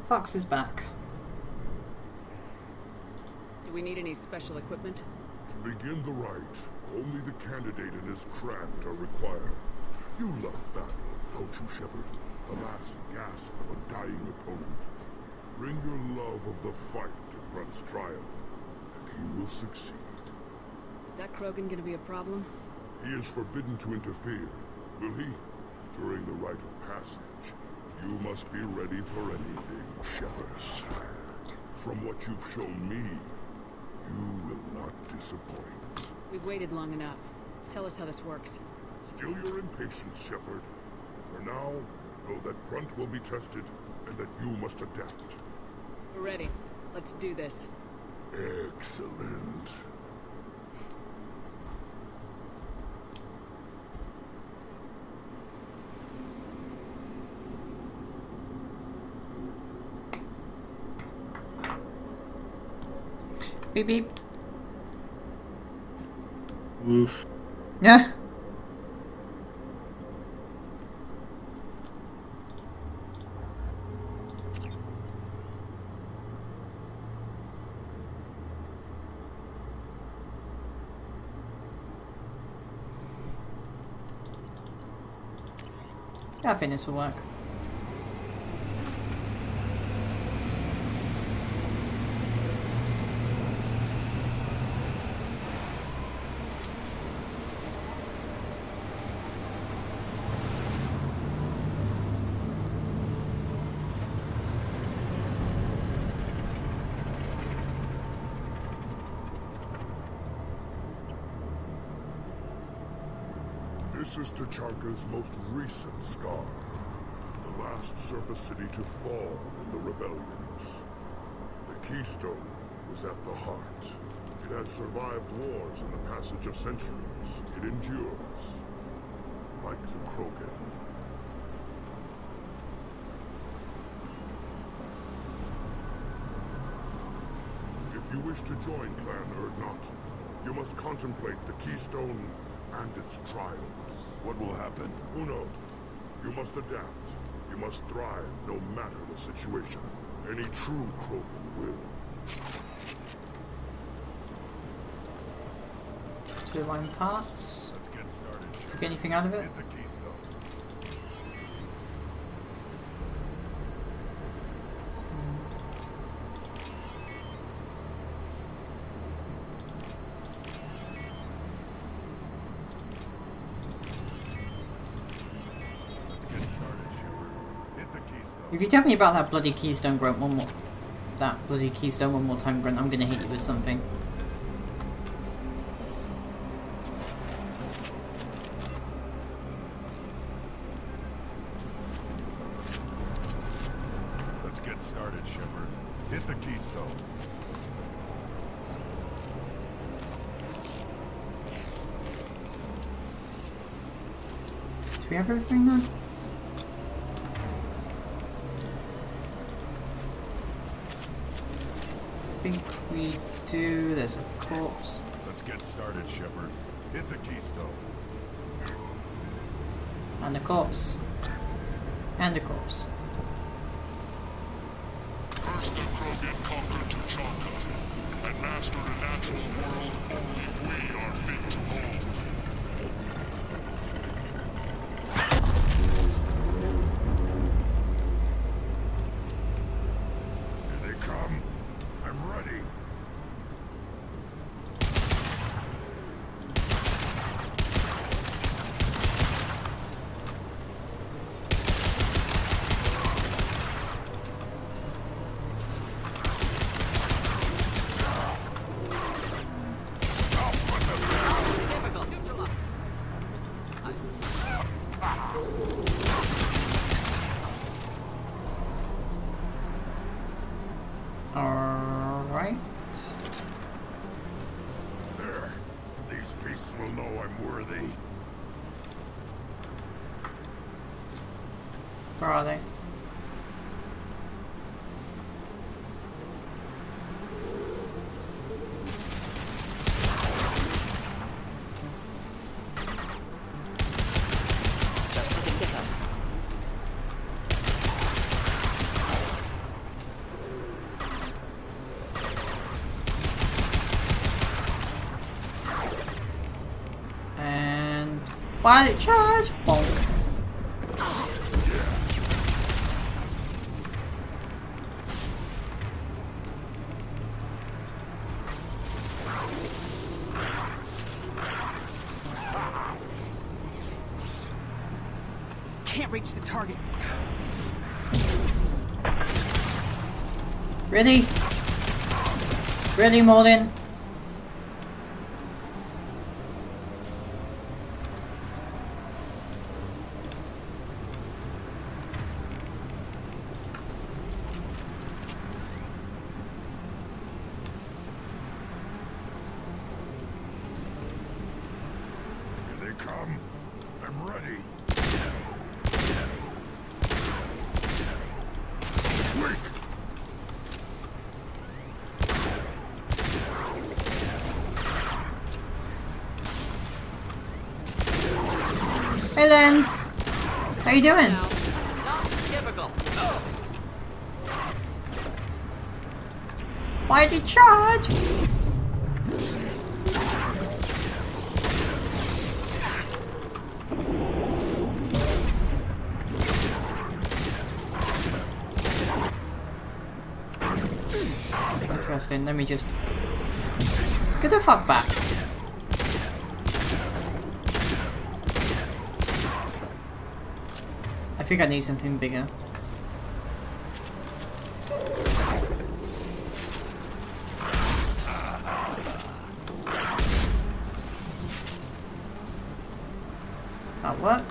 Fox is back. we need any special equipment? To begin the rite, only the candidate and his craft are required. You love battle, don't you, Shepard? The last gasp of a dying opponent. Bring your love of the fight to Grunt's trial, and he will succeed. Is that Krogan gonna be a problem? He is forbidden to interfere, will he? During the rite of passage, you must be ready for anything, Shepard. From what you've shown me, you will not disappoint. We've waited long enough. Tell us how this works. Still your impatience, Shepard. For now, know that Grunt will be tested, and that you must adapt. We're ready. Let's do this. Excellent. Beep beep. Oof. Yeah. I think this will work. This is Tachanka's most recent scar. The last surface city to fall in the rebellions. The Keystone was at the heart. It has survived wars and the passage of centuries. It endures. Like the Krogan. If you wish to join Clan Urdnot, you must contemplate the Keystone and its trials. What will happen? Who knows? You must adapt. You must thrive no matter the situation. Any true Krogan will. 2 line parts. Let's get started. Get anything out of it? Hit the Keystone. If you tell me about that bloody Keystone Grunt one more, time, Grunt, I'm gonna hit you with something. Let's get started, Shepard. Hit the Keystone. Do we have everything now? I think we do. There's a corpse. Let's get started, Shepard. Hit the Keystone. And a corpse. And a corpse. First the Krogan conquered Tachanka, and mastered a natural world only we are fit to hold. Here they come. I'm ready. Alright. There. These beasts will know I'm worthy. Where are they? Pilot charge! Bonk. Can't reach the target. Ready? Ready, Morden? Here they come. I'm ready. Quick! Hey, Lens. How you doing? Not typical. Pilot charge! Interesting, let me just... Get the fuck back. I think I need something bigger. That work?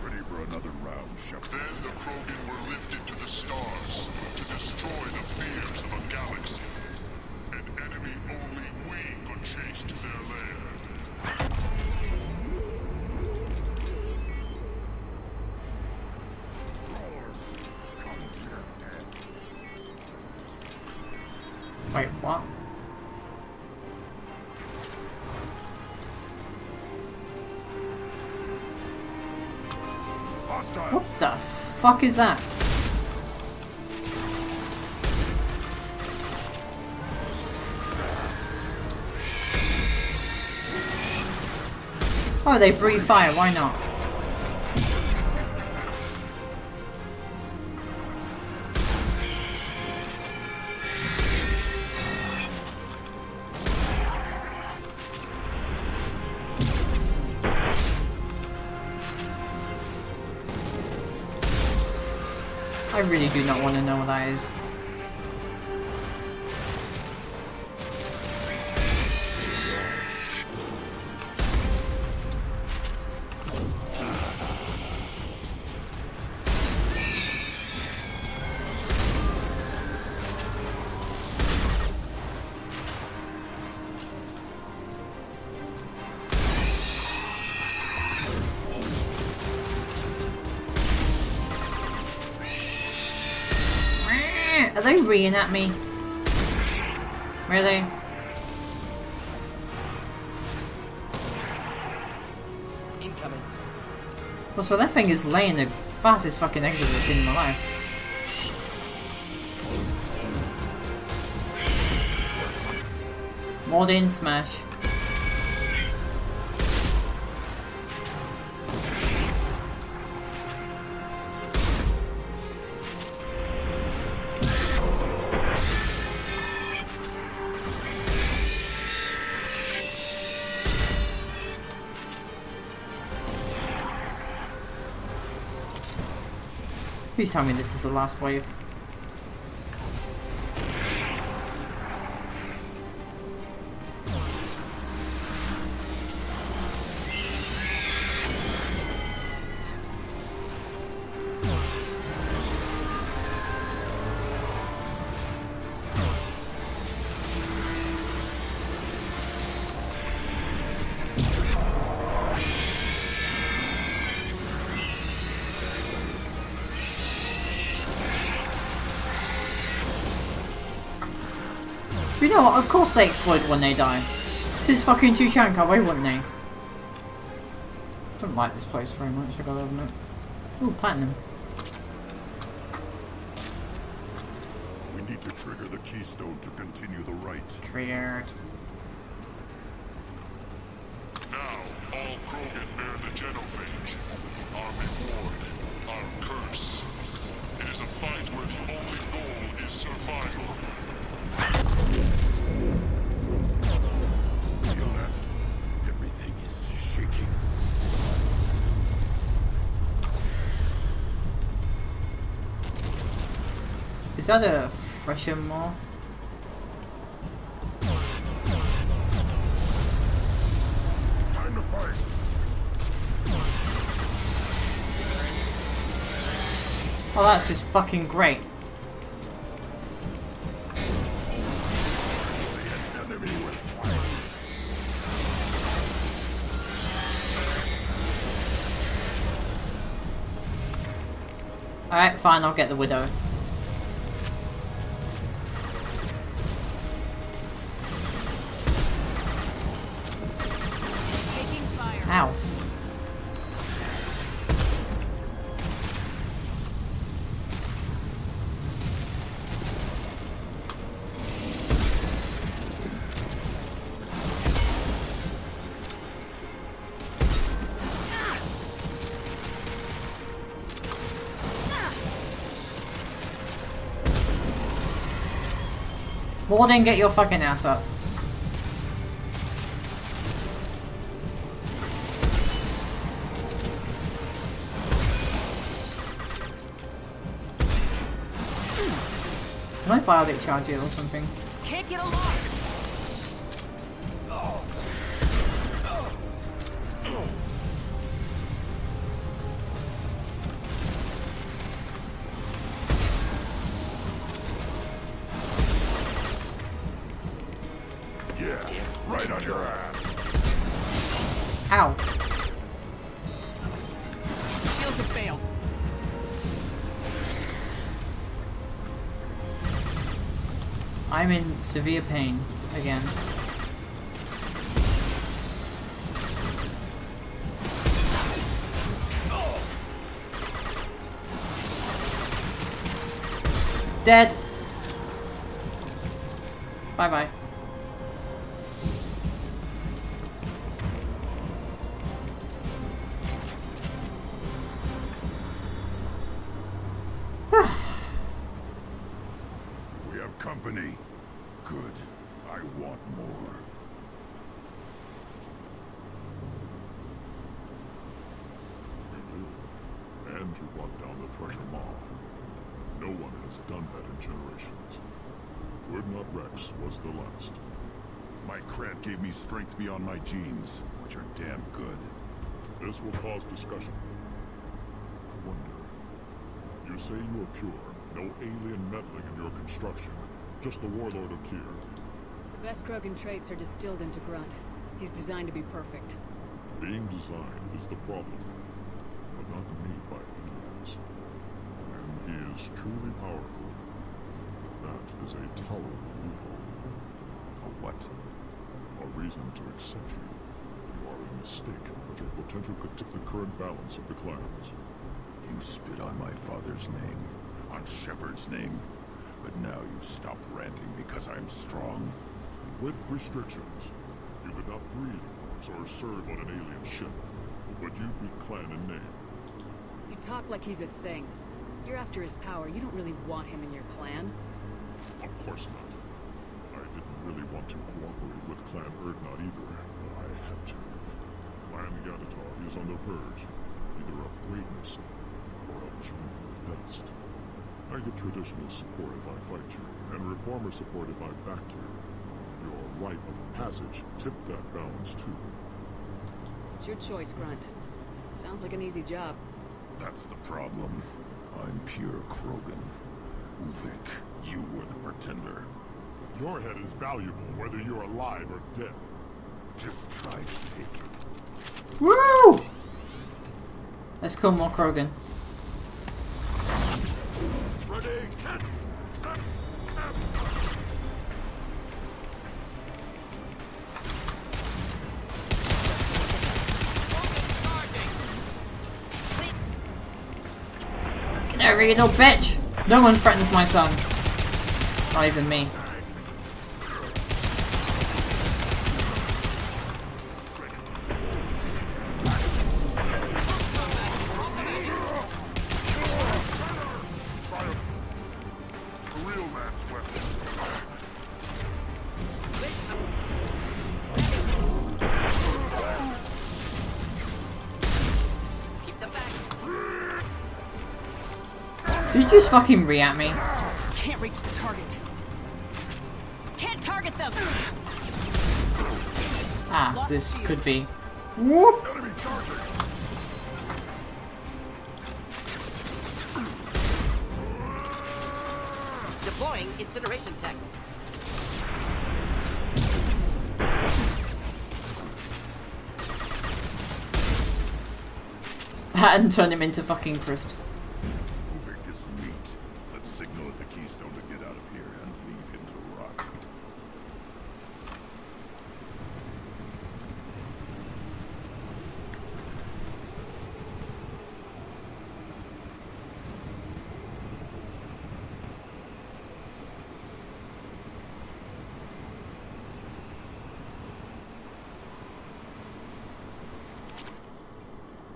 Ready for another round, Shepard. Then the Krogan were lifted to the stars to destroy the fears of a galaxy. An enemy only we could chase to their lair. Wait, what? What the fuck is that? Oh, they breathe fire, why not? I really do not want to know what that is. Are they reeing at me? Really? Incoming. Well, so that thing is laying the fastest fucking exit I've seen in my life. Modern smash. Please tell me this is the last wave. You know what? Of course they explode when they die. This is fucking Tuchanka, why wouldn't they? Don't like this place very much, I gotta admit. Ooh, platinum. We need need to trigger the keystone to continue the rites. Triggered. Now, all Krogan bear the genophage. Our reward, our curse. It is a fight where the only goal is survival. Feel that? Everything is shaking. Is that a fresher more? Time to fight. Oh, that's just fucking great. Alright, fine, I'll get the Widow. Ow. Warden, get your fucking ass up. Can I biotic charge it or something? Can't get a lock. Yeah, right on your ass. Ow. Shields have failed. I'm in severe pain again. Dead. Bye bye. We have company. Good. I want more. And to brought down the Thresher Maw. No one has done that in generations. Urdnot Rex was the last. My crat gave me strength beyond my genes, which are damn good. This will cause discussion. I wonder. You say you are pure, no alien meddling in your construction. Just the Warlord of Tyr. The best Krogan traits are distilled into Grunt. He's designed to be perfect. Being designed is the problem, but not made by aliens. And he is truly powerful. That is a tolerable loophole. A what? A reason to accept you. You are a mistake, but your potential could tip the current balance of the clans. You spit on my father's name, on Shepard's name, but now you stop ranting because I'm strong. With restrictions, you could not breathe or serve on an alien ship, but you'd be clan in name. You talk like he's a thing. You're after his power. You don't really want him in your clan. Of course not. I didn't really want to cooperate with Clan Urdnot either, but I had to. Clan Yanatar is on the verge, either of greatness or of joining the dust. I get traditional support if I fight you, and reformer support if I back you. Your rite of passage tipped that balance too. It's your choice, Grunt. Sounds like an easy job. That's the problem. I'm pure Krogan. Ulvik, you were the pretender. Your head is valuable whether you're alive or dead. Just try to take it. Woo! Let's kill more Krogan. Ready, get Get over here, little bitch! No one threatens my son. Not even me. Did you just fucking re-at me? Can't reach the target. Can't target them. Ah, this could be. Whoop! Deploying incineration tech. And turn him into fucking crisps. Moving is meat. Let's signal at the Keystone to get out of here and leave him to rot.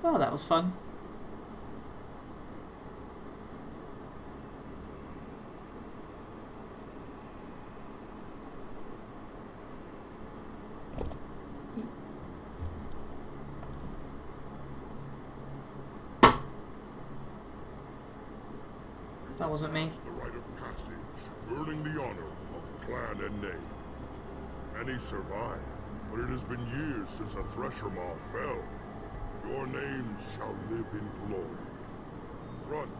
Well, that was fun. That wasn't me. The rite of passage, earning the honor of clan and name. Many survive, but it has been years since a thresher maw fell. Your names shall live in glory. Grunt,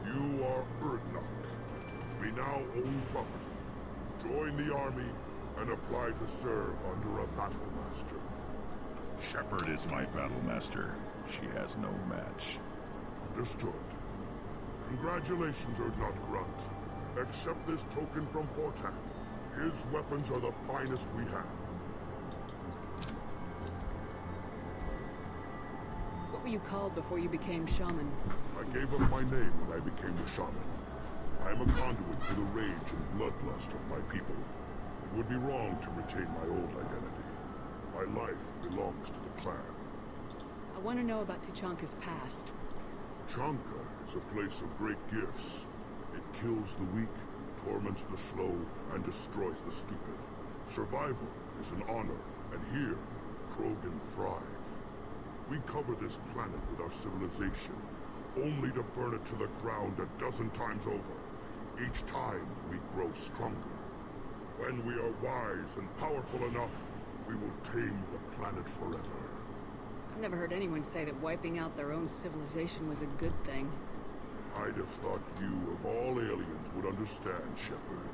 you are Urdnot. We now own property. Join the army and apply to serve under a battle master. Shepard is my battle master. She has no match. Understood. Congratulations, Urdnot Grunt. Accept this token from Fortak. His weapons are the finest we have. What were you called before you became shaman? I gave up my name when I became the shaman. I am a conduit for the rage and bloodlust of my people. It would be wrong to retain my old identity. My life belongs to the clan. I want to know about Tuchanka's past. Tuchanka is a place of great gifts. It kills the weak, torments the slow, and destroys the stupid. Survival is an honor, and here, Krogan thrive. We cover this planet with our civilization, only to burn it to the ground 12 times over. Each time, we grow stronger. When we are wise and powerful enough, we will tame the planet forever. I've never heard anyone say that wiping out their own civilization was a good thing. I'd have thought you, of all aliens, would understand, Shepard.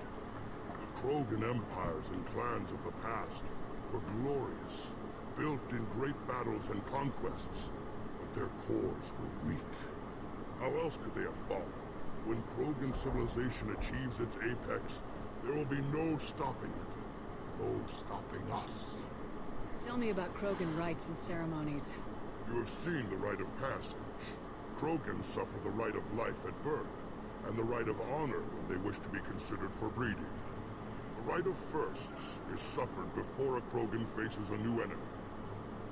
The Krogan empires and clans of the past were glorious, built in great battles and conquests, but their cores were weak. How else could they have fallen? When Krogan civilization achieves its apex, there will be no stopping it. No stopping us. Tell me about Krogan rites and ceremonies. You have seen the rite of passage. Krogans suffer the rite of life at birth, and the rite of honor when they wish to be considered for breeding. The rite of firsts is suffered before a Krogan faces a new enemy.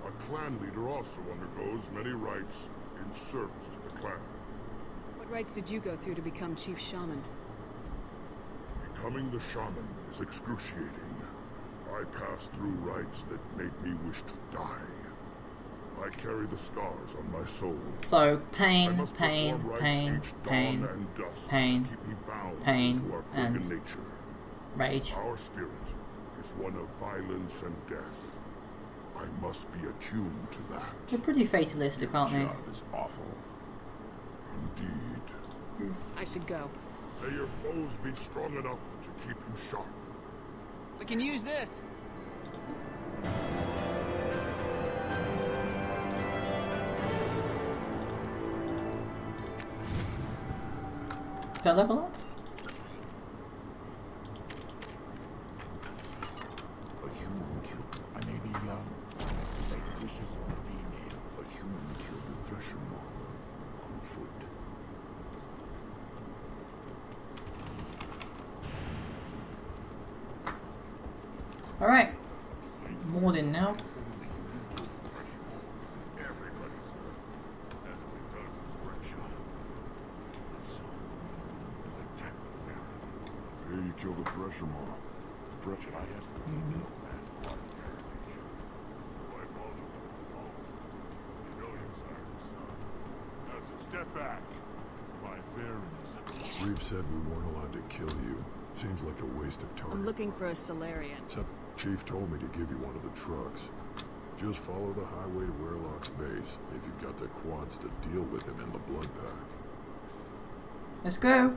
A clan leader also undergoes many rites in service to the clan. What rites did you go through to become Chief Shaman? Becoming the shaman is excruciating. I passed through rites that made me wish to die. I carry the scars on my soul. So, pain, pain, pain, pain, pain, pain, and nature. Rage. Our spirit is one of violence and death. I must be attuned to that. They're pretty fatalistic, aren't they? Job is awful. Indeed. I should go. May your foes be strong enough to keep you sharp. We can use this. Did I level up? A human killed. I may be young. Make wishes of a female. A human killed the thresher maw on foot. Alright. Morning now. Here you killed a thresher moth. Thresher, I have to be Step back. My fairness. Reeve said we weren't allowed to kill you. Seems like a waste of time. I'm looking for a Solarian. Chief told me to give you one of the trucks. Just follow the highway to Warlock's base if you've got the quads to deal with him in the blood pack. Let's go.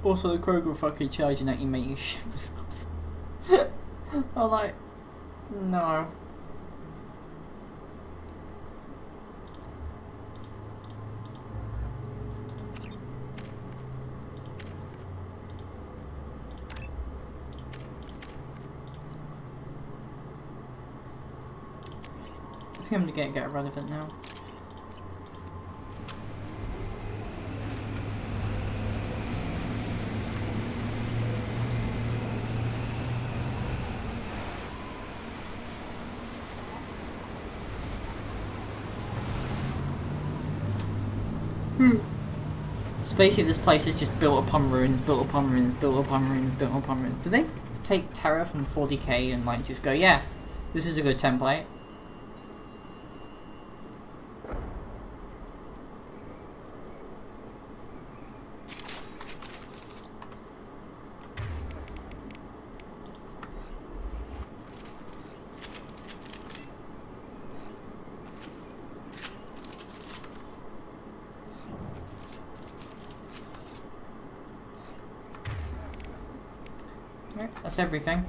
Also, the Kroger fucking charging at you, make you shit yourself. I'm like, no. I think I'm gonna get relevant now. So basically this place is just built upon ruins, built upon ruins, built upon ruins, built upon ruins. Do they take Terra from 40k and like just go, yeah, this is a good template? That's everything.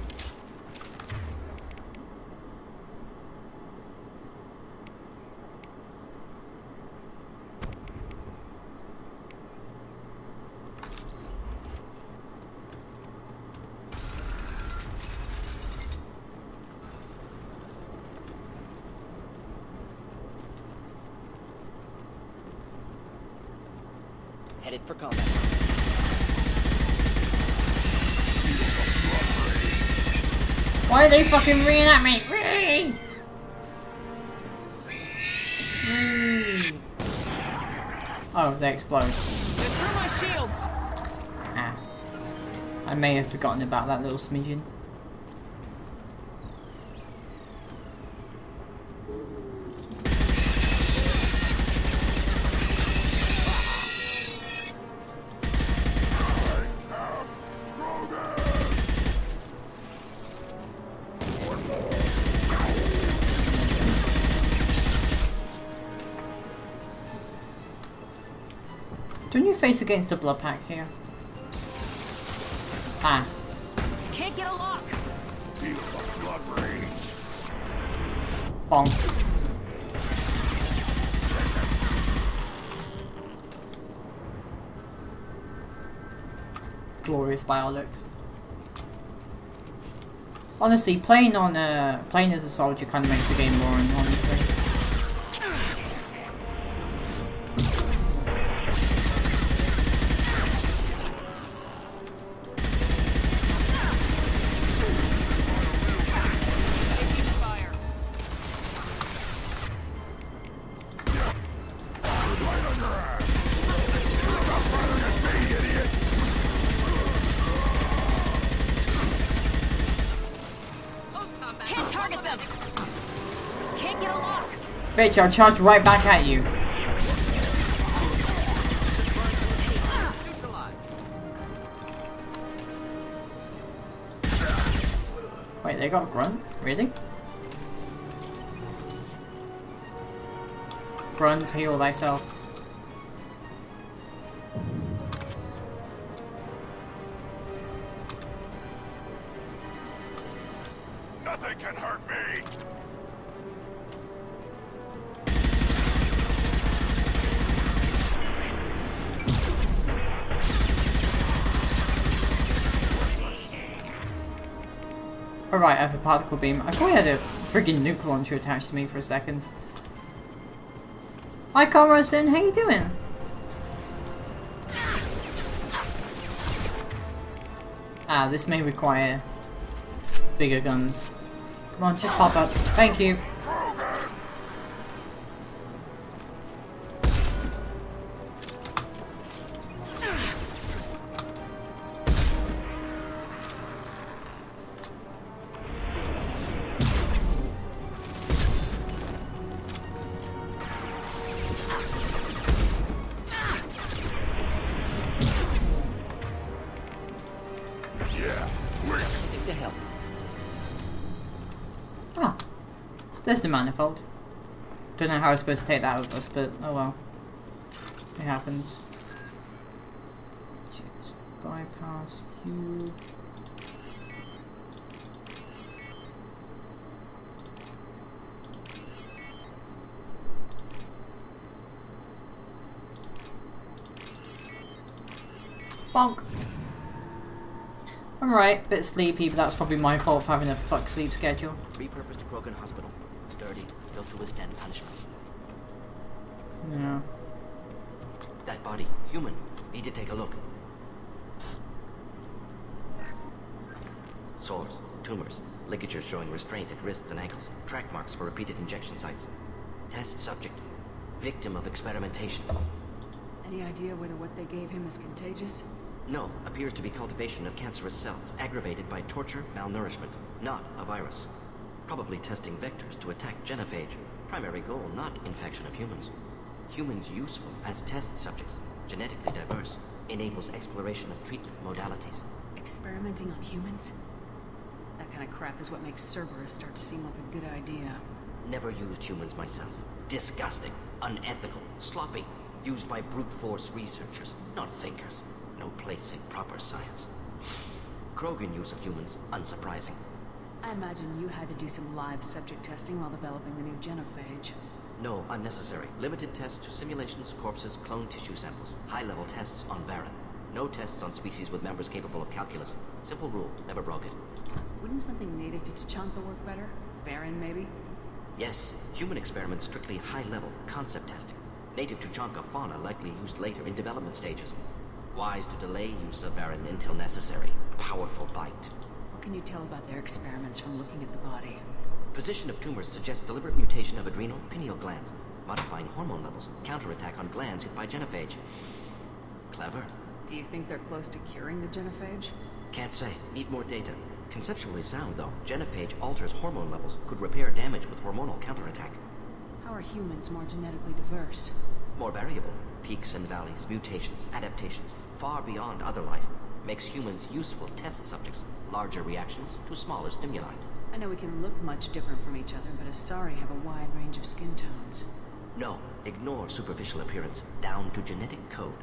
Headed for combat. Why are they fucking reeing at me? Ree! Oh, they explode. They're through my shields. Ah. I may have forgotten about that little smidgen. Turn your face against the blood pack here. Ah. Can't get a lock. Feel the blood rage. Bonk. Glorious biologics. Honestly, playing as a soldier kind of makes the game boring, honestly. Bitch, I'll charge right back at you. Wait, they got a grunt? Really? Grunt, heal thyself. Nothing can hurt me. Alright, I have a particle beam. I thought I had a freaking nuke launcher attached to me for a second. Hi Conrosson, how you doing? Ah, this may require bigger guns. Come on, just pop up. Thank you. There's the manifold. Don't know how I was supposed to take that with us, but oh well. It happens. Just bypass you. Bonk. I'm right, bit sleepy, but that's probably my fault for having a fuck sleep schedule. Repurposed Krogan Hospital. Sturdy, built to withstand punishment. Yeah. That body, human. Need to take a look. Sores, tumors, ligatures showing restraint at wrists and ankles, track marks for repeated injection sites. Test subject, victim of experimentation. Any idea whether what they gave him is contagious? No, appears to be cultivation of cancerous cells, aggravated by torture, malnourishment, not a virus. Probably testing vectors to attack genophage. Primary goal, not infection of humans. Humans useful as test subjects, genetically diverse, enables exploration of treatment modalities. Experimenting on humans? That kind of crap is what makes Cerberus start to seem like a good idea. Never used humans myself. Disgusting, unethical, sloppy. Used by brute force researchers, not thinkers. No place in proper science. Krogan use of humans, unsurprising. I imagine you had to do some live subject testing while developing the new genophage. No, unnecessary. Limited tests to simulations, corpses, cloned tissue samples. High-level tests on Varen. No tests on species with members capable of calculus. Simple rule, never broke it. Wouldn't something native to Tuchanka work better? Varen, maybe? Yes, human experiments strictly high-level, concept testing. Native Tuchanka fauna likely used later in development stages. Wise to delay use of Varen until necessary. Powerful bite. What can you tell about their experiments from looking at the body? Position of tumors suggests deliberate mutation of adrenal pineal glands, modifying hormone levels, counterattack on glands hit by genophage. Clever. Do you think they're close to curing the genophage? Can't say. Need more data. Conceptually sound, though. Genophage alters hormone levels, could repair damage with hormonal counterattack. How are humans more genetically diverse? More variable. Peaks and valleys, mutations, adaptations, far beyond other life. Makes humans useful test subjects. Larger reactions to smaller stimuli. I know we can look much different from each other, but Asari have a wide range of skin tones. No, ignore superficial appearance, down to genetic code.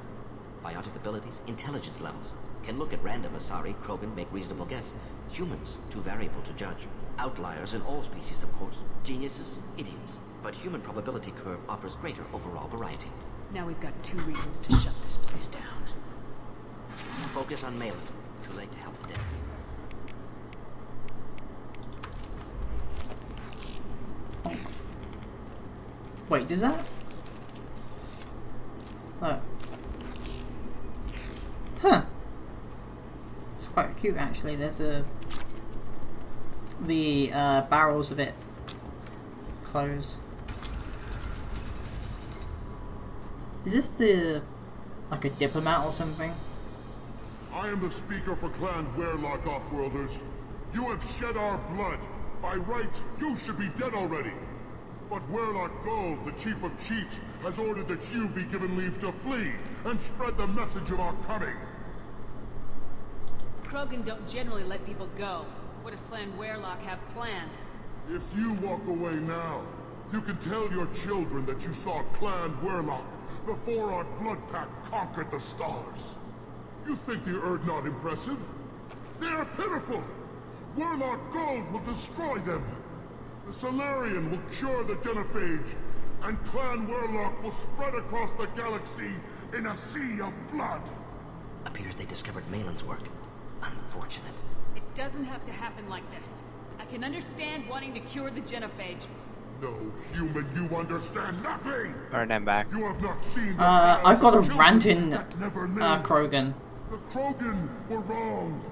Biotic abilities, intelligence levels. Can look at random Asari, Krogan, make reasonable guess. Humans, too variable to judge. Outliers in all species, of course. Geniuses, idiots. But human probability curve offers greater overall variety. Now we've got 2 reasons to shut this place down. Focus on Malin. Too late to help the dead. Wait, does that? Look. Huh. It's quite cute actually. There's the barrels of it close. Is this like a diplomat or something? I am the speaker for Clan Werlock Offworlders. You have shed our blood. By rights, you should be dead already. But Werlock Gold, the Chief of Chiefs, has ordered that you be given leave to flee and spread the message of our coming. Krogan don't generally let people go. What does Clan Werlock have planned? If you walk away now, you can tell your children that you saw Clan Werlock before our blood pact conquered the stars. You think the Erd not impressive? They are pitiful! Werlock Gold will destroy them! The Solarian will cure the genophage, and Clan Werlock will spread across the galaxy in a sea of blood! Appears they discovered Malin's work. Unfortunate. It doesn't have to happen like this. I can understand wanting to cure the genophage, No human, you understand nothing! Alright, I'm back. You have not seen the I've got a children ranting that never knew. Krogan. The Krogan were wrong.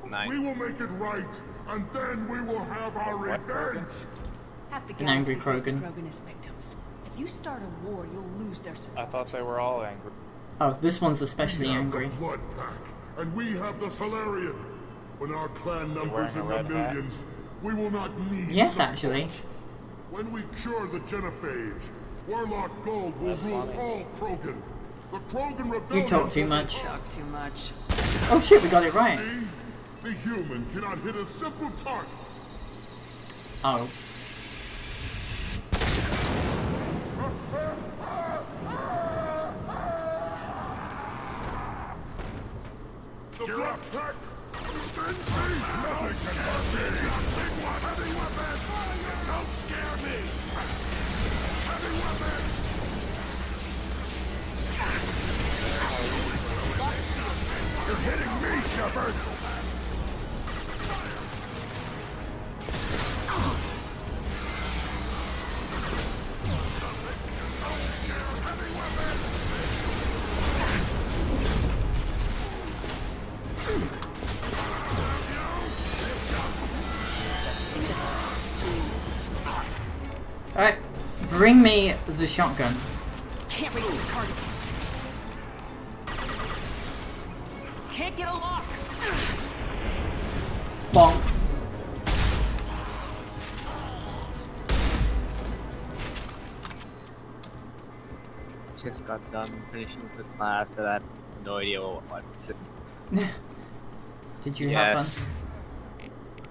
Nice. We will make it right, and then we will have our revenge. Half the An angry galaxy sees the Krogan. Krogan as victims. If you start a war, you'll lose their support. I thought they were all angry. Oh, this one's especially We have angry. the Blood Pack, and we have the Solarian. When our clan numbers in wearing the a red hat? millions, we will not need Yes, support. actually. When we cure the Genophage, Warlock Gold will That's rule funny. all Krogan. The Krogan rebellion. You talk too much. Talk too much. Oh shit, we got it right. See? The human cannot hit a simple target. Oh. The Black Pack. Nothing can hurt me. Heavy weapon. Don't scare me. Heavy weapon. You're hitting me, Shepard. Alright, bring me the shotgun. Can't reach the target. Can't get a lock. Bonk. Just got done finishing the class and I had no idea what to Did you have Yes.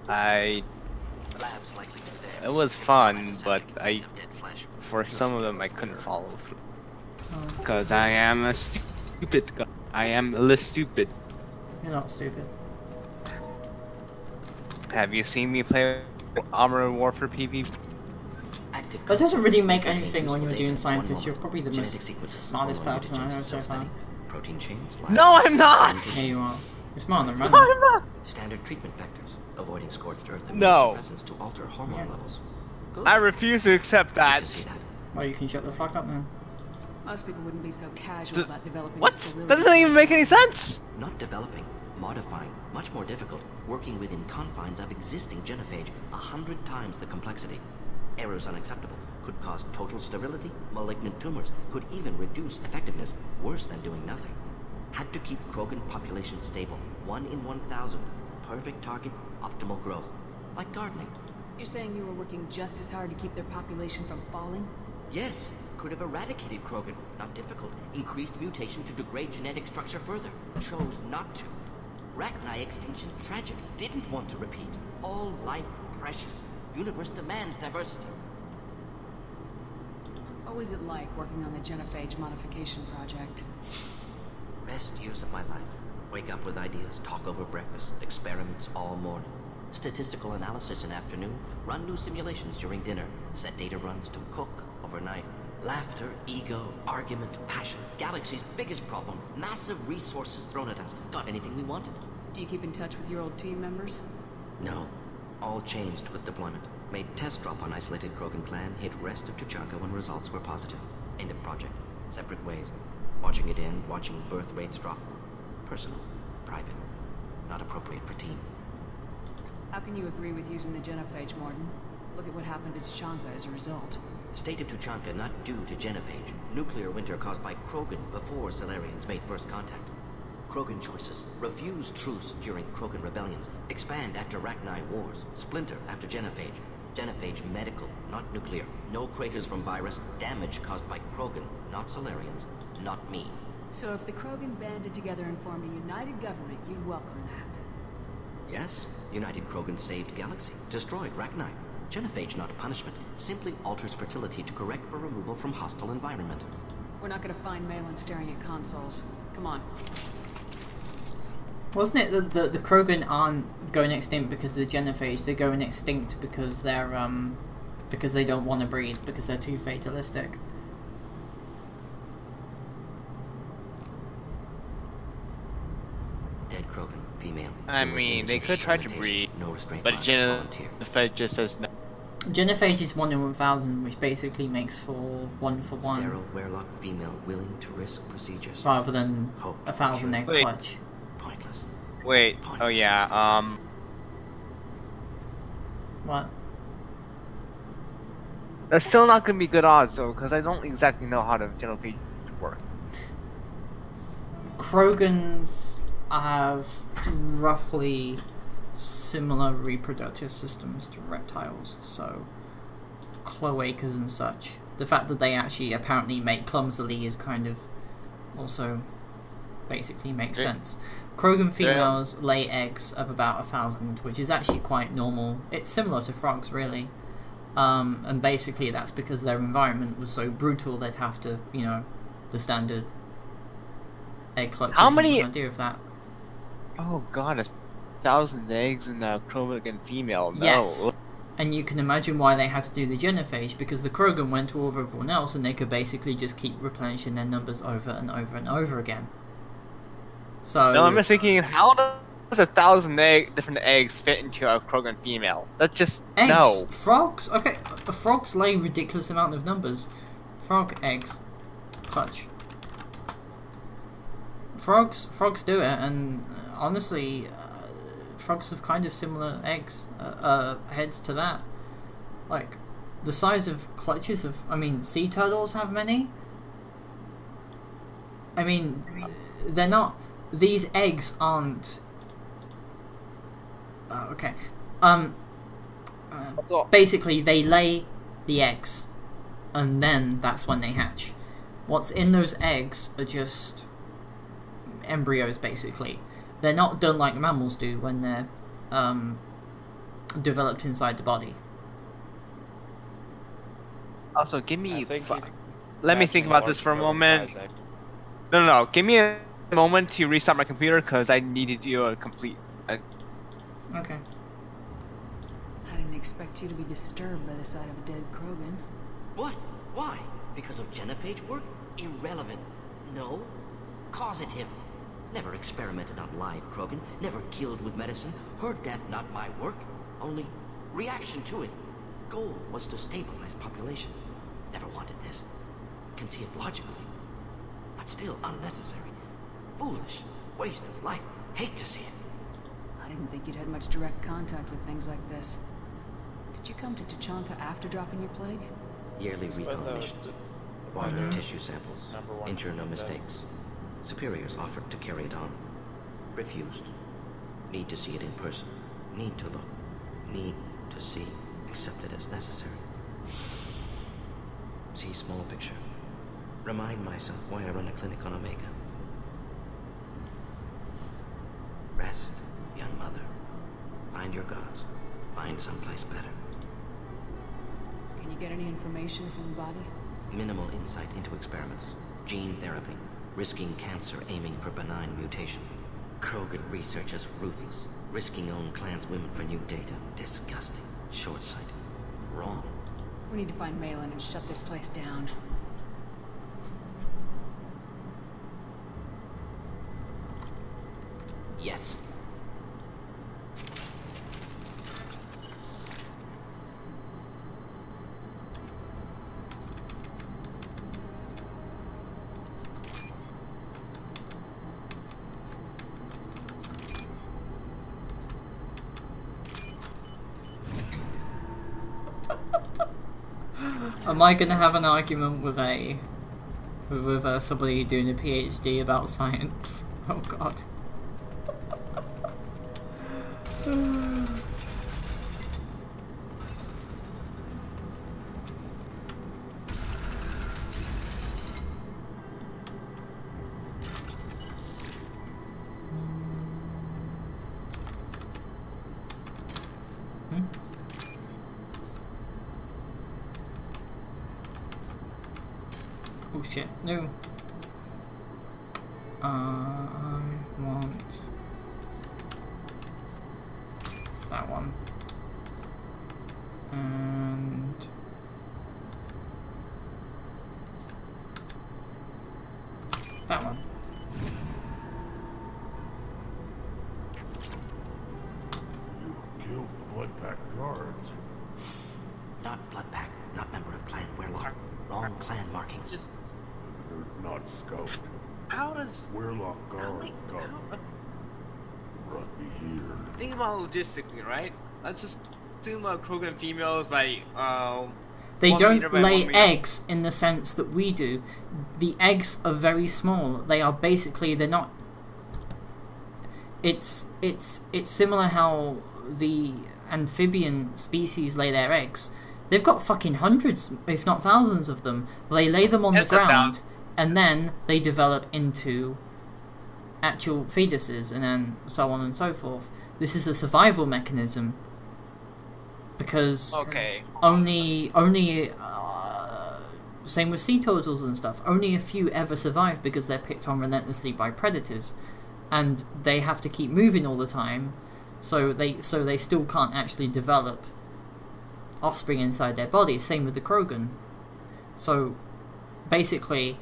fun? Labs likely there. It was fun, but for some of them I couldn't follow through. Because I am a stupid guy. I am a little stupid. You're not stupid. Have you seen me play Armored Warfare PvP? That doesn't really make anything when you're doing scientists. You're probably the most smartest person I know so far. Protein chains. No, I'm not! Yeah, you are. You're smarter than No, running. I'm not! Standard treatment factors. Avoiding scorched earth and No. immunosuppressants to alter hormone levels. I refuse to accept that. Well, you can shut the fuck up then. Most people wouldn't be so casual about developing What? sterility. That doesn't even make any sense! Not developing, modifying, much more difficult, working within confines of existing genophage, 100 times the complexity. Errors unacceptable, could cause total sterility, malignant tumors, could even reduce effectiveness, worse than doing nothing. Had to keep Krogan population stable, 1 in 1,000. Perfect target, optimal growth. Like gardening. You're saying you were working just as hard to keep their population from falling? Yes, could have eradicated Krogan. Not difficult. Increased mutation to degrade genetic structure further. Chose not to. Rachni extinction tragic. Didn't want to repeat. All life precious. Universe demands diversity. What was it like working on the genophage modification project? Best years of my life. Wake up with ideas, talk over breakfast, experiments all morning. Statistical analysis in afternoon, run new simulations during dinner, set data runs to cook overnight. Laughter, ego, argument, passion. Galaxy's biggest problem. Massive resources thrown at us. Got anything we wanted. Do you keep in touch with your old team members? No. All changed with deployment. Made test drop on isolated Krogan clan, hit rest of Tuchanka when results were positive. End of project. Separate ways. Watching it end, watching birth rates drop. Personal. Private. Not appropriate for team. How can you agree with using the genophage, Morton? Look at what happened to Tuchanka as a result. State of Tuchanka not due to genophage. Nuclear winter caused by Krogan before Solarians made first contact. Krogan choices. Refuse truce during Krogan rebellions. Expand after Rachni wars. Splinter after genophage. Genophage medical, not nuclear. No craters from virus. Damage caused by Krogan, not Solarians. Not me. So if the Krogan banded together and formed a united government, you'd welcome that. Yes, United Krogan saved Galaxy. Destroyed Rachni. Genophage not punishment. Simply alters fertility to correct for removal from hostile environment. We're not gonna find Malin staring at consoles. Come on. Wasn't it the Krogan aren't going extinct because of the genophage? They're going extinct because they're because they don't want to breed, because they're too fatalistic. Dead Krogan, female. I mean, they could try to breed, no restraint but by volunteer. genophage just says no. Genophage is 1 in 1,000, which basically makes for 1 for 1. Sterile Werelock female willing to risk procedures. Rather than Hope. 1,000 egg Wait. clutch. Pointless. Wait. Oh yeah. What? That's still not gonna be good odds though, because I don't exactly know how the general page work. Krogans have roughly similar reproductive systems to reptiles, so cloacas and such. The fact that they actually apparently mate clumsily is kind of also basically makes sense. Krogan females lay eggs of about 1,000, which is actually quite normal. It's similar to frogs, really. And basically that's because their environment was so brutal they'd have to, you know, the standard egg clutches. How many? An idea of that. Oh god, 1,000 eggs in a Krogan female. No. Yes. And you can imagine why they had to do the genophage, because the Krogan went to over everyone else and they could basically just keep replenishing their numbers over and over and over again. So No, I'm just thinking, how does 1,000 different eggs fit into a Krogan female? That's just eggs. no. Frogs? Okay, frogs lay ridiculous amount of numbers. Frog eggs. Clutch. Frogs do it, and honestly, frogs have kind of similar eggs, heads to that. Like, the size of clutches of, I mean, sea turtles have many. I mean, they're not, these eggs aren't, okay. Basically, they lay the eggs, and then that's when they hatch. What's in those eggs are just embryos, basically. They're not done like mammals do when they're developed inside the body. Also, give me. Let me think about this for a moment. No. Give me a moment to restart my computer because I need to do a complete. Okay. I didn't expect you to be disturbed by the sight of a dead Krogan. What? Why? Because of genophage work? Irrelevant. No. Causative. Never experimented on live Krogan. Never killed with medicine. Her death, not my work. Only reaction to it. Goal was to stabilize population. Never wanted this. Can see it logically. But still unnecessary. Foolish. Waste of life. Hate to see it. I didn't think you'd had much direct contact with things like this. Did you come to Tuchanka after dropping your plague? Yearly recon missions. Water tissue samples. Ensure no mistakes. Superiors offered to carry it on. Refused. Need to see it in person. Need to look. Need to see. Accept it as necessary. See small picture. Remind myself why I run a clinic on Omega. Rest, young mother. Find your gods. Find someplace better. Can you get any information from the body? Minimal insight into experiments. Gene therapy. Risking cancer, aiming for benign mutation. Krogan research is ruthless. Risking own clan's women for new data. Disgusting. Short-sighted. Wrong. We need to find Malin and shut this place down. Yes. Am I gonna have an argument with somebody doing a PhD about science? Oh god. Oh shit, no. I want that one. And that one. You killed the Bloodpack guards. Not blood pack, not member of clan Weirlock. Wrong clan markings. Just They're not scout. how does Weirlock guard got brought me here. think about logistically, right? Let's just assume Krogan females by They 1 don't meter by lay 1 meter. eggs in the sense that we do. The eggs are very small. They are basically, they're not. It's similar how the amphibian species lay their eggs. They've got fucking hundreds, if not thousands of them. They lay them on the ground, and then they develop into actual fetuses, and then so on and so forth. This is a survival mechanism. Because only same with sea turtles and stuff. Only a few ever survive because they're picked on relentlessly by predators, and they have to keep moving all the time, so they still can't actually develop offspring inside their body. Same with the Krogan. So basically,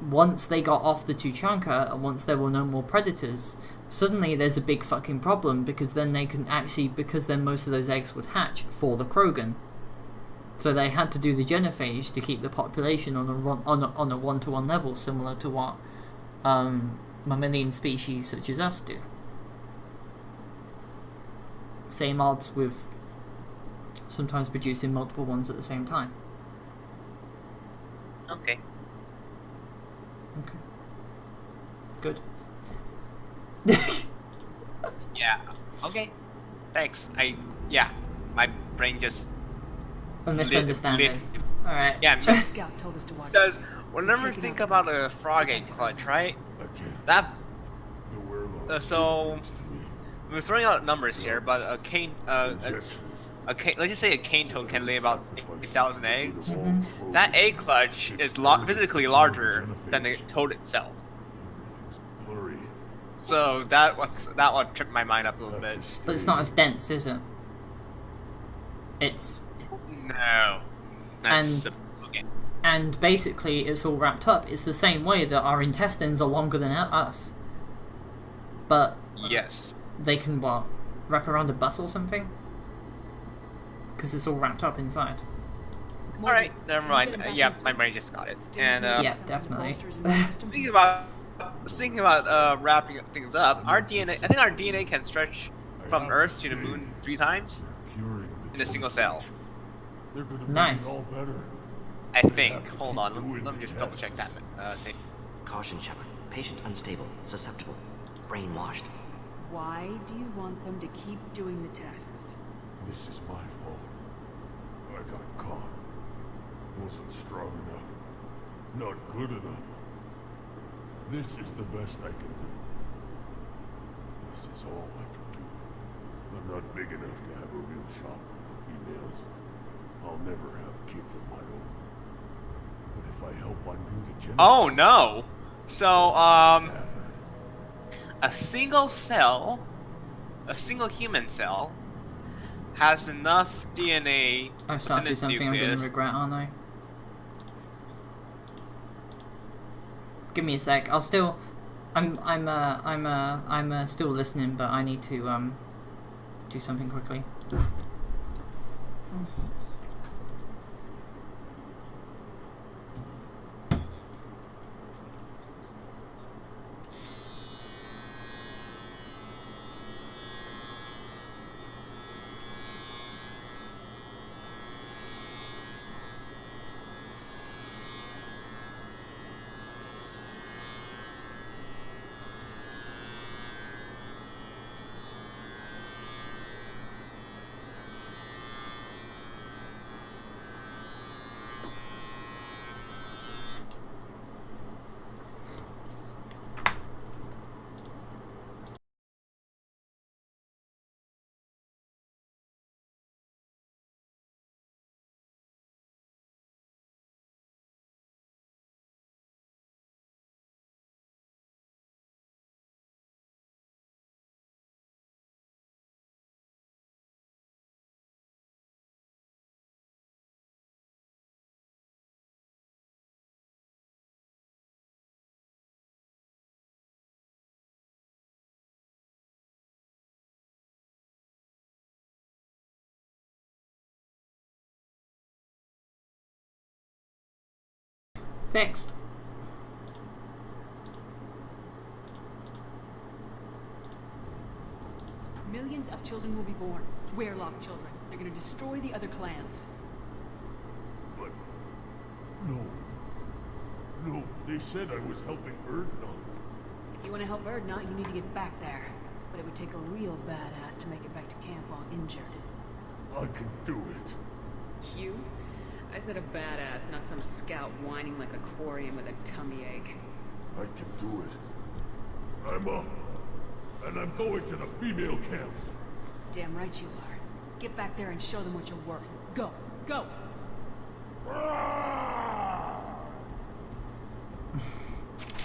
once they got off the Tuchanka and once there were no more predators, suddenly there's a big fucking problem, because then they can actually, because then most of those eggs would hatch for the Krogan. So they had to do the genophage to keep the population on a one-to-one level, similar to what mammalian species such as us do. Same odds with sometimes producing multiple ones at the same time. Okay. Okay. Good. Yeah. Okay. Thanks. My brain just A misunderstanding. Alright. Yeah. Scout told us to watch. Because whenever you think about a frog egg clutch, right? That. So we're throwing out numbers here, but a cane, let's just say a cane toad can lay about 8,000 eggs. Mm-hmm. That egg clutch is physically larger than the toad itself. So that one tripped my mind up a little bit. But it's not as dense, is it? It's... No. And basically it's all wrapped up. It's the same way that our intestines are longer than us. But... Yes. They can, what? Wrap around a bus or something? Because it's all wrapped up inside. Alright, never mind. Yeah, my brain just got it. And yeah, definitely. Thinking about wrapping things up, our DNA, I think our DNA can stretch from Earth to the Moon 3 times in a single cell. Nice. I think. Hold on, let me just double check that thing. Caution, Shepard. Patient unstable, susceptible, brainwashed. Why do you want them to keep doing the tests? This is my fault. I got caught. Wasn't strong enough. Not good enough. This is the best I can do. This is all I can do. I'm not big enough to have a real shot with females. I'll never have kids of my own. But if I help undo the genetic... Oh no! So, a single cell, a single human cell, has enough DNA I've started its something nucleus. I'm going to regret, aren't I? Give me a sec. I'll still... I'm still listening, but I need to, do something quickly. Fixed. Millions of children will be born. Werelock children. They're gonna destroy the other clans. But... No. No, they said I was helping Erdnot. If you want to help Erdnot, you need to get back there. But it would take a real badass to make it back to camp uninjured. I can do it. You? I said a badass, not some scout whining like a quarian with a tummy ache. I can do it. I'm up. And I'm going to the female camp. Damn right you are. Get back there and show them what you're worth. Go! Go!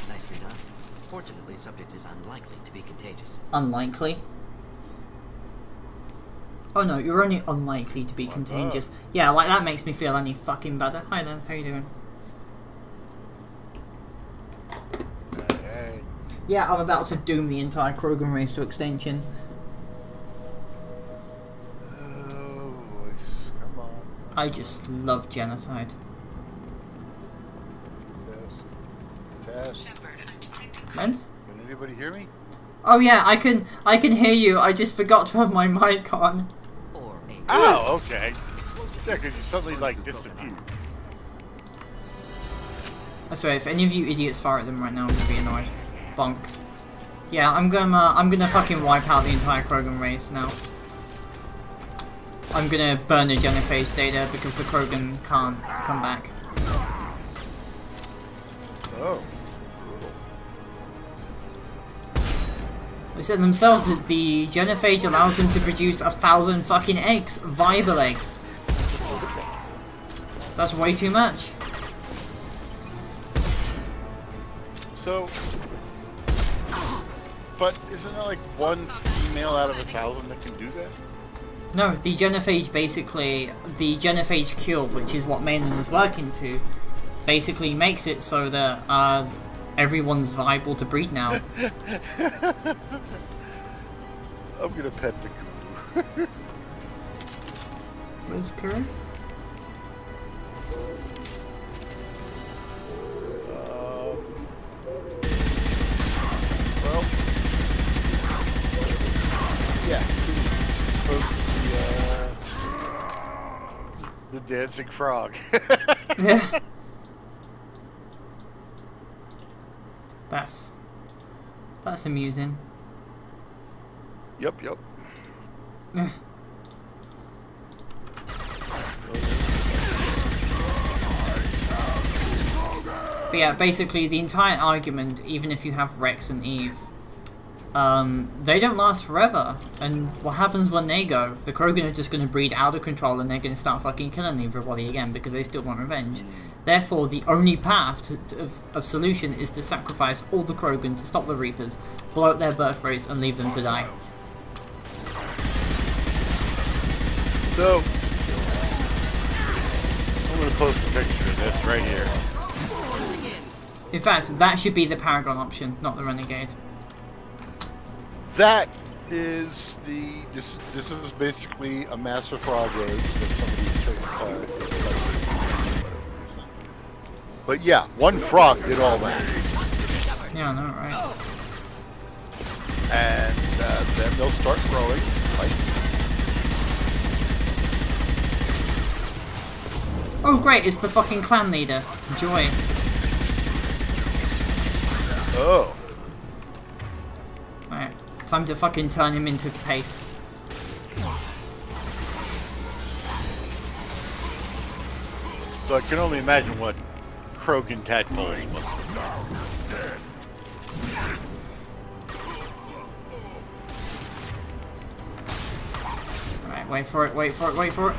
Nicely done. Fortunately, subject is unlikely to be contagious. Unlikely? Oh no, you're only unlikely to be contagious. Yeah, like that makes me feel any fucking better. Hi Lance, how you doing? Hey. Yeah, I'm about to doom the entire Krogan race to extinction. Oh, come on. I just love genocide. Test. Lance? Can anybody hear me? Oh yeah, I can hear you. I just forgot to have my mic on. Oh, okay. Yeah, because you suddenly like disappeared. I swear, if any of you idiots fire at them right now, I'm gonna be annoyed. Bonk. Yeah, I'm gonna fucking wipe out the entire Krogan race now. I'm gonna burn the genophage data because the Krogan can't come back. Oh. They said themselves that the genophage allows them to produce 1,000 fucking eggs. Viable eggs. That's way too much. So, but isn't there like one female out of 1,000 that can do that? No, the genophage basically, the genophage cure, which is what Mainland is working to, basically makes it so that everyone's viable to breed now. I'm gonna pet the Kuru. Where's Kuru? Well, yeah, the dancing frog. Yeah. That's amusing. Yep. Yeah. But yeah, basically the entire argument, even if you have Rex and Eve, they don't last forever. And what happens when they go? The Krogan are just going to breed out of control and they're going to start fucking killing everybody again because they still want revenge. Therefore, the only path of solution is to sacrifice all the Krogan to stop the Reapers, blow up their birth rates, and leave them to die. So, I'm going to post a picture of this right here. In fact, that should be the Paragon option, not the Renegade. That is the... This is basically a Master Frog eggs that somebody took... But yeah, one frog did all that. Yeah, I know, right? And then they'll start growing. Oh great, it's the fucking clan leader. Joy. Oh. Alright, time to fucking turn him into paste. So I can only imagine what Krogan tadpoles must have done. Alright, wait for it, wait for it, wait for it.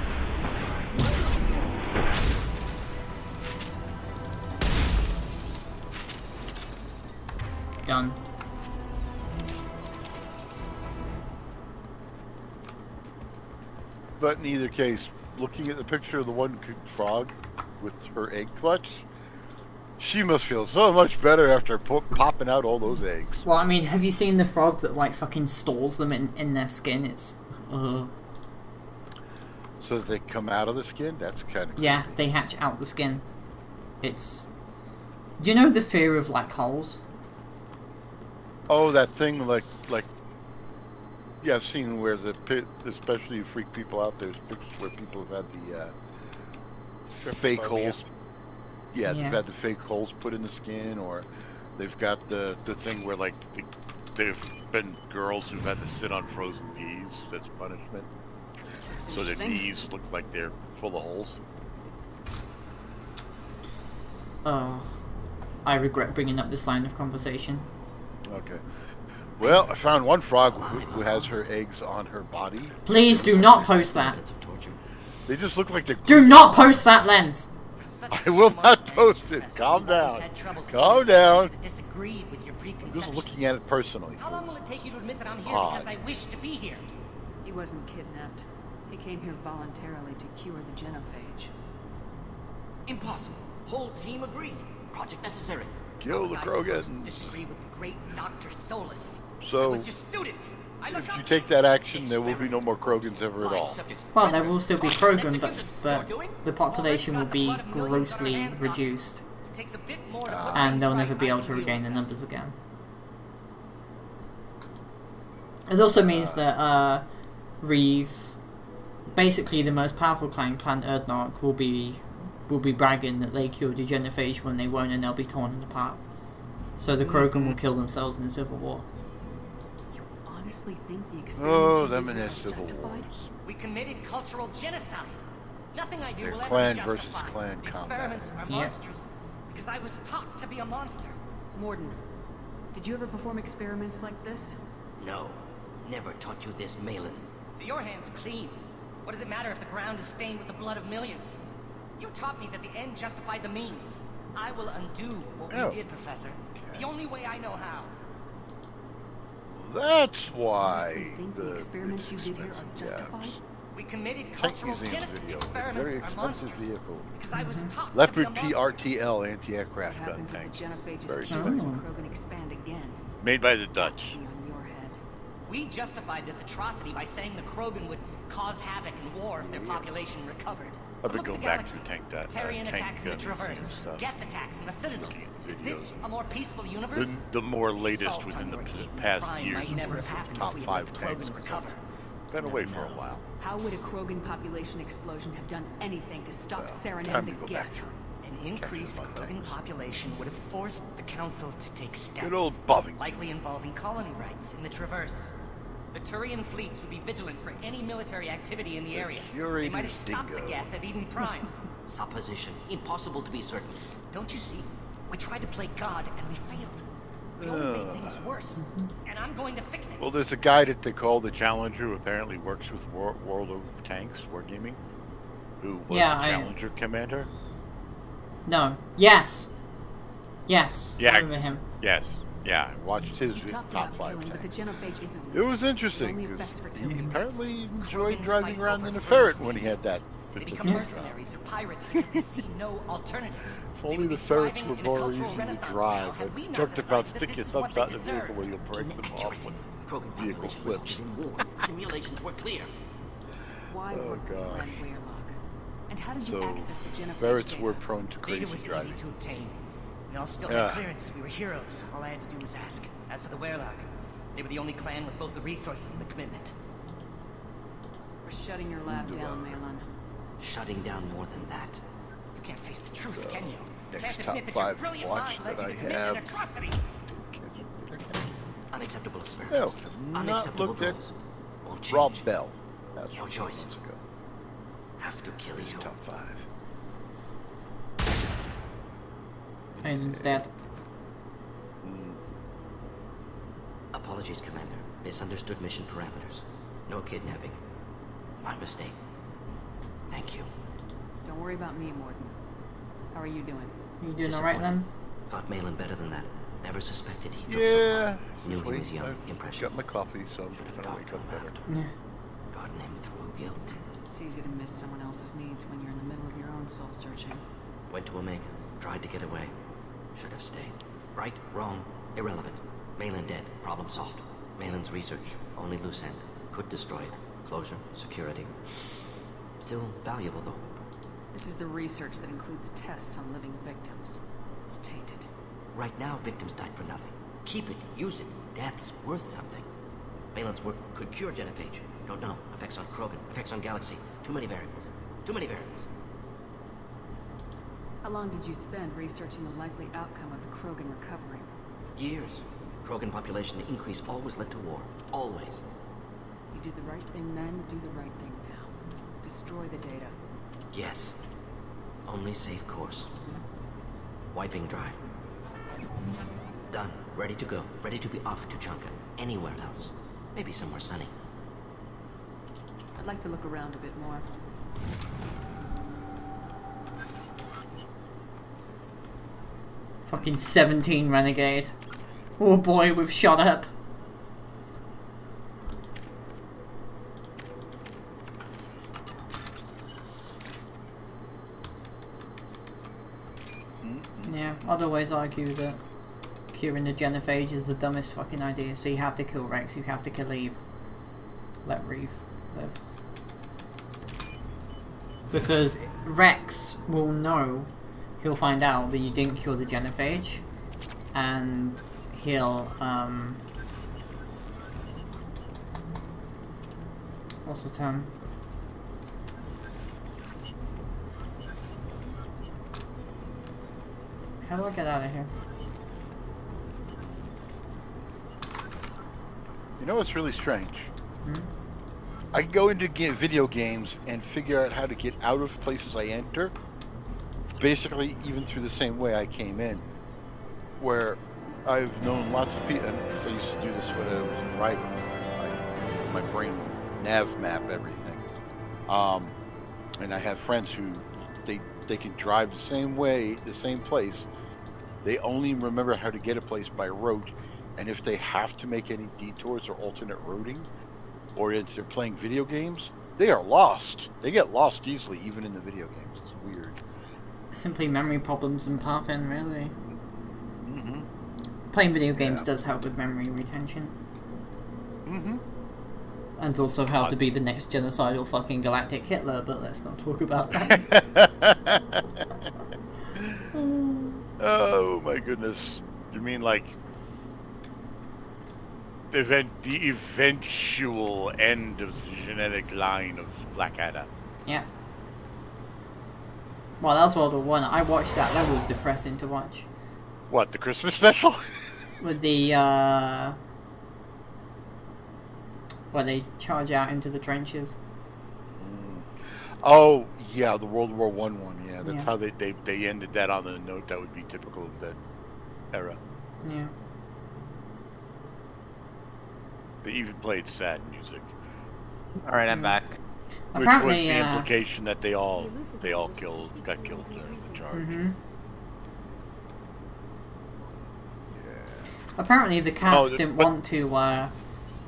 Done. But in either case, looking at the picture of the one frog with her egg clutch, she must feel so much better after popping out all those eggs. Well, I mean, have you seen the frog that, like, fucking stores them in their skin? It's, So that they come out of the skin? That's kind of yeah, they hatch out the skin. It's Do you know the fear of black holes? Oh, that thing yeah, I've seen where the pit, especially you freak people out. There's pictures where people have had the fake holes. Yeah, they've had the fake holes put in the skin, or they've got the thing where like they've been girls who've had to sit on frozen peas. That's punishment. So their knees look like they're full of holes. Oh, I regret bringing up this line of conversation. Okay. Well, I found one frog who has her eggs on her body. Please do not post that. They just look like they're... Do not post that, Lens! I will not post it. Calm down. Calm down. I'm just looking at it personally. How long will it take you to admit that I'm here because I wish to be here? He wasn't kidnapped. He came here voluntarily to cure the genophage. Impossible. Whole team agreed. Project necessary. Kill the Krogans. Disagree with the great Dr. Solus. So, I was your student. if you take that action, there will be no more Krogans ever at all. Well, there will still be Krogan, but the population will be grossly reduced. And they'll never be able to regain their numbers again. It also means that Reeve, basically the most powerful clan, Clan Erdnark, will be bragging that they killed the genophage when they won't, and they'll be torn apart. So the Krogan will kill themselves in the Civil War. You honestly think the experiments them in their Civil Wars. We committed cultural genocide. Nothing I do will clan ever be versus justified. clan The combat. experiments are monstrous because I was taught to be a monster. Morden, did you ever perform experiments like this? No. Never taught you this, Malin. So your hands are clean. What does it matter if the ground is stained with the blood of millions? You taught me that the end justified the means. I will undo what we did, Professor. The only way I know how. That's why the experiments you did here are justified? We committed Tank cultural Museum's video. experiments Very are expensive monsters. vehicle. Because I was taught Leopard to be a monster. PRTL anti-aircraft gun tank. Very expensive. Krogan expand again. Made by the Dutch. We justified this atrocity by saying the Krogan would cause havoc and war if their population recovered. I've been Look at going the back galaxy. to tank Terran tank attacks in the guns Traverse, and stuff. Geth attacks in the Citadel. Is this a more peaceful universe? The more latest Salt within the on your past crime years. might never have happened Top if we had 5 let the tanks. Krogan recover. Been away for a while. How would a Krogan population explosion have done anything to stop Saren time and to the go Geth? back through. An increased Krogan population would have forced the Council to take steps. Good old Bovington. Likely involving colony rights in the Traverse. The Turian fleets would be vigilant for any military activity in the area. They might have stopped the Geth at Eden Prime. Supposition. Impossible to be certain. Don't you see? We tried to play God and we failed. We only made things worse. And I'm going to fix it. Well, there's a guy that they call the Challenger who apparently works with World of Tanks, Wargaming, who was the Challenger commander. No. Yes. Yes. Yeah. I remember him. Yes. Yeah, I watched his top 5 tanks. It was interesting because he apparently enjoyed driving around in a ferret when he had that. They become mercenaries or pirates because they see no alternative. If only the ferrets were more easy to drive. I talked about stick your thumbs out in the vehicle where you'll break them off when the vehicle flips. Simulations were clear. Why Oh gosh. And how did you So access the genophage ferrets data? were prone to Data crazy was driving. easy to obtain. We all still Yeah. had clearance. We were heroes. All I had to do was ask. As for the Werlag, they were the only clan with both the resources and the commitment. We're shutting your lab down, Malin. Shutting down more than that. You can't face the truth, can you? Next Can't top admit that your 5 brilliant watch mind led that you I to commit have. an atrocity. Unacceptable Hell, experiments. not Unacceptable looked at goals. Won't change. Rob Bell. That's No from choice. months ago. Have to kill you. Top 5. Malin's dead. Apologies, Commander. Misunderstood mission parameters. No kidnapping. My mistake. Thank you. Don't worry about me, Morden. How are you doing? You doing alright, Lens? Thought Malin better than that. Never suspected he took so Yeah. far. Knew he was young, I impressionable. got my coffee, so I'm Should have gonna talked wake to up him better. after. Gotten him through guilt. It's easy to miss someone else's needs when you're in the middle of your own soul searching. Went to Omega. Tried to get away. Should have stayed. Right, wrong, irrelevant. Malin dead. Problem solved. Malin's research. Only loose end. Could destroy it. Closure. Security. Still valuable, though. This is the research that includes tests on living victims. It's tainted. Right now, victims died for nothing. Keep it, use it. Death's worth something. Malin's work could cure genophage. Don't know. Effects on Krogan, effects on Galaxy. Too many variables. Too many variables. How long did you spend researching the likely outcome of the Krogan recovery? Years. Krogan population increase always led to war. Always. You did the right thing then, do the right thing now. Destroy the data. Yes. Only safe course. Wiping drive. Done. Ready to go. Ready to be off to Chunka. Anywhere else. Maybe somewhere sunny. I'd like to look around a bit more. Fucking 17 Renegade. Oh boy, we've shot up. Yeah, I'd always argue that curing the genophage is the dumbest fucking idea. So you have to kill Rex, you have to kill Eve. Let Reeve live. Because Rex will know, he'll find out that you didn't cure the genophage, and he'll, what's the term? How do I get out of here? You know what's really strange? I can go into video games and figure out how to get out of places I enter, basically even through the same way I came in, where I've known lots of people, and I used to do this when I was driving. My brain would nav map everything. And I have friends who, they can drive the same way, the same place. They only remember how to get a place by rote, and if they have to make any detours or alternate routing, or if they're playing video games, they are lost. They get lost easily, even in the video games. It's weird. Simply memory problems and pathing, really. Playing video games does help with memory retention. And also how to be the next genocidal fucking galactic Hitler, but let's not talk about that. Oh my goodness. You mean like the eventual end of the genetic line of Blackadder? Yeah. Well, that was World War One. I watched that. That was depressing to watch. What, the Christmas special? With the where they charge out into the trenches. Oh yeah, the World War One. Yeah, that's Yeah. how they ended that on a note that would be typical of that era. Yeah. They even played sad music. All right, I'm back. Which was the implication that they all got killed during the charge. Apparently the cast didn't want to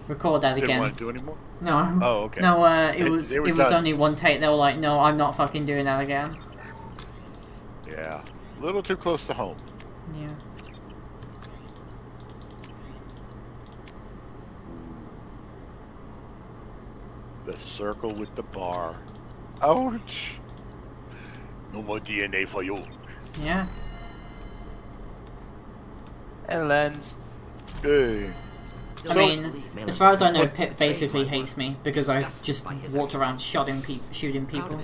record that again. Didn't want to do anymore? No. Oh, okay. No, it was done. only one take. They were like, no, I'm not fucking doing that again. Yeah, a little too close to home. Yeah. The circle with the bar. Ouch! No more DNA for you. Yeah. And Lens. Hey. I mean, as far as I know, Pip basically hates me because I just walked around shooting people.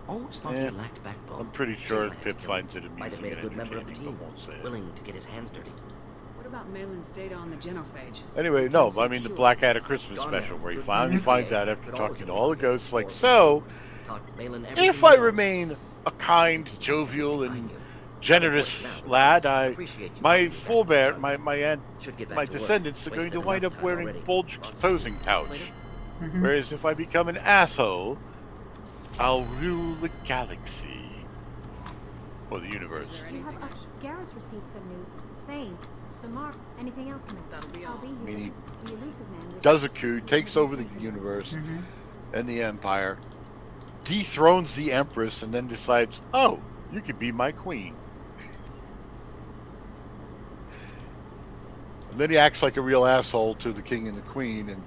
Almost thought he lacked backbone. I'm pretty sure Pip finds it Might have amusing made a and good member of the entertaining, team, but won't say it. willing to get his hands dirty. What about Malin's data on the genophage? Anyway, no, I mean the Blackadder Christmas special where he finally finds out after talking to all the ghosts, like, so, if I remain a kind, jovial, and generous lad, my descendants are going to wind up wearing bulged posing pouch. Whereas if I become an asshole, I'll rule the galaxy. Or the universe. You have Garrus received some news. Thane, Samar, anything else coming? I'll be here. I mean, The elusive man he with does a coup, takes over the universe and the Empire, dethrones the Empress, and then decides, oh, you could be my queen. And then he acts like a real asshole to the king and the queen, and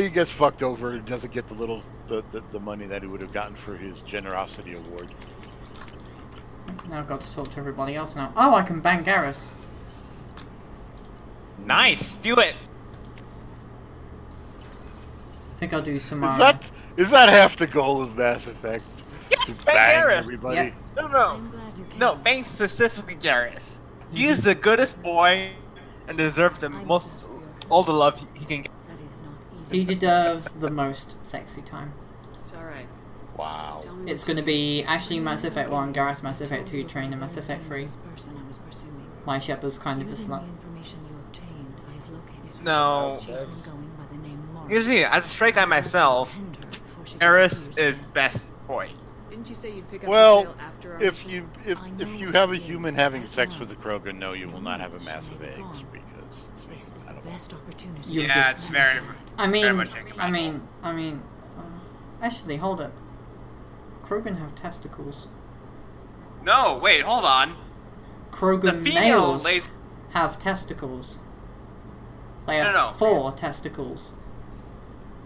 he gets fucked over and doesn't get the money that he would have gotten for his generosity award. Now I've got to talk to everybody else now. Oh, I can bang Garrus. Nice, do it. I think I'll do Samara. Is that half the goal of Mass Effect? Yes, To bang Garrus. everybody. Yep. No, bang specifically Garrus. He is the goodest boy and deserves the most, all the love he can get. He deserves the most sexy time. It's alright. Wow. It's going to be Ashley Mass Effect 1, Garrus Mass Effect 2, Train and Mass Effect 3. My Shepard's kind of a slut. No. You see, as a straight guy myself, Garrus is best boy. Didn't you say you'd pick up Well, the trail after our if mission? you have a human having sex with a Krogan, no, you will not have a mass of eggs because I don't know. Yeah, it's very. I mean, very much Ashley, hold up. Krogan have testicles. No, wait, hold on. Krogan The female males lays- have testicles. They have No. 4 testicles.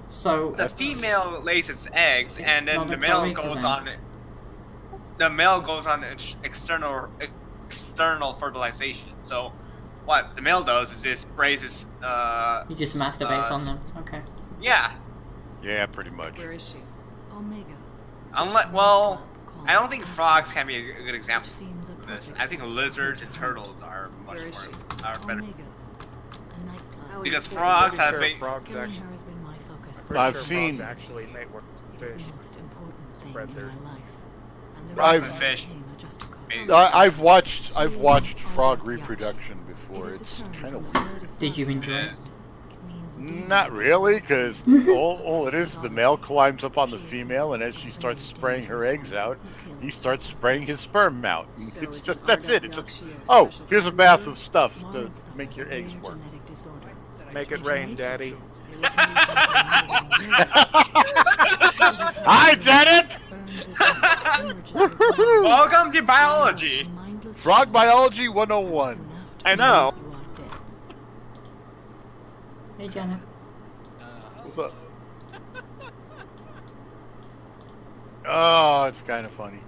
So The female lays its eggs, It's and then not the a male cloaca goes then. on. The male goes on external fertilization. So, what the male does is it sprays his. he just masturbates on them. Okay. Yeah. Yeah, pretty much. Where is she? Unless, well, I don't think frogs can be a good example of this. I think lizards and turtles are much more are better. Because frogs have been. Frogs actually. I've seen. Frogs actually mate work fish. Spread their. Fish. I've watched frog reproduction before. It's kind of weird. Did you enjoy it? Not really, because all it is the male climbs up on the female, and as she starts spraying her eggs out, he starts spraying his sperm out. It's just that's it. It's just here's a bath of stuff to make your eggs work. Make it rain, Daddy. I did it! Welcome to biology. Frog biology 101. I know. Hey, Janet. What's up? Oh, it's kind of funny.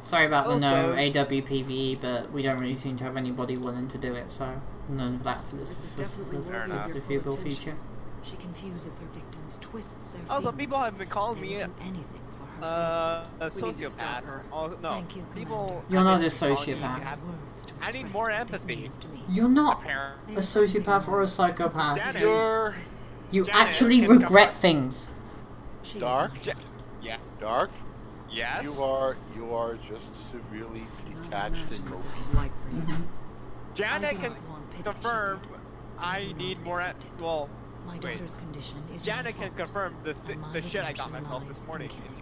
Sorry about the no Also- AWPVE, but we don't really seem to have anybody willing to do it, so none of that for the foreseeable future. She confuses her victims, twists their Also, feelings. people have been calling me They will do anything for her a We need to stop sociopath. her. Oh, no, Thank you, people. You're have not a been calling me to sociopath. have- words to I need express more what this empathy. means to me. You're not Apparently. a sociopath or a psychopath. Janet. You Janet actually can regret confirm. things. Dark? Yeah. Dark? Yes. You are just severely detached and Janet can confirm I need more. Well, My wait. daughter's condition is Janet my can fault. confirm the My shit I got redemption myself lies this in morning. Kent.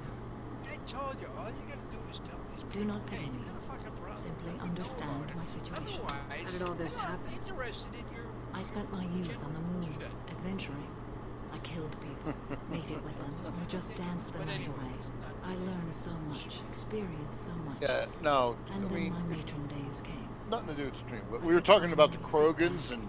I told you, all you gotta do is tell these Do not pity me. fucking problem. Simply understand my situation. Otherwise, How did all this happen? interested in your I spent my youth on the moon, adventuring. I killed people, mated with them, or just danced the night away. I learned so much, experienced so much. Yeah, no, And I then mean, my matron days came. nothing to do with stream. But we were talking about the Krogans and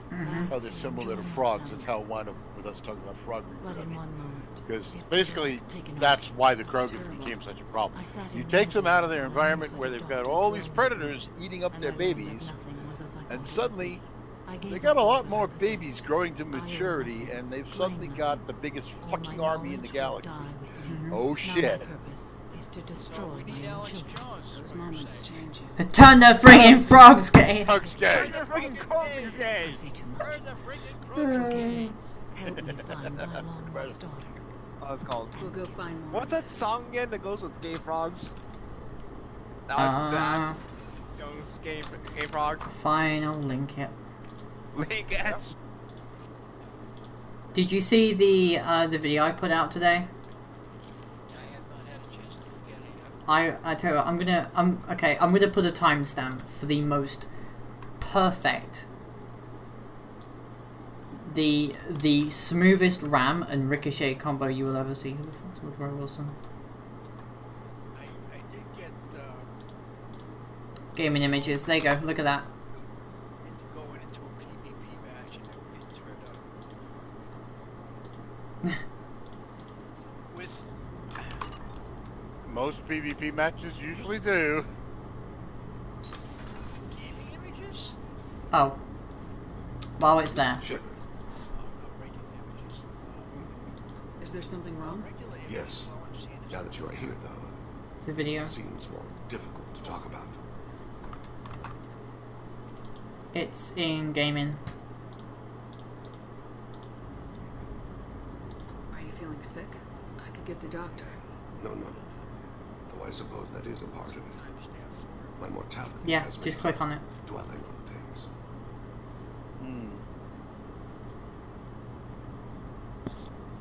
how they're similar to frogs. That's how it wound up with us talking about frog But in reproduction. one moment, Because basically, that's why the Krogans became such a problem. You take them out of their environment where they've got all these predators eating up their babies, and suddenly they got a lot more babies growing to maturity, and they've suddenly got the biggest fucking army in the galaxy. Oh shit. is to destroy my own children. Those moments change you. Turn the friggin' frogs gay! Frogs gay! Freaking Krogan gay! I say too much. Forgive me. Help me find my long lost daughter. Oh, it's called. We'll go find more. What's that song again that goes with gay frogs? That was that. Jones gay frog. Fine, I'll link it. Link it. Did you see the video I put out today? I tell you what, I'm gonna put a timestamp for the most perfect, the smoothest ram and ricochet combo you will ever see. Who the fuck's Woodrow Wilson? I did get Gaming images. There you go. Look at that. into going into a PvP match and it turned out with Most PvP matches usually do. Oh. While it's there. Shepard. Is there something wrong? Yes. Now that you are here, though, it's a video. It seems more difficult to talk about. It's in gaming. Are you feeling sick? I could get the doctor. No. Though I suppose that is a part of it. My mortality. Yeah, just click on it. Dwelling on things.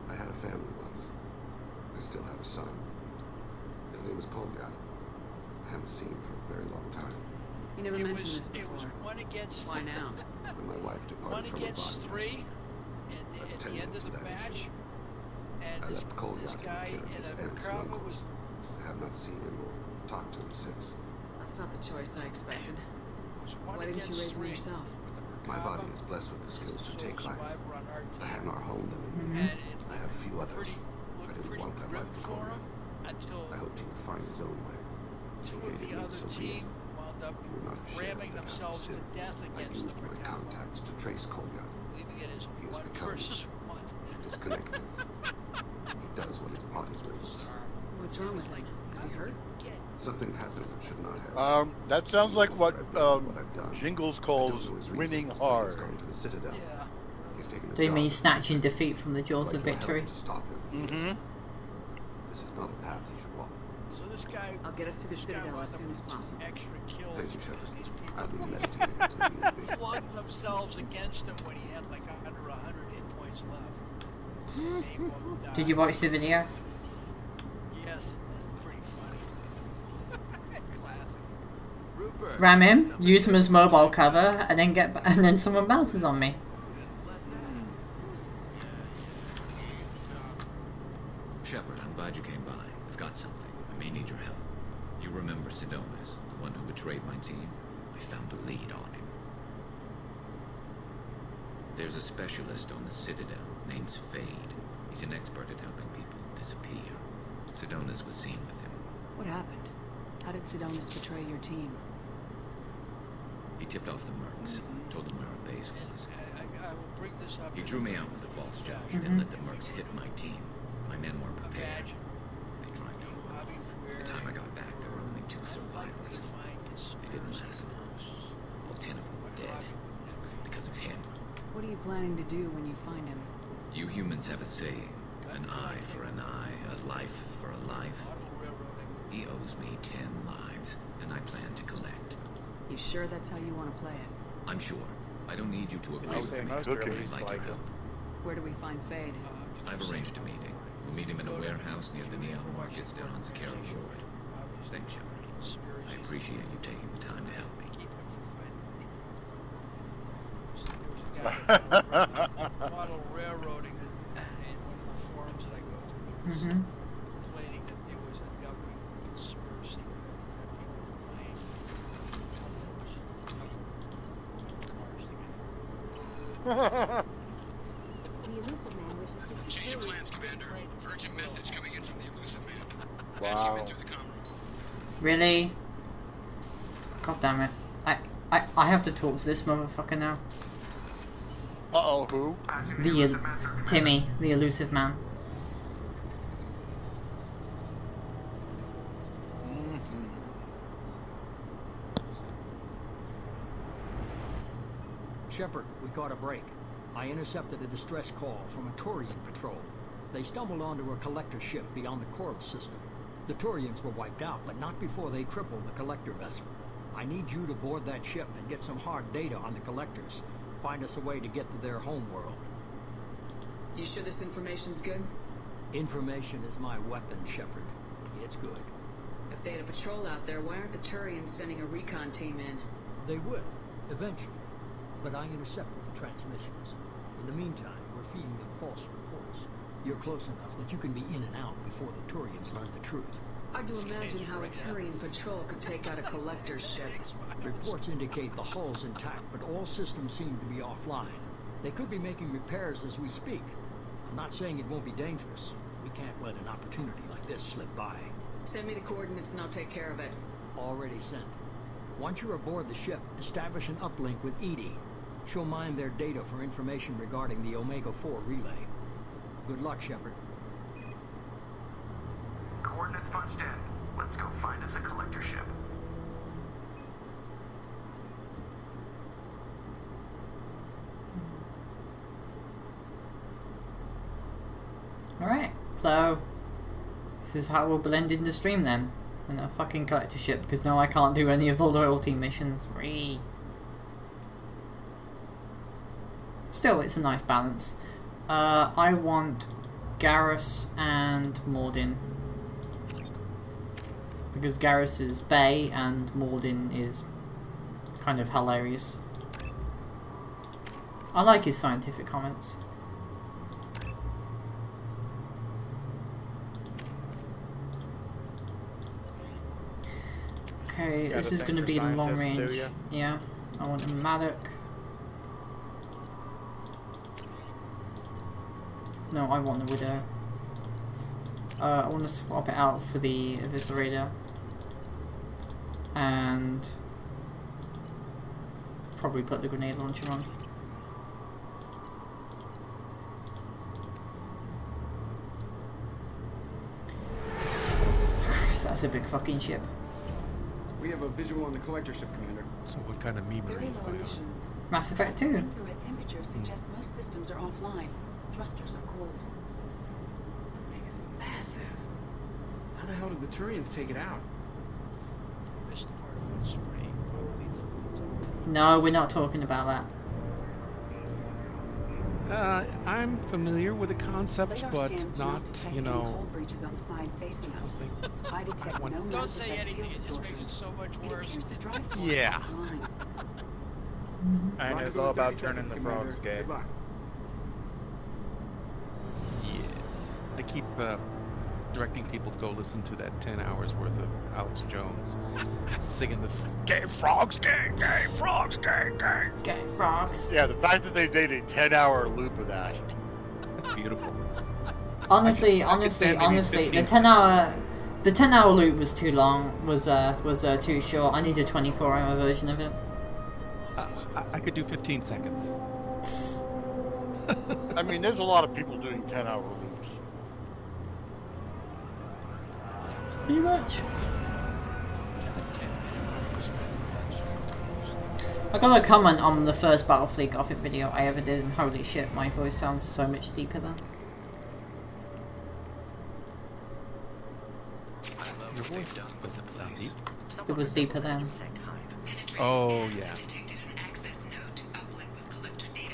I had a family once. I still have a son. His name is Kolgat. I haven't seen him for a very long time. You never mentioned this before. It was 1 against... Why now? When my wife departed from her body. 1 against 3 at the end of the match. And I left Kolgat this guy to take care of his in a aunts and crowd uncles. I have not seen him or talked to him since. That's not the choice I expected. Why didn't you raise him yourself? My body is blessed with the skills to take life. I have not honed them. I have few others. I didn't want that life for Kolgat. I hoped he would find his own way. Two of the other team wound up ramming themselves to death against the my contacts to trace Kolgat. Leaving it as He has 1 become versus 1. disconnected. He does what his body wills. What's wrong with him? Is he hurt? Something happened that should not have. That sounds like what Jingles calls winning hard. Do you mean snatching defeat from the jaws of victory? This is not a path he should walk. So this guy... I'll get us to the Citadel as soon as possible. Extra kills. Thank you, Shepard. These I'll be people meditating until you need flung themselves against him when he had like under 100 hit points left. Did you watch the video? Yes, that's pretty funny. Classic. Ram him, use him as mobile cover, and then someone bounces on me. Shepard, I'm glad you came by. I've got something. I may need your help. You remember Sidonis, the one who betrayed my team? I found a lead on him. There's a specialist on the Citadel, named Fade. He's an expert at helping people disappear. Sidonis was seen with him. What happened? How did Sidonis betray your team? He tipped off the mercs, told them where our base was. I will bring this up. He drew me out with a false charge, then let the mercs hit my team. My men weren't prepared. They tried to hold off. By the time I got back, there were only 2 survivors. They didn't last long. All 10 of them were dead. Because of him. What are you planning to do when you find him? You humans have a saying. An eye for an eye, a life for a life. He owes me 10 lives, and I plan to collect. You sure that's how you want to play it? I'm sure. I don't need you to agree with me. I'd like your help. Where do we find Fade? I've arranged a meeting. We'll meet him in a warehouse near the Neon Markets down on Zakara Road. Thanks, Shepard. I appreciate you taking the time to help me. Model railroading in one of the forums that I go to, complaining that there was a government conspiracy that people were buying cars The elusive man wishes to speak. Change of plans, Commander. Urgent message coming in from the elusive man. Wow. Through the comm room. Really? God damn it. I have to talk to this motherfucker now. Uh-oh, who? Timmy, the elusive man. Shepard, we caught a break. I intercepted a distress call from a Turian patrol. They stumbled onto a collector ship beyond the Coral system. The Turians were wiped out, but not before they crippled the collector vessel. I need you to board that ship and get some hard data on the collectors. Find us a way to get to their homeworld. You sure this information's good? Information is my weapon, Shepard. It's good. If they had a patrol out there, why aren't the Turians sending a recon team in? They will, eventually. But I intercepted the transmissions. In the meantime, we're feeding them false reports. You're close enough that you can be in and out before the Turians learn the truth. Hard to imagine how a Turian patrol could take out a collector's ship. Reports indicate the hull's intact, but all systems seem to be offline. They could be making repairs as we speak. I'm not saying it won't be dangerous. We can't let an opportunity like this slip by. Send me the coordinates and I'll take care of it. Already sent. Once you're aboard the ship, establish an uplink with Edie. She'll mine their data for information regarding the Omega-4 relay. Good luck, Shepard. Coordinates punched in. Let's go find us a collector ship. Alright, so this is how we'll blend in the stream then. And a fucking collector ship, because now I can't do any of the loyalty missions. Still, it's a nice balance. I want Garrus and Mordin. Because Garrus is Bay and Mordin is kind of hilarious. I like his scientific comments. Okay, this is going to be long range. Yeah, I want a Malak. No, I want the Widow. I want to swap it out for the Eviscerator. And probably put the grenade launcher on. That's a big fucking ship. We have a visual on the collector ship, Commander. So what kind of memory is that? Mass Effect 2. Infrared temperatures suggest most systems are offline. Thrusters are cold. The thing is massive. How the hell did the Turians take it out? No, we're not talking about that. I'm familiar with the concept, Radar but scans do not, detect you any know. hull breaches on the side facing us. I detect no Don't mass say effect anything, field it just makes it distortions. so much It worse. appears the drive core Yeah. is offline. And it's all about turning the frogs gay. Good luck. Yes. I keep directing people to go listen to that 10 hours worth of Alex Jones singing the gay frogs, gay frogs, gay. Gay frogs. Yeah, the fact that they did a 10-hour loop of that. That's beautiful. Honestly, the 10-hour loop was too long. Was too short. I need a 24-hour version of it. I could do 15 seconds. I mean, there's a lot of people doing 10-hour loops. Pretty much. I got a comment on the first Battlefleet Gothic video I ever did, and holy shit, my voice sounds so much deeper then. Your voice doesn't sound deep. It was deeper then. Oh, yeah.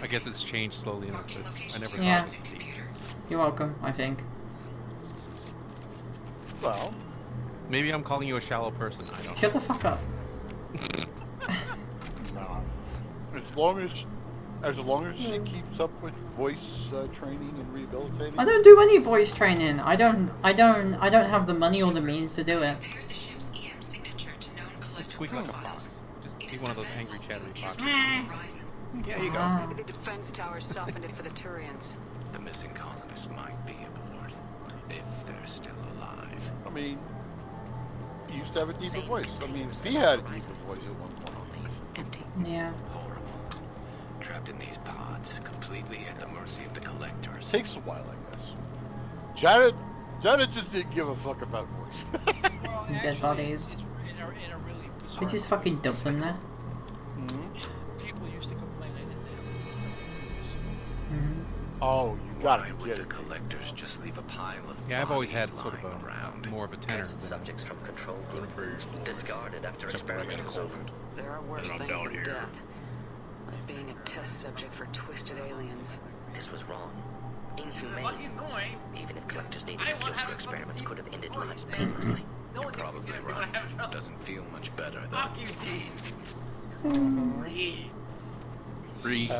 I guess it's changed slowly enough, but I never thought it was deep. You're welcome, I think. Well, maybe I'm calling you a shallow person. I don't know. Shut the fuck up. As long as she keeps up with voice training and rehabilitating. I don't do any voice training. I don't have the money or the means to do it. Just squeak like a fox. Just be one of those angry, chattery foxes. Yeah, you Ah. go. Maybe the defense towers softened it for the Turians. The missing colonists might be aboard, if they're still alive. I mean, he used to have a deeper voice. I mean, he had a deeper voice at one point. Yeah. Horrible. Trapped in these pods, completely at the mercy of the collectors. Takes a while, I guess. Janet just didn't give a fuck about voice. Some dead bodies. We just fucking dump them there. People used to complain I didn't Oh, you gotta Why would the collectors just leave a pile of Yeah, I've always had bodies sort of lying around? more of a tenor Test than subjects from control group discarded after experiment was over. There are worse things than death. Like being a test subject for twisted aliens. This was wrong. This is Inhumane. fucking annoying. Even if collectors needed I to don't kill want to for have experiments, could have ended lives voice. painlessly. No You're one thinks probably he's gonna right. have trouble. Doesn't feel much better, though. Fuck you, T.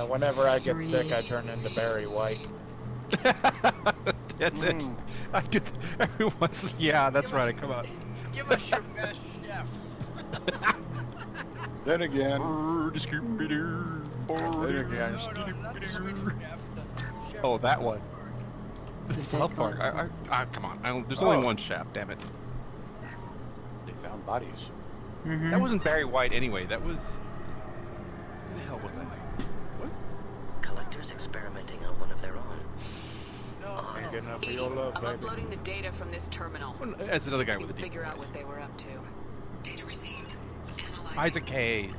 Whenever I get sick, I turn into Barry White. That's it. I do every once. Yeah, that's right. Come on. Give us your best chef. Then again. Oh, that one. South Park. Come on. There's only one chef. Damn it. They found bodies. That wasn't Barry White anyway. That was... Who the hell was that? What? Collectors experimenting on one of their own. Ain't good enough for your love, I'm baby. uploading the data from this terminal. Well, that's another guy with a deep Figure out voice. what they were up to. Data received. Isaac Hayes.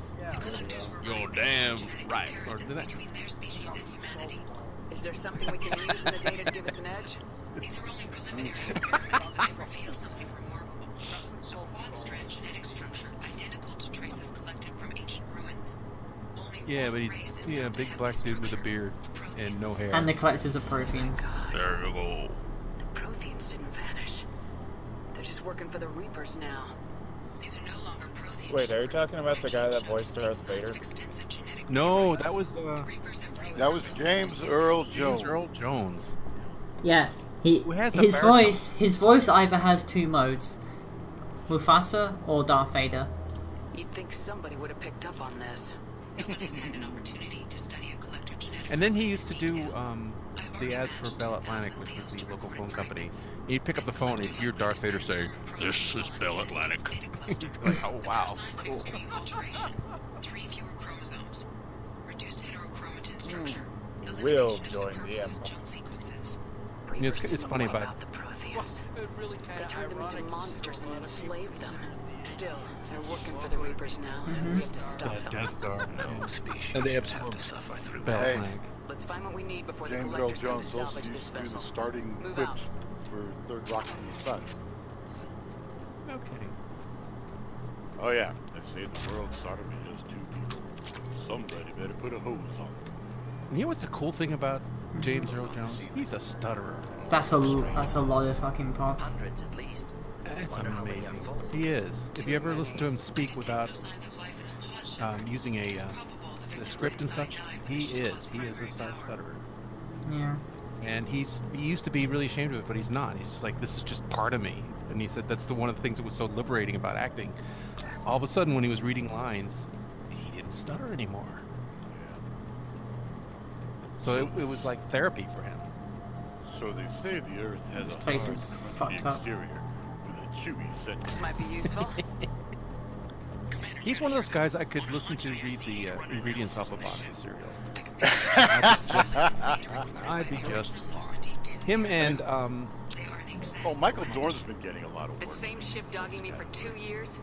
You're damn right. Or did that? Is there something we can use in the data to give us an edge? These are only preliminary experiments, but they reveal something remarkable. A quad-strand genetic structure identical to traces collected from ancient ruins. Only Yeah, but he's a big black dude with a beard and no hair. And the collectors of proteins. There you go. The Protheans didn't vanish. They're just working for the Reapers now. These are no longer Prothean. Wait, are you talking about the guy that voiced Darth Vader? No, that was James Earl Jones. James Earl Jones. Yeah, his voice either has two modes, Mufasa or Darth Vader. You'd think somebody would have picked up on this. No one has had an opportunity to study a collector genetic. And then he used to do the ads for Bell Atlantic, which was the local phone company. He'd pick up the phone and he'd hear Darth Vader say, "This is Bell Atlantic." He'd be like, "Oh wow, cool." 3 fewer chromosomes. Reduced heterochromatin structure. Will join the Empire. It's funny about the Protheans. They turned them into monsters and enslaved them. Still, they're working for the Reapers now, and we have to stop them. Death Star. No species And they have absorbed to suffer through Bell Hey. Atlantic. Let's find what we need before the James Earl collectors come to Jones also salvage this used to do vessel. the starting Move quips out. for Third Rock from the Sun. No kidding. Oh yeah, they say the world started with just 2 people. Somebody better put a hose on. And you know what's the cool thing about James Earl Jones? He's a stutterer. That's a lot of fucking parts. Hundreds at least. That's amazing. He is. If you ever listen to him speak without using a script and such, he is a stutterer. Yeah. And he used to be really ashamed of it, but he's not. He's just like, this is just part of me. And he said that's one of the things that was so liberating about acting. All of a sudden, when he was reading lines, he didn't stutter anymore. So it was like therapy for him. So they say the Earth has This a place hard, is crunchy fucked up. exterior with a chewy center. This might be useful. He's one of those guys I could listen to read the ingredients off a box of cereal. I'd be just him and Oh, Michael Dorn's been getting a lot of The work. same ship dogging me for 2 years?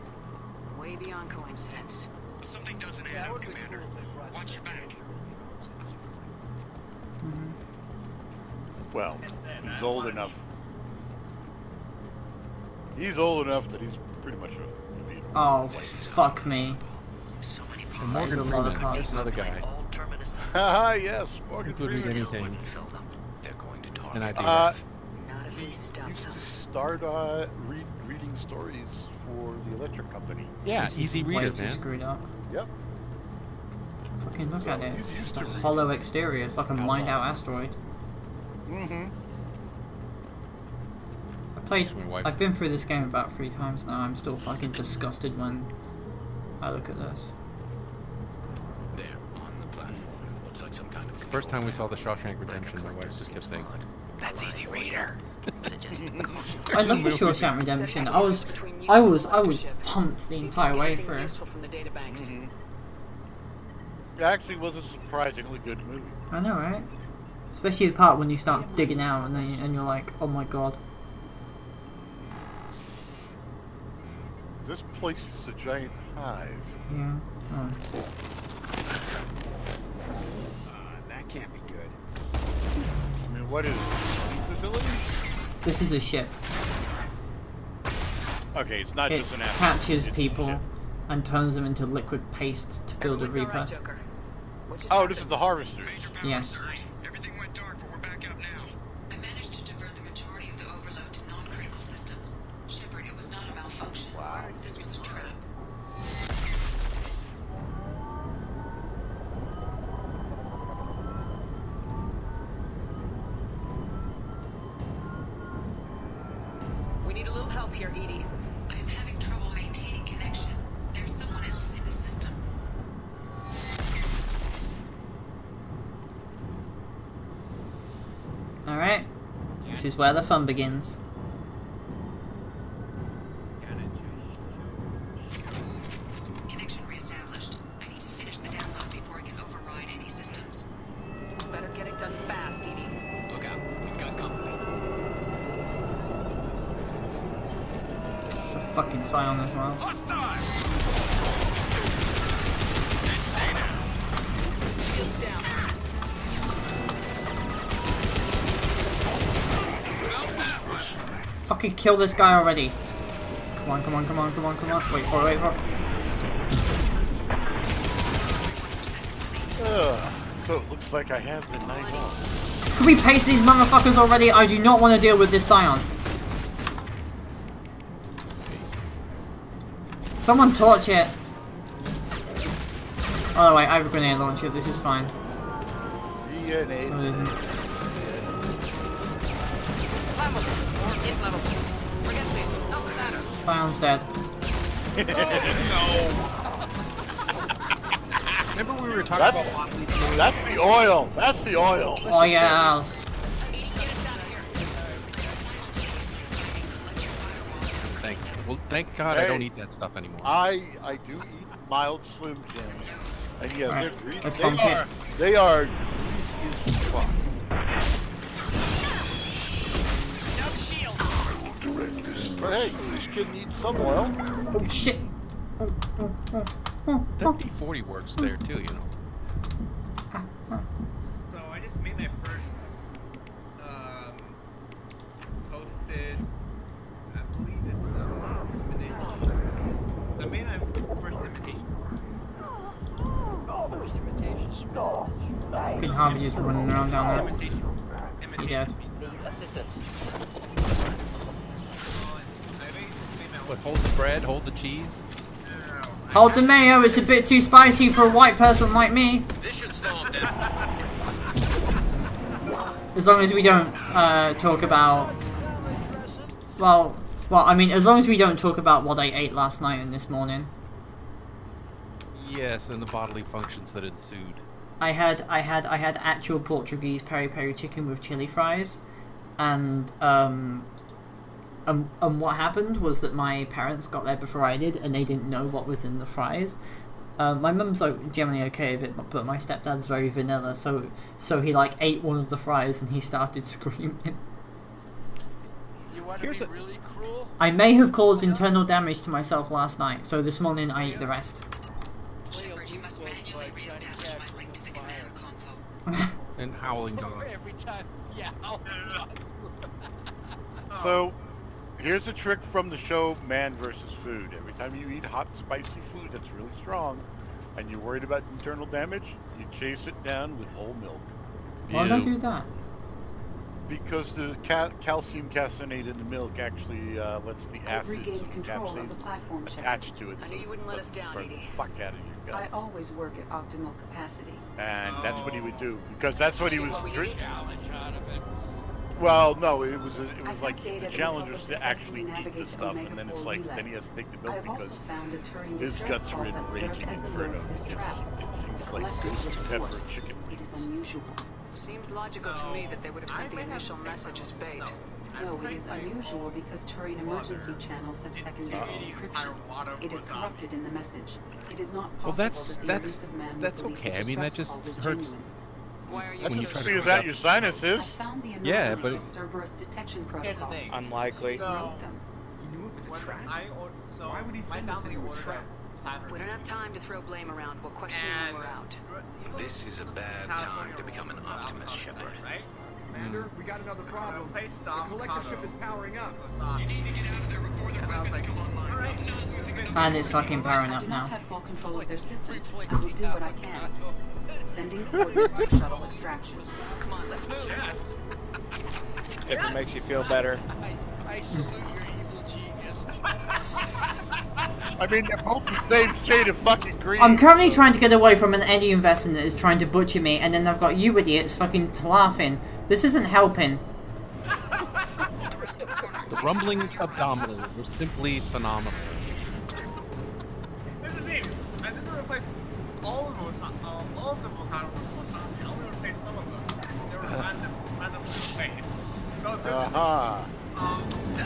Way beyond coincidence. Something doesn't add up, Commander. Watch your back. Well, he's old enough. He's old enough that he's pretty much a Oh, fuck me. And That is Morgan a lot of Freeman, parts. another guy. Haha, yes, Morgan Who could read Freeman. anything. They're going to talk. And I do. Not if He we stop used them. to start reading stories for the electric company. Yeah, This easy is way reader, too man. screwed up. Yep. Fucking look So at it. he's It's used just a to reading. hollow exterior. It's like a mined out asteroid. Mm-hmm. I've been through this game about 3 times now. I'm still fucking disgusted when I look at this. There, on the platform. Looks like some kind of First time we saw the Shawshank Redemption, my wife just kept saying, "That's easy reader." I love the Shawshank Redemption. I was pumped the entire way through. From the databanks. It actually was a surprisingly good movie. I know, right? Especially the part when you start digging out and you're like, oh my god. This place is a giant hive. Yeah. Oh. That can't be good. I mean, what is it? A sleep facility? This is a ship. Okay, it's not It just an asteroid. catches It's a people ship. and turns them into liquid paste to build a Reaper. Oh, this is the harvesters. Yes. Everything went dark, but we're back up now. I managed to divert the majority of the overload to non-critical systems. Shepard, it was not a malfunction. Wow. This was a trap. We need a little help here, Edie. I am having trouble maintaining connection. There's someone else in the system. Alright. This is where the fun begins. It's a fucking Scion as well. Fucking kill this guy already. Come on, come on, come on, come on, come on. Wait for it, wait for it. So it looks like I have the night off. Can we pace these motherfuckers already? I do not want to deal with this Scion. Someone torch it. Oh wait, I have a grenade launcher. This is fine. DNA. No, it isn't. Sion's dead. Remember we were talking about... That's the oil. That's the oil. Oh yeah. Thanks. Well, thank God I don't eat that stuff anymore. I do eat mild Slim Jims. And yeah, Right. they're greasy. Let's bump it. They are greasy as fuck. But hey, this kid needs some oil. Oh shit. That D40 works there too, you know. So I just made my first toasted, I believe it's spinach. So I made my first imitation. First imitation spinach. Fucking Harvey just running around down there. He dead. What, hold the bread, hold the cheese? Hold the mayo, it's a bit too spicy for a white person like me. This should slow him down. As long as we don't talk about... Well, I mean, as long as we don't talk about what I ate last night and this morning. Yes, and the bodily functions that ensued. I had actual Portuguese peri-peri chicken with chili fries, and what happened was that my parents got there before I did, and they didn't know what was in the fries. My mum's like generally okay with it, but my stepdad's very vanilla, so he like ate one of the fries and he started screaming. You want to be really cruel? I may have caused internal damage to myself last night, so this morning I ate the rest. Shepard, you must manually reestablish my link to the command console. And howling dog. Every time, yeah, howling dog. So, here's a trick from the show Man vs. Food. Every time you eat hot, spicy food that's really strong, and you're worried about internal damage, you chase it down with whole milk. Why would I do that? Because the calcium caseinate in the milk actually lets the acids attach to it. I knew you wouldn't let us down, the Edie. fuck out of your I guts. always work at optimal capacity. And that's what he would do, because that's what he was drinking. Well, no, it was like the challenge was to actually eat the stuff, and then it's like then he has to take the milk because his guts are in raging inferno. It things like ghost pepper chicken. It is unusual. Seems logical to me that they would have sent the initial message as bait. No, it is unusual because Turian emergency channels have secondary encryption. It is corrupted in the message. It is not Well, possible that the that's elusive man would that's believe okay. the I mean, that distress just call is hurts. genuine. Why are you When you That's try just to because figure that your sinuses. I found the Yeah, anomaly but in the Cerberus detection Here's the protocols. thing. Unlikely. So, Wrote them. You knew it was a when trap? Why would he send us into a trap? We don't have time to throw blame around. We'll question you when we're out. This is a bad time to become an optimist, Shepard. Right? Commander, we got another problem. The collector ship is powering up. You need to get out of there before the weapons come online. I'm not losing enough. And it's fucking powering I up do not now. have full control of their systems. I will do what I can. Sending coordinates for shuttle extraction. Come on, let's move. Yes. If it makes you feel better. I salute your evil genius. I mean, they're both the same shade of fucking green. I'm currently trying to get away from an Eddie investor that is trying to butcher me, and then I've got you idiots fucking laughing. This isn't helping. The rumbling abdominals were simply phenomenal. Here's the thing. I didn't replace all of them. All of them were kind of I only replaced some of them. They were randomly replaced. So it's just,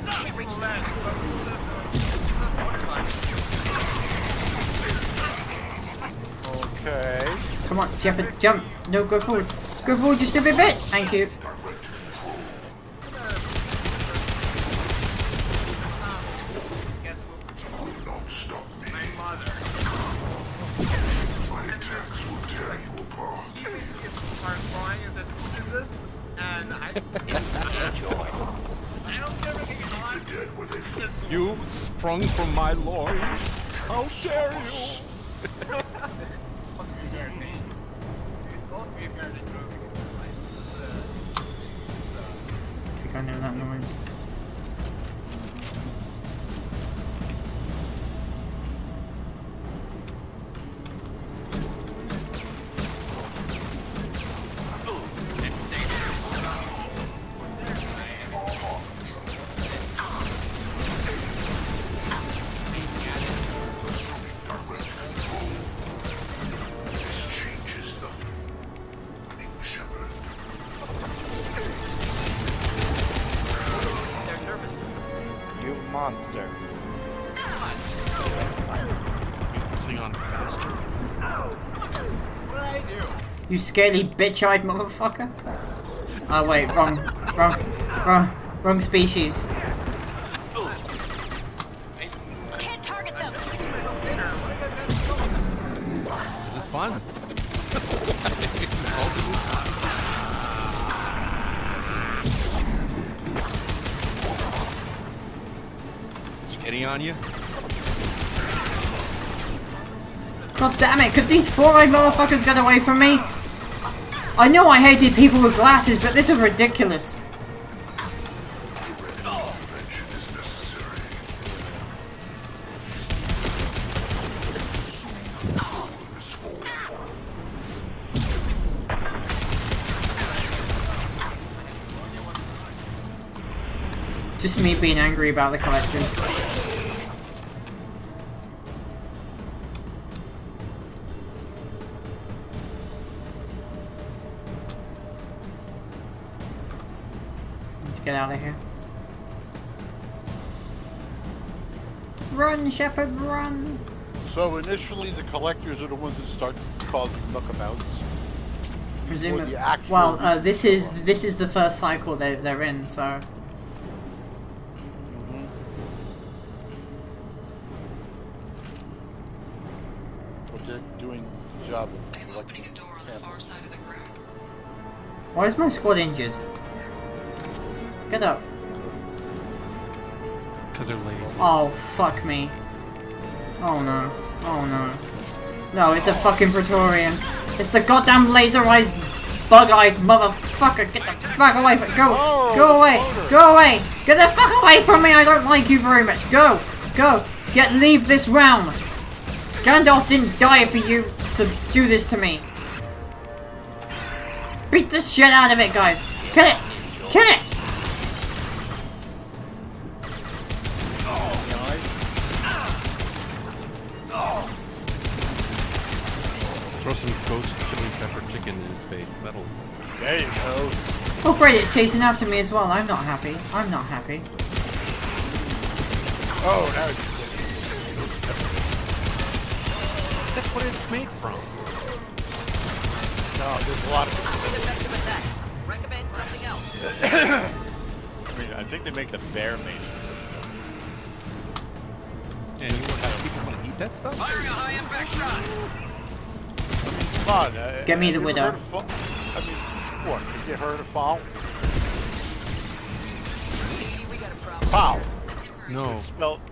can't reach that. Okay. Come on, Shepard, jump. No, go forward. Go forward, you stupid bitch. Thank you. Guess You sprung from my loins. How dare you? I think I know that noise. Monster. Klingon bastard. What did I do? You scaly bitch-eyed motherfucker. Oh wait, wrong species. Can't target them. This is fun. Getting on you? God damn it, could these four-eyed motherfuckers get away from me? I know I hated people with glasses, but this is ridiculous. Just me being angry about the collectors. Let's get out of here. Run, Shepard, run! So initially the collectors are the ones that start causing knockabouts. Presumably. Well, this is the first cycle they're in, so. Job I'm opening a door on the far side of the room. Why is my squad injured? Get up. Because they're lazy. Oh, fuck me. Oh no. Oh no. No, it's a fucking Praetorian. It's the goddamn laser-eyed, bug-eyed motherfucker. Get the fuck away from me. Go! Go away! Go away! Get the fuck away from me! I don't like you very much. Go! Go! Leave this realm! Gandalf didn't die for you to do this to me. Beat the shit out of it, guys. Kill it. Kill it. Throw some ghost chili pepper chicken in his face. That'll. There you go. Oh great, it's chasing after me as well. I'm not happy. I'm not happy. Oh, now it's... That's what it's made from. No, there's a lot of Effective attack. Recommend something else. I mean, I think they make the bear made. And you want people want to eat that stuff? Firing a high impact shot. I mean, come on. Get me the widow. I mean, what? Have you heard of fall? We got a problem. Foul. No.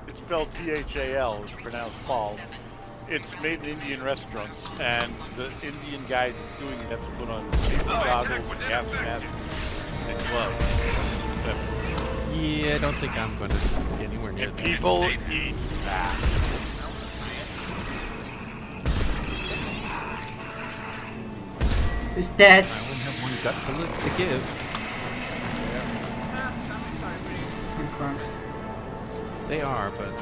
It's spelled P-H-A-L. It's pronounced fall. It's made in Indian restaurants, and the Indian guy that's doing it has to put on safety goggles, gas masks, and gloves. Yeah, I don't think I'm going to be anywhere near And that. people eat that. Who's dead? I wouldn't have one gut to give. Oh Christ. They are, but...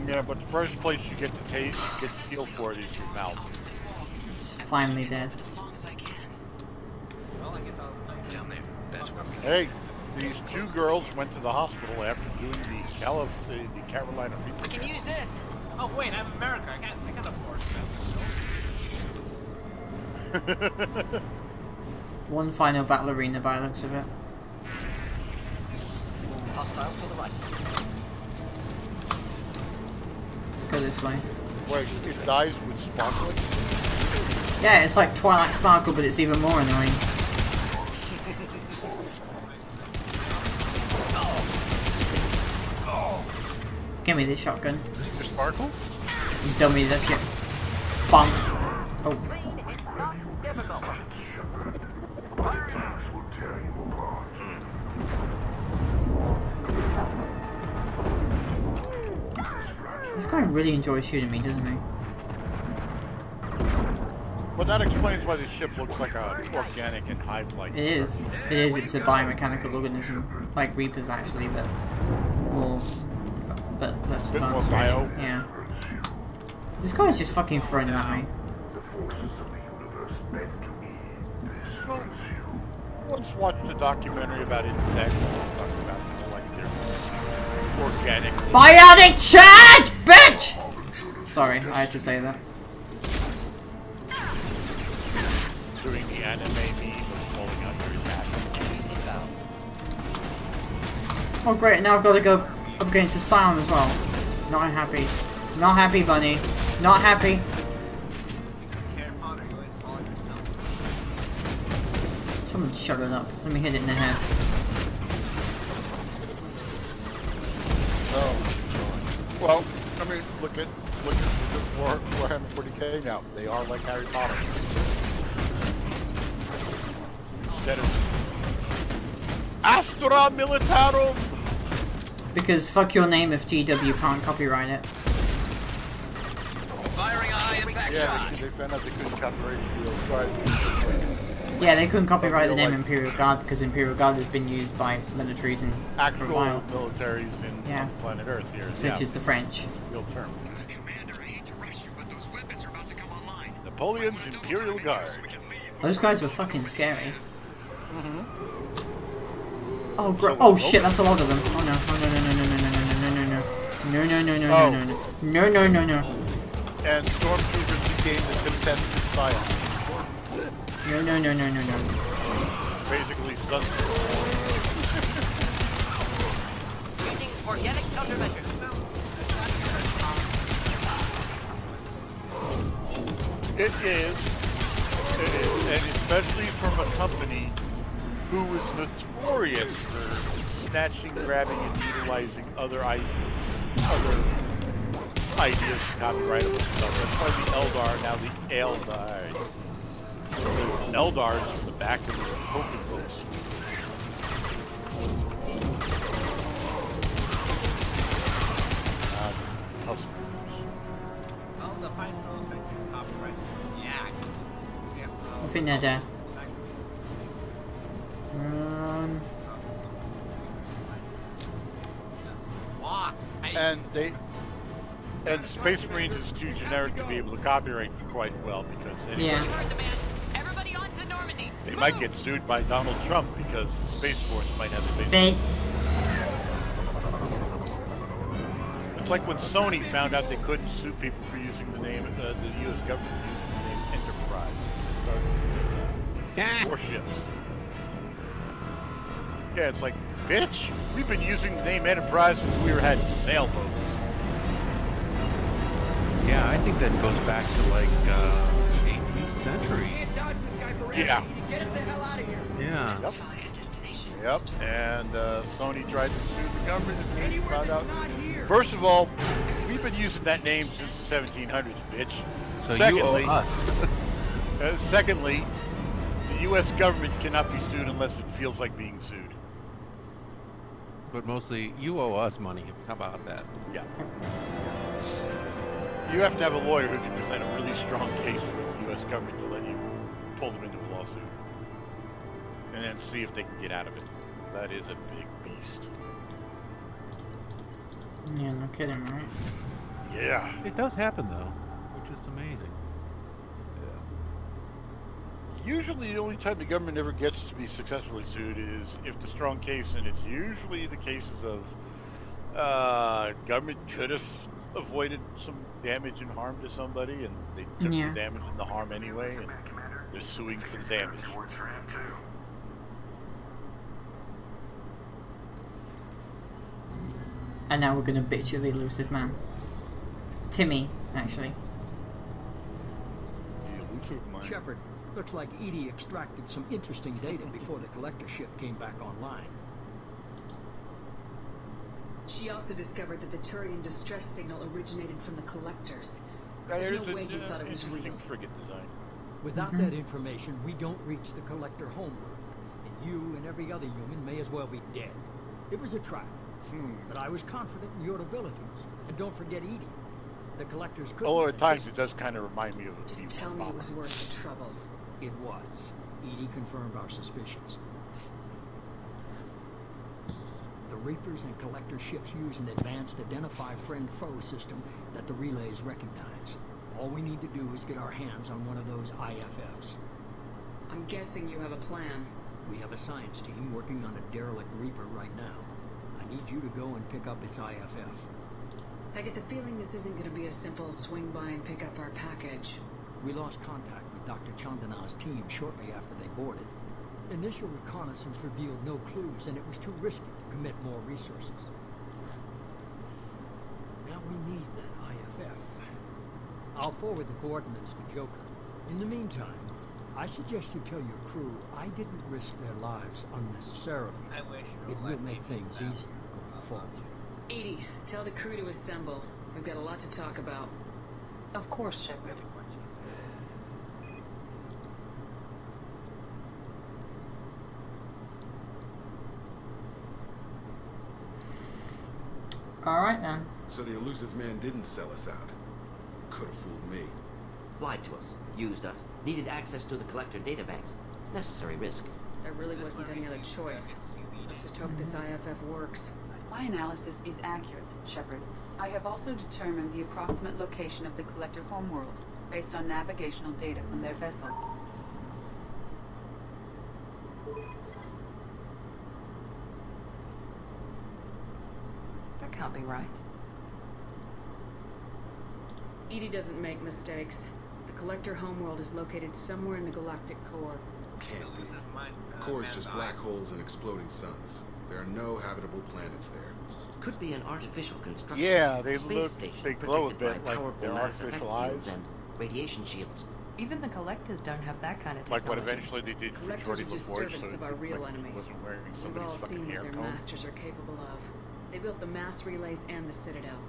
Yeah, but the first place you get to taste, get to feel for it is your mouth. It's finally dead. Down there. That's where we Hey, these two girls went to the hospital after doing the Carolina Reaper. We can use this. Oh wait, I'm America. I got a force. One final battle arena by the looks of it. Hostiles to the right. Let's go this way. Wait, it dies with sparkling? Yeah, it's like Twilight Sparkle, but it's even more annoying. Give me this shotgun. Mr. Sparkle? You dummy this shit. Bum. Oh. This guy really enjoys shooting me, doesn't he? Well, that explains why this ship looks like a organic and hive-like. It is. It is. It's a biomechanical organism, like Reapers actually, but more, but less advanced. Really. Yeah. This guy's just fucking throwing them at me. Well, once watched a documentary about insects, talking about like their organic. Biotic charge, bitch! Sorry, I had to say that. Doing the anime meme of falling under his back. Oh great, now I've got to go up against the Scion as well. Not happy. Not happy, bunny. Not happy. Someone shut it up. Let me hit it in the head. Oh. Well, I mean, look at Warhammer 40K now. They are like Harry Potter. Instead of Astra Militarum. Because fuck your name if GW can't copyright it. Firing a high impact shot. They found out they couldn't copyright it. Yeah, they couldn't copyright the name Imperial Guard because Imperial Guard has been used by militaries in actual for a while. Militaries on planet Earth here. Such as the French. Real term. Commander, I hate to rush you, but those weapons are about to come online. Napoleon's Imperial Guard. Those guys were fucking scary. Oh, oh shit, that's a lot of them. Oh no, oh no, no, no, no, no, no, no, no, no, no, no, no, no, no, no, no, no. And stormtroopers became the contested science. No, no, no, no, no, no. Basically, Using organic countermeasures. It is, and especially from a company who was notorious for snatching, grabbing, and utilizing other ideas for copyrightable stuff. That's why the Eldar, now the Eldar. Eldars from the back of the Poké books. Well, the fine girls that can copyright. Yeah. I think they're dead. Run. And Space Marines is too generic to be able to copyright quite well because Everybody onto the Normandy. They might get sued by Donald Trump because the Space Force might have space. It's like when Sony found out they couldn't sue people for using the name, the U.S. government using the name Enterprise. They started warships. Yeah, it's like, bitch, we've been using the name Enterprise since we had sailboats. Yeah, I think that goes back to like 18th century. Yeah. Get us the hell out of here. Yeah. Yep. And Sony tried to sue the government and found out. First of all, we've been using that name since the 1700s, bitch. So secondly, you owe us. Secondly, the U.S. government cannot be sued unless it feels like being sued. But mostly, you owe us money. How about that? Yeah. You have to have a lawyer who can present a really strong case for the U.S. government to let you pull them into a lawsuit. And then see if they can get out of it. That is a big beast. Yeah, no kidding, right? Yeah. It does happen, though, which is amazing. Yeah. Usually the only time the government ever gets to be successfully sued is if the strong case, and it's usually the cases of government could have avoided some damage and harm to somebody, and they took the damage and the harm anyway, and they're suing for the damage. And now we're gonna bitch at the elusive man. Timmy, actually. Shepard, looks like Edie extracted some interesting data before the collector ship came back online. She also discovered that the Turian distress signal originated from the collectors. There's no way he thought it was real. Frigate design. Without that information, we don't reach the collector homeworld. And you and every other human may as well be dead. It was a trap. But I was confident in your abilities. And don't forget Edie. The collectors could. Although at times it does kind of remind me of a Just tell me it was worth the trouble. It was. Edie confirmed our suspicions. The Reapers and Collector ships use an advanced identify friend-foe system that the relays recognize. All we need to do is get our hands on one of those IFFs. I'm guessing you have a plan. We have a science team working on a derelict Reaper right now. I need you to go and pick up its IFF. I get the feeling this isn't going to be a simple swing by and pick up our package. We lost contact with Dr. Chandana's team shortly after they boarded. Initial reconnaissance revealed no clues, and it was too risky to commit more resources. Now we need that IFF. I'll forward the coordinates to Joker. In the meantime, I suggest you tell your crew I didn't risk their lives unnecessarily. It will make things easier going forward. Edie, tell the crew to assemble. We've got a lot to talk about. Of course, Shepard. Alright then. So the elusive man didn't sell us out. Could have fooled me. Lied to us, used us, needed access to the collector databanks. Necessary risk. There really wasn't any other choice. Let's just hope this IFF works. My analysis is accurate, Shepard. I have also determined the approximate location of the collector homeworld based on navigational data from their vessel. That can't be right. Edie doesn't make mistakes. The collector homeworld is located somewhere in the galactic core. Can't be. The core is just black holes and exploding suns. There are no habitable planets there. Could be an artificial construction. Yeah, they space look, station they glow a protected bit by like powerful their mass effect artificial eyes. fields and radiation shields. Even the collectors don't have that kind of Like technology. what eventually they did for Collectors Jordy are just LaForge, servants so of our real like enemy. he wasn't wearing We've somebody's all fucking seen hair what their comb. masters are capable of. They built the mass relays and the Citadel.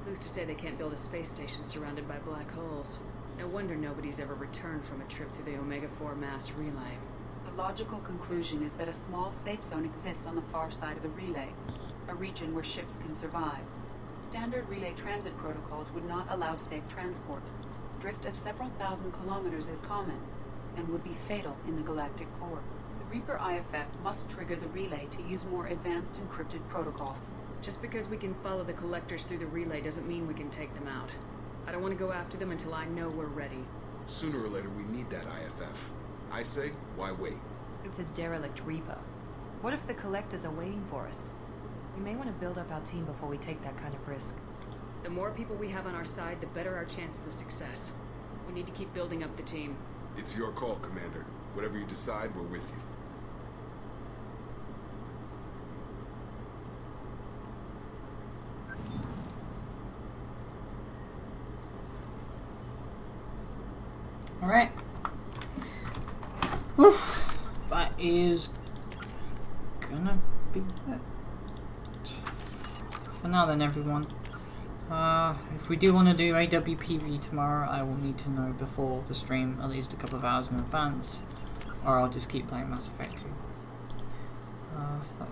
Who's to say they can't build a space station surrounded by black holes? No wonder nobody's ever returned from a trip through the Omega-4 mass relay. The logical conclusion is that a small safe zone exists on the far side of the relay, a region where ships can survive. Standard relay transit protocols would not allow safe transport. Drift of several thousand kilometers is common, and would be fatal in the galactic core. The Reaper IFF must trigger the relay to use more advanced encrypted protocols. Just because we can follow the collectors through the relay doesn't mean we can take them out. I don't want to go after them until I know we're ready. Sooner or later, we need that IFF. I say, why wait? It's a derelict Reaper. What if the collectors are waiting for us? We may want to build up our team before we take that kind of risk. The more people we have on our side, the better our chances of success. We need to keep building up the team. It's your call, Commander. Whatever you decide, we're with you. Alright. That is gonna be it. For now then, everyone. If we do want to do AWPV tomorrow, I will need to know before the stream, at least a couple of hours in advance, or I'll just keep playing Mass Effect 2. Let's